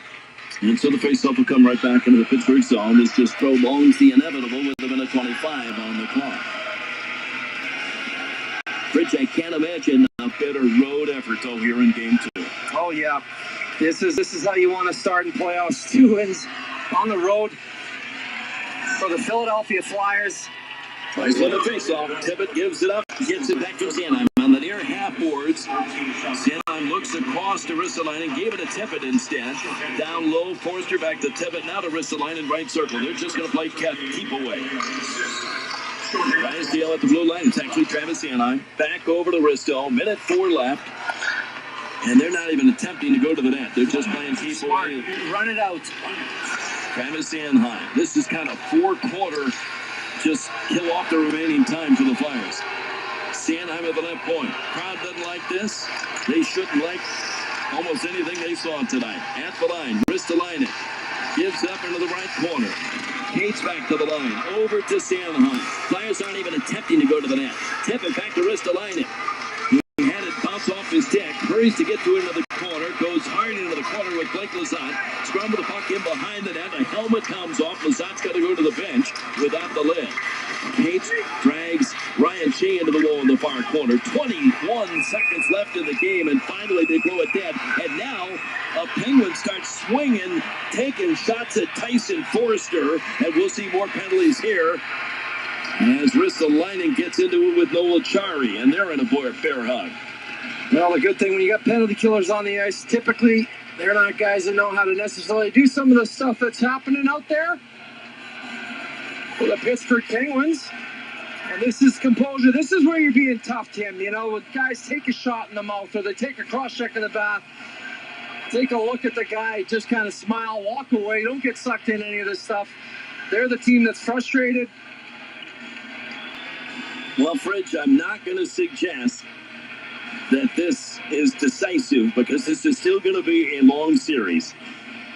And so the faceoff will come right back into the Pittsburgh zone. This just prolongs the inevitable with a minute 25 on the clock. Fridge, I can't imagine a better road effort, though, here in Game 2. Oh, yeah. This is how you want to start in playoffs. 2 wins on the road for the Philadelphia Flyers. Flyers let it face off. Tippett gives it up, gets it back from Sanheim on the near half boards. Sanheim looks across to Ristolainen, gave it to Tippett instead. Down low, Forster back to Tippett, now to Ristolainen, right circle. They're just going to play keep away. Tries to yell at the blue line. It's actually Travis Sanheim. Back over to Risto. Minute 4 left. And they're not even attempting to go to the net. They're just playing keep away. Run it out. Travis Sanheim. This is kind of 4-quarter. Just kill off the remaining time for the Flyers. Sanheim at the left point. Crowd doesn't like this. They shouldn't like almost anything they saw tonight. At the line, Ristolainen gives up into the right corner. Cates back to the line. Over to Sanheim. Flyers aren't even attempting to go to the net. Tippett back to Ristolainen. He had it bounce off his deck. Hurries to get to into the corner. Goes hard into the corner with Blake Lizotte. Scrum with the puck in behind the net. A helmet comes off. Lizotte's got to go to the bench without the lid. Cates drags Ryan Shea into the wall in the far corner. 21 seconds left in the game, and finally they blow it dead. And now a Penguin starts swinging, taking shots at Tyson Forster, and we'll see more penalties here as Ristolainen gets into it with Noel Acciari, and they're in a bear hug. Well, the good thing when you got penalty killers on the ice, typically they're not guys that know how to necessarily do some of the stuff that's happening out there for the Pittsburgh Penguins. And this is composure. This is where you're being tough, Tim. You know, when guys take a shot in the mouth or they take a cross-check in the back, take a look at the guy, just kind of smile, walk away. Don't get sucked in any of this stuff. They're the team that's frustrated. Well, Fridge, I'm not going to suggest that this is decisive because this is still going to be a long series.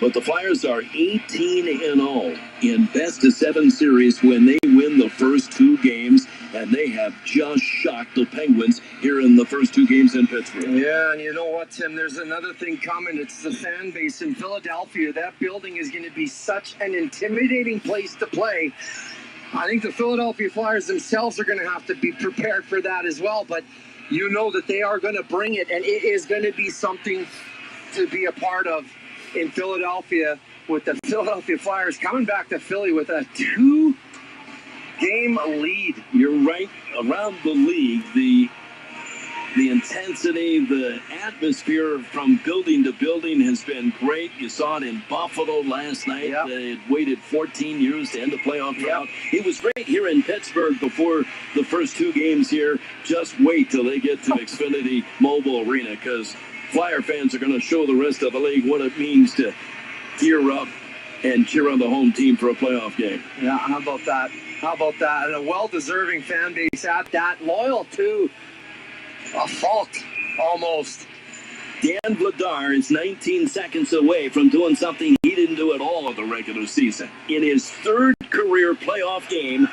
But the Flyers are 18-0 in best-of-7 series when they win the first 2 games, and they have just shocked the Penguins here in the first 2 games in Pittsburgh. Yeah, and you know what, Tim? There's another thing coming. It's the fan base in Philadelphia. That building is going to be such an intimidating place to play. I think the Philadelphia Flyers themselves are going to have to be prepared for that as well, but you know that they are going to bring it, and it is going to be something to be a part of in Philadelphia, with the Philadelphia Flyers coming back to Philly with a 2-game lead. You're right. Around the league, the intensity, the atmosphere from building to building has been great. You saw it in Buffalo last night. Yep. They had waited 14 years to end the playoff drought. It was great here in Pittsburgh before the first 2 games here. Just wait till they get to Xfinity Mobile Arena, because Flyer fans are going to show the rest of the league what it means to gear up and cheer on the home team for a playoff game. Yeah, how about that? How about that? And a well-deserving fan base at that, loyal to a fault, almost. Dan Vladar is 19 seconds away from doing something he didn't do at all in the regular season. In his 3rd career playoff game,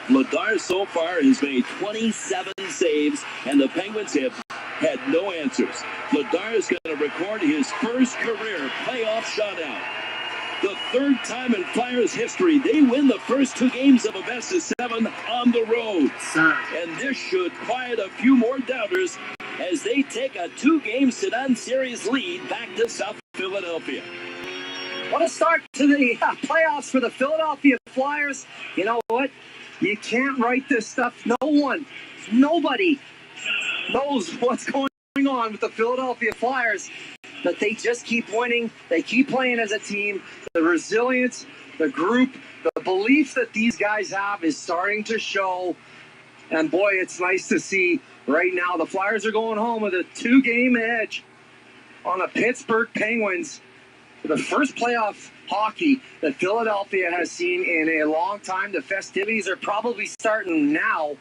Vladar so far has made 27 saves, and the Penguins have had no answers. Vladar is going to record his first career playoff shutout. The 3rd time in Flyers history they win the first 2 games of a best-of-7 on the road. And this should quiet a few more doubters as they take a 2-game sit-on series lead back to South Philadelphia. What a start to the playoffs for the Philadelphia Flyers. You know what? You can't write this stuff. Nobody knows what's going on with the Philadelphia Flyers, but they just keep winning. They keep playing as a team. The resilience, the group, the belief that these guys have is starting to show. And boy, it's nice to see right now. The Flyers are going home with a 2-game edge on the Pittsburgh Penguins. the first playoff hockey that Philadelphia has seen in a long time. The festivities are probably starting now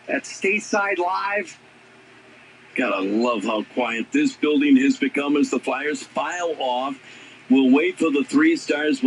at Stateside Live. Gotta love how quiet this building has become as the Flyers file off. We'll wait for the 3 stars.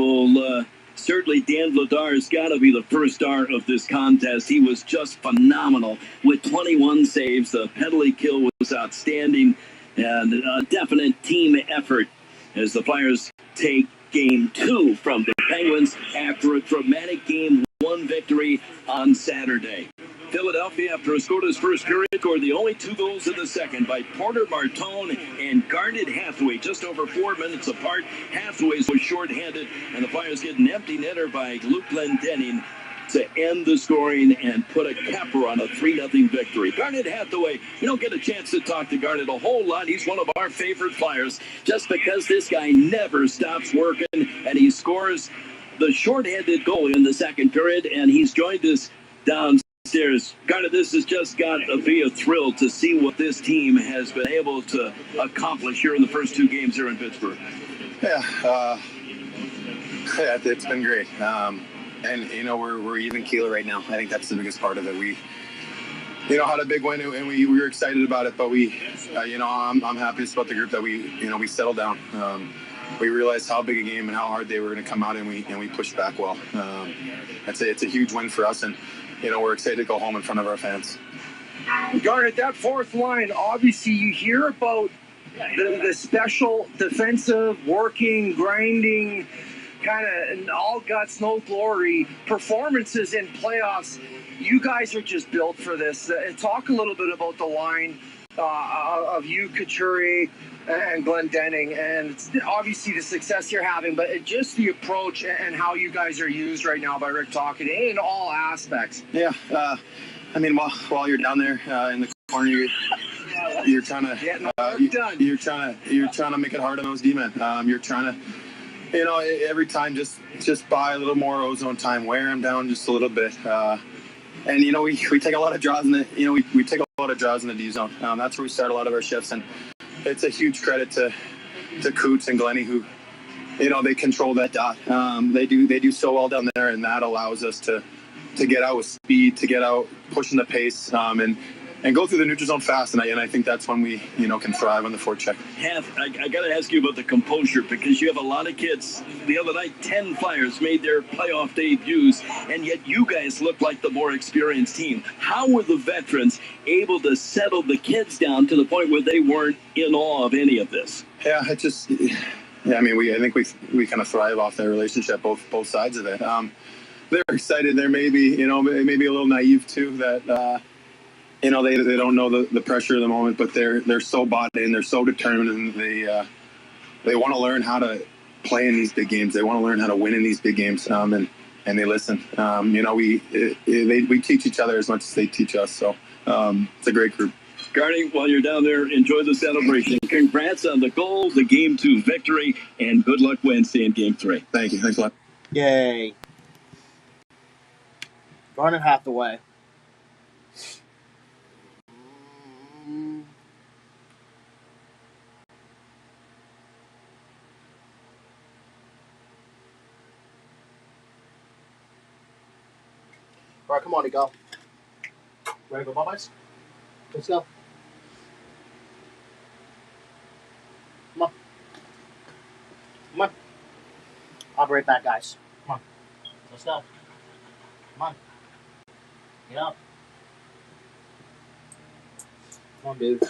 Certainly Dan Vladar's got to be the first star of this contest. He was just phenomenal with 21 saves. The penalty kill was outstanding, and a definite team effort as the Flyers take Game 2 from the Penguins after a dramatic Game 1 victory on Saturday. Philadelphia, after a scoreless first period, scored the only 2 goals in the second by Porter Martone and Garnet Hathaway, just over 4 minutes apart. Hathaway's was shorthanded, and the Flyers get an empty netter by Luke Glendening to end the scoring and put a capper on a 3-0 victory. Garnet Hathaway, you don't get a chance to talk to Garnet a whole lot. He's one of our favorite Flyers just because this guy never stops working, and he scores the shorthanded goal in the second period, and he's joined us downstairs. Garnet, this has just got to be a thrill to see what this team has been able to accomplish here in the first 2 games here in Pittsburgh. Yeah, it's been great. And, we're even keeler right now. I think that's the biggest part of it. We, had a big win, and we were excited about it, but I'm happiest about the group that we settled down. We realized how big a game and how hard they were going to come out, and we pushed back well. It's a huge win for us, and we're excited to go home in front of our fans. Garnet, that fourth line, obviously you hear about the special defensive, working, grinding, kind of all guts, no glory performances in playoffs. You guys are just built for this. Talk a little bit about the line of you, Couturier, and Glendening, and obviously the success you're having, but just the approach and how you guys are used right now by Rick Tocchet in all aspects. Yeah, while you're down there in the corner, you're trying to you're trying to make it hard on those D-men. You're trying to, every time just buy a little more ozone time, wear them down just a little bit. And we take a lot of draws in the we take a lot of draws in the D zone. That's where we start a lot of our shifts, and it's a huge credit to Coots and Glenny, who they control that dot. They do so well down there, and that allows us to get out with speed, to get out pushing the pace, and go through the neutral zone fast. And I think that's when we can thrive on the forecheck. I got to ask you about the composure, because you have a lot of kids. The other night, 10 Flyers made their playoff debuts, and yet you guys look like the more experienced team. How were the veterans able to settle the kids down to the point where they weren't in awe of any of this? Yeah, I think we kind of thrive off that relationship, both sides of it. They're excited. They're maybe a little naive too, that they don't know the pressure of the moment, but they're so bought in, they're so determined, and they want to learn how to play in these big games. They want to learn how to win in these big games, and they listen. We teach each other as much as they teach us, so it's a great group. Garnet, while you're down there, enjoy the celebration. Congrats on the goal, the Game 2 victory, and good luck Wednesday in Game 3. Thank you. Thanks a lot. Yay. Garnet Hathaway. All right, come on, go. Ready to go, Bubbies? Let's go. Come on. Come on. I'll be right back, guys. Come on. Let's go. Come on. Get up. Come on, dude.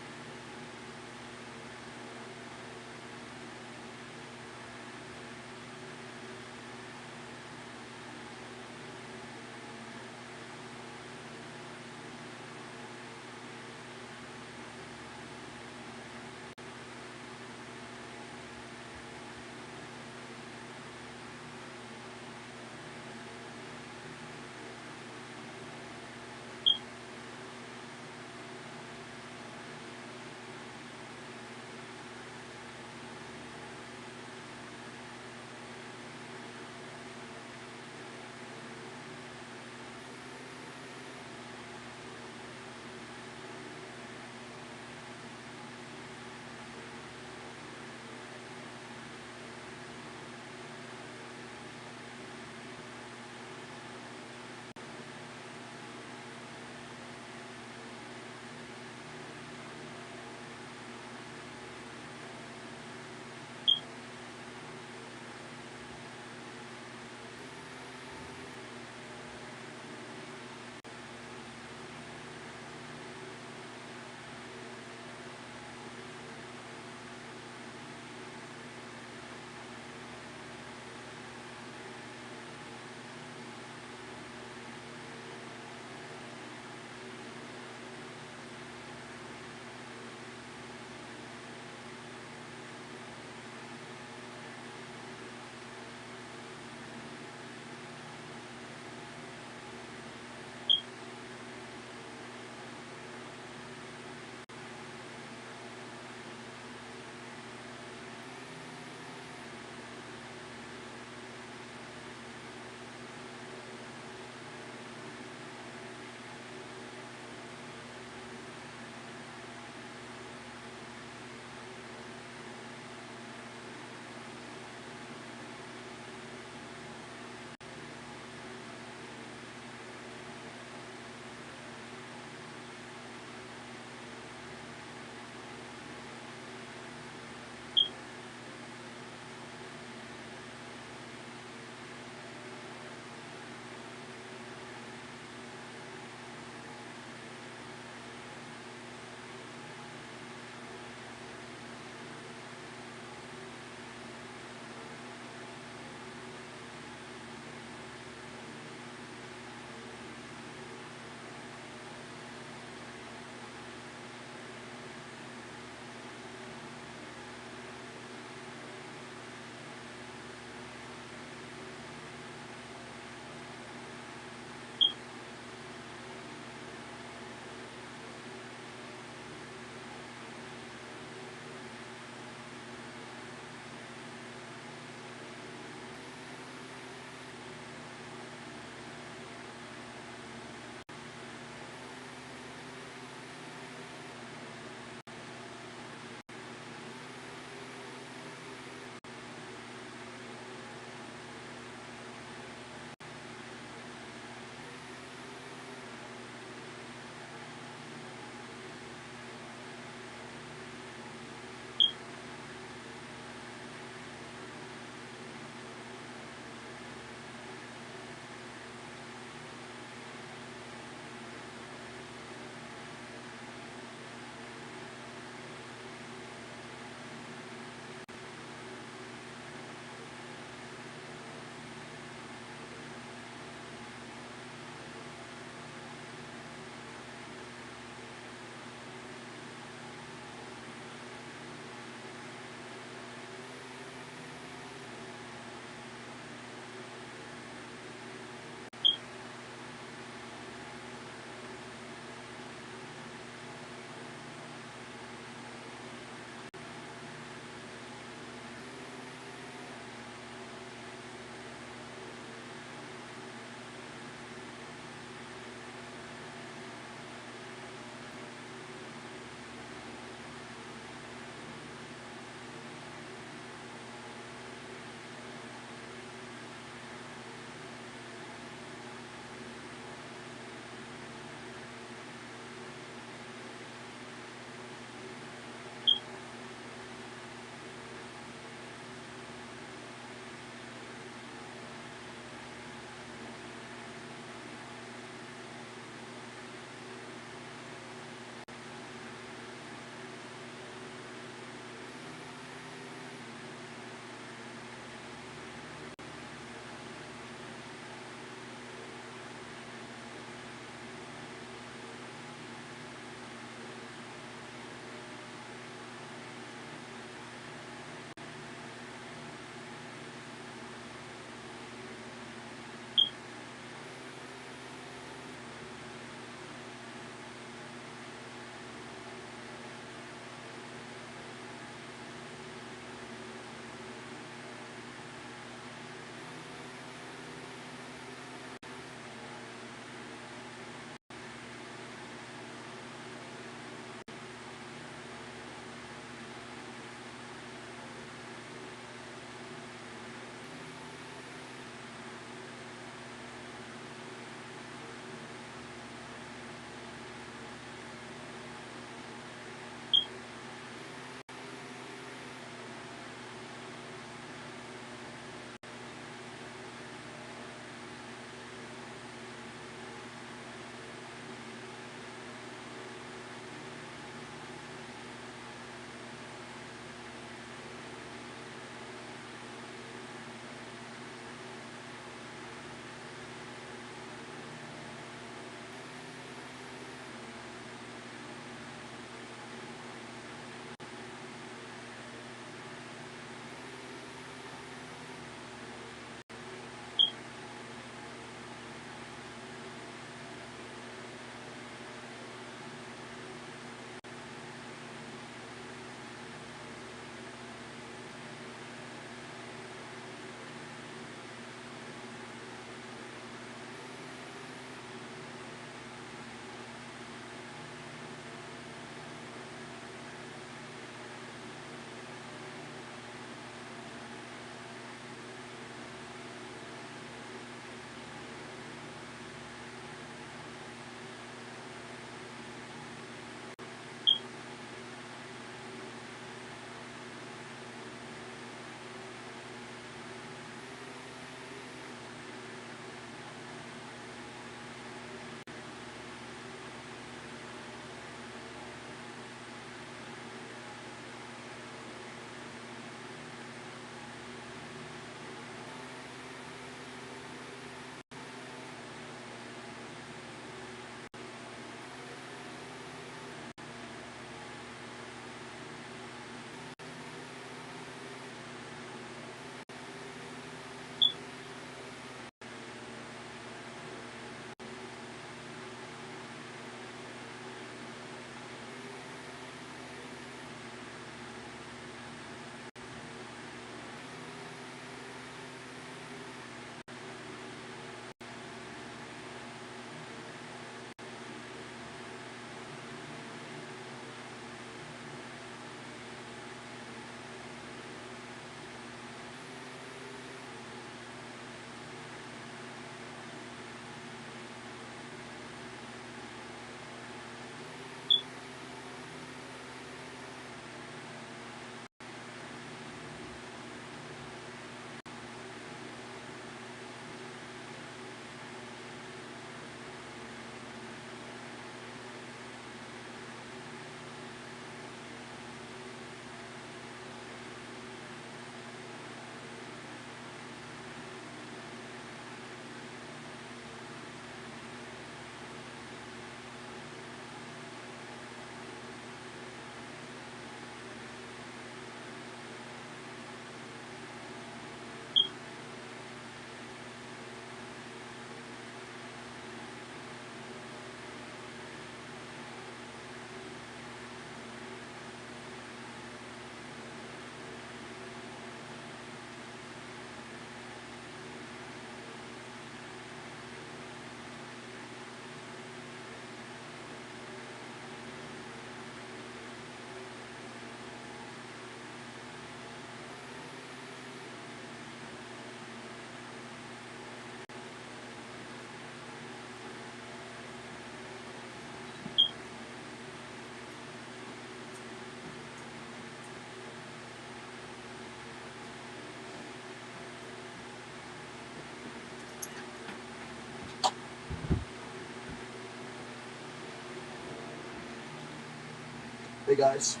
Hey guys.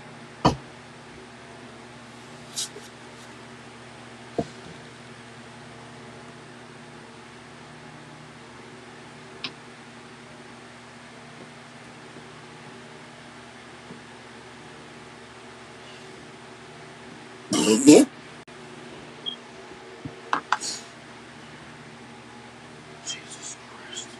Jesus Christ.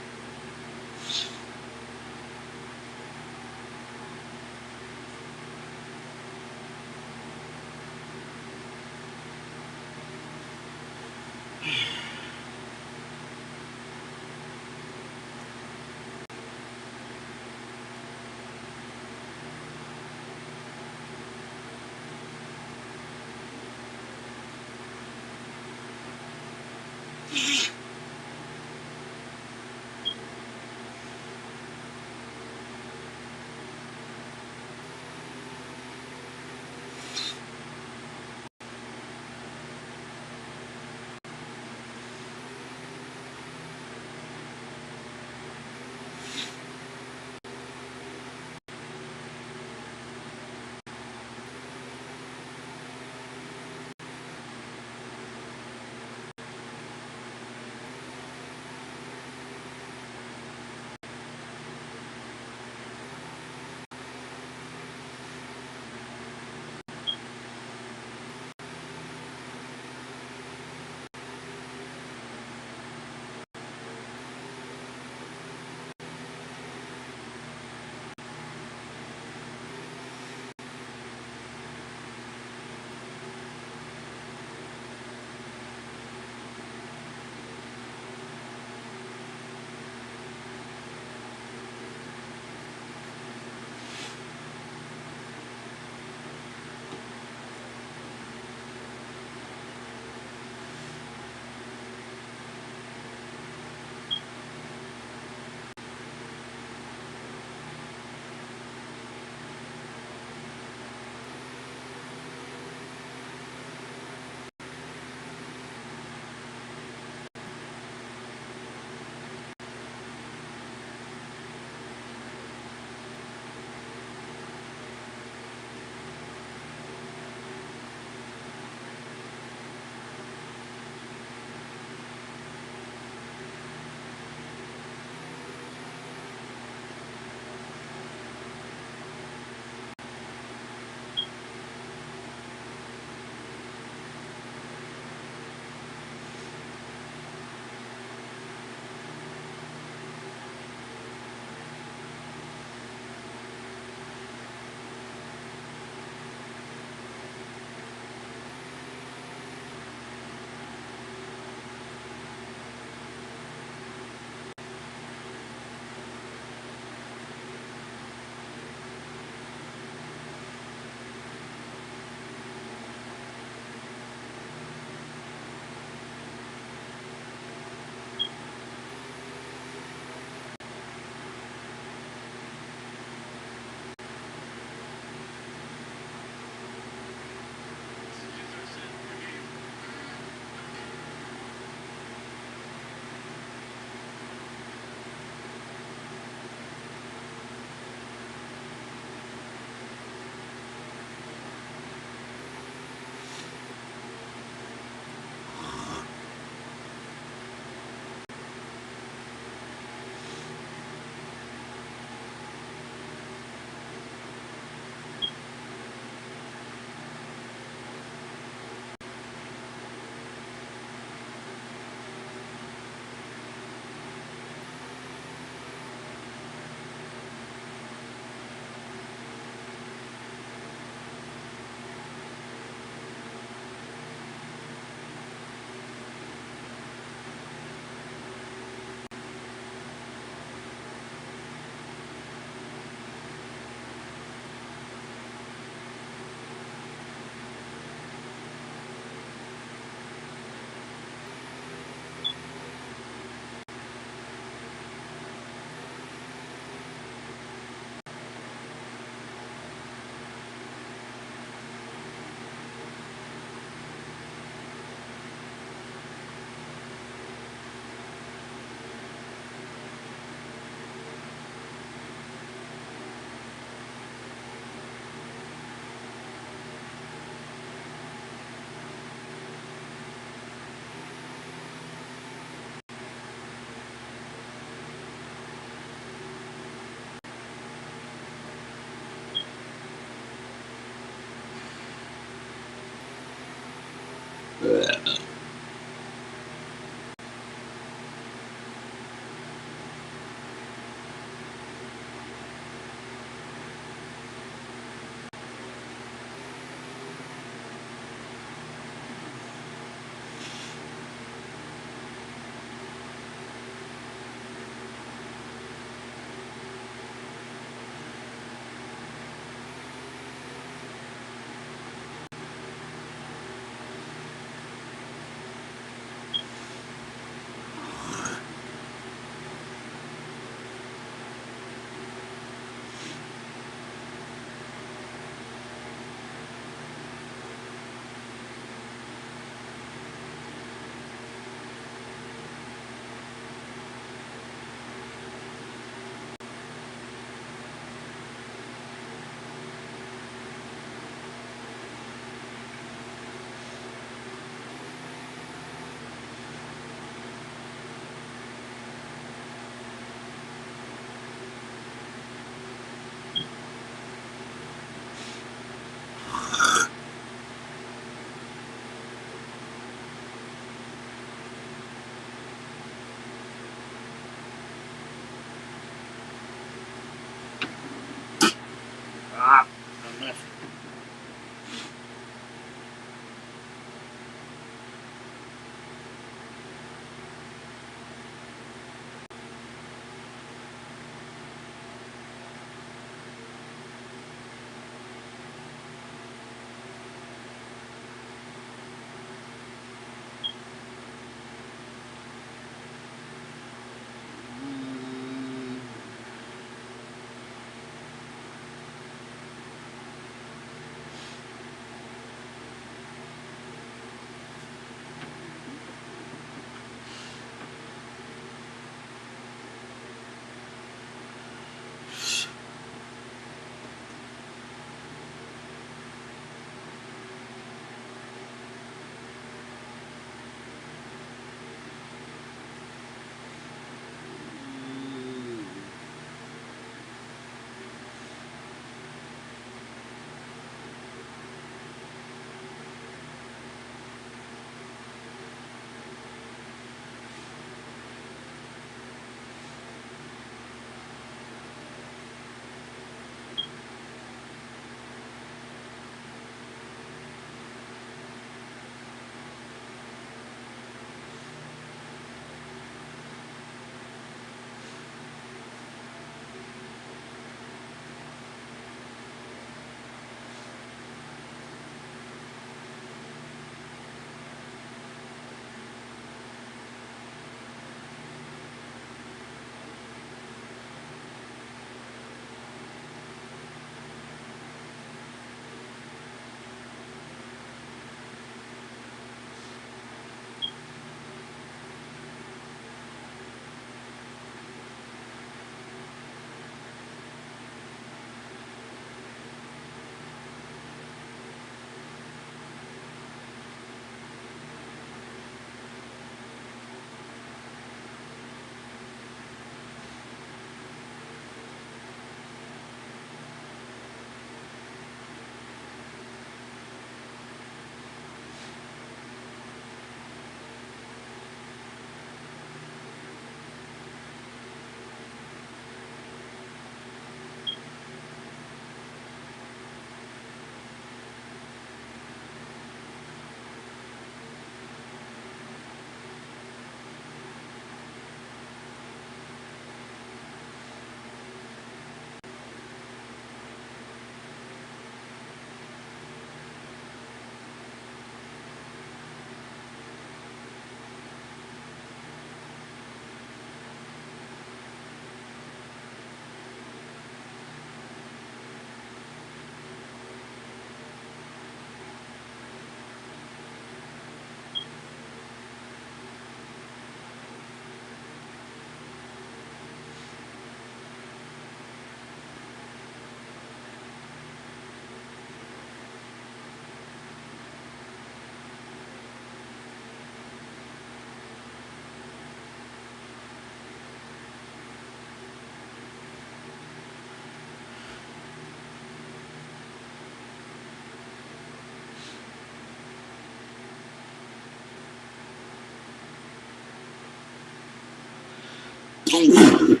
Jeez.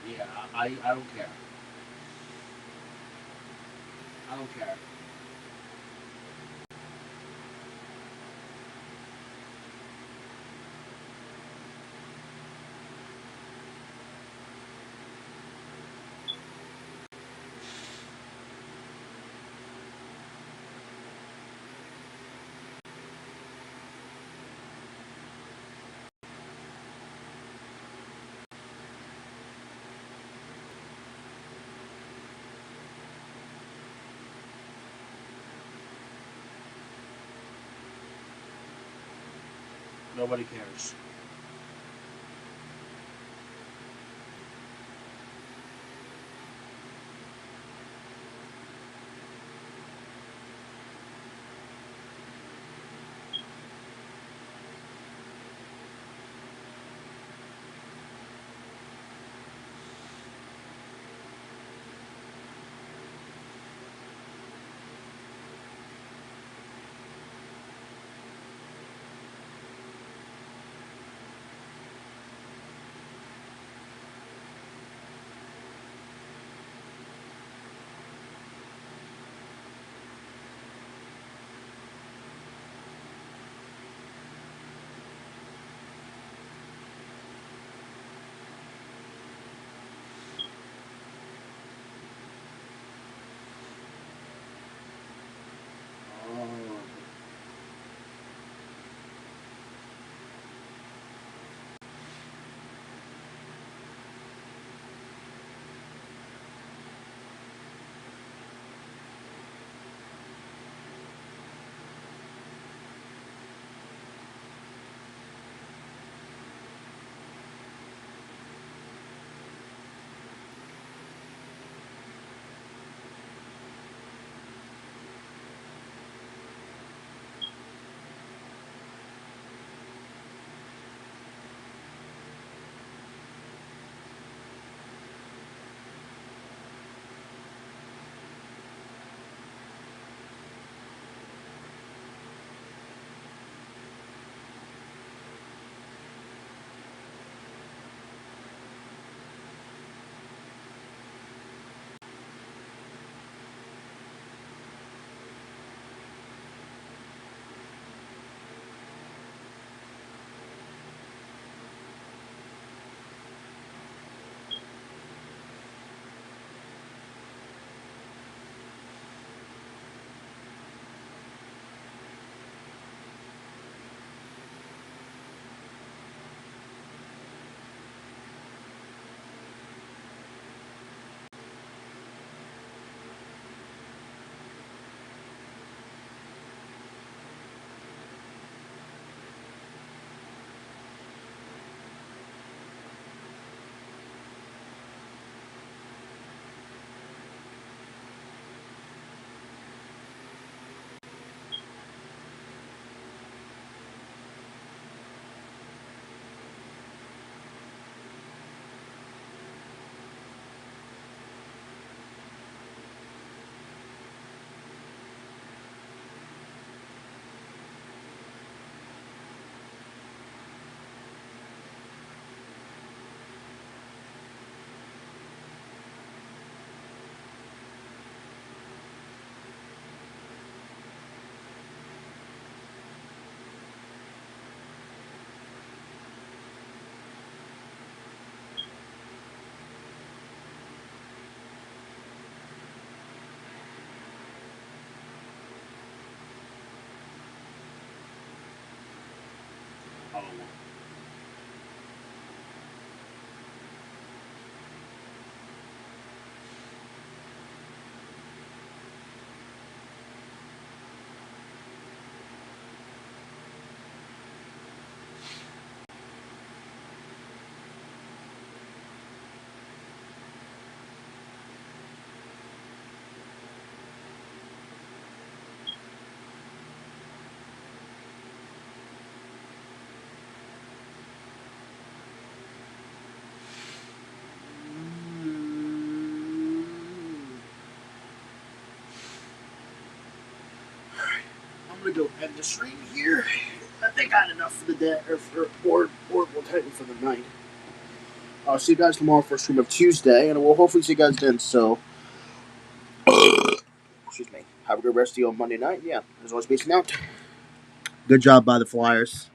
Yeah, I don't care. I don't care. Nobody cares. go end the stream here. I think I had enough for the day, or we'll take it for the night. I'll see you guys tomorrow for a stream of Tuesday, and we'll hopefully see you guys then. So, excuse me. Have a good rest of you on Monday night. Yeah, as always, peace out. Good job by the Flyers.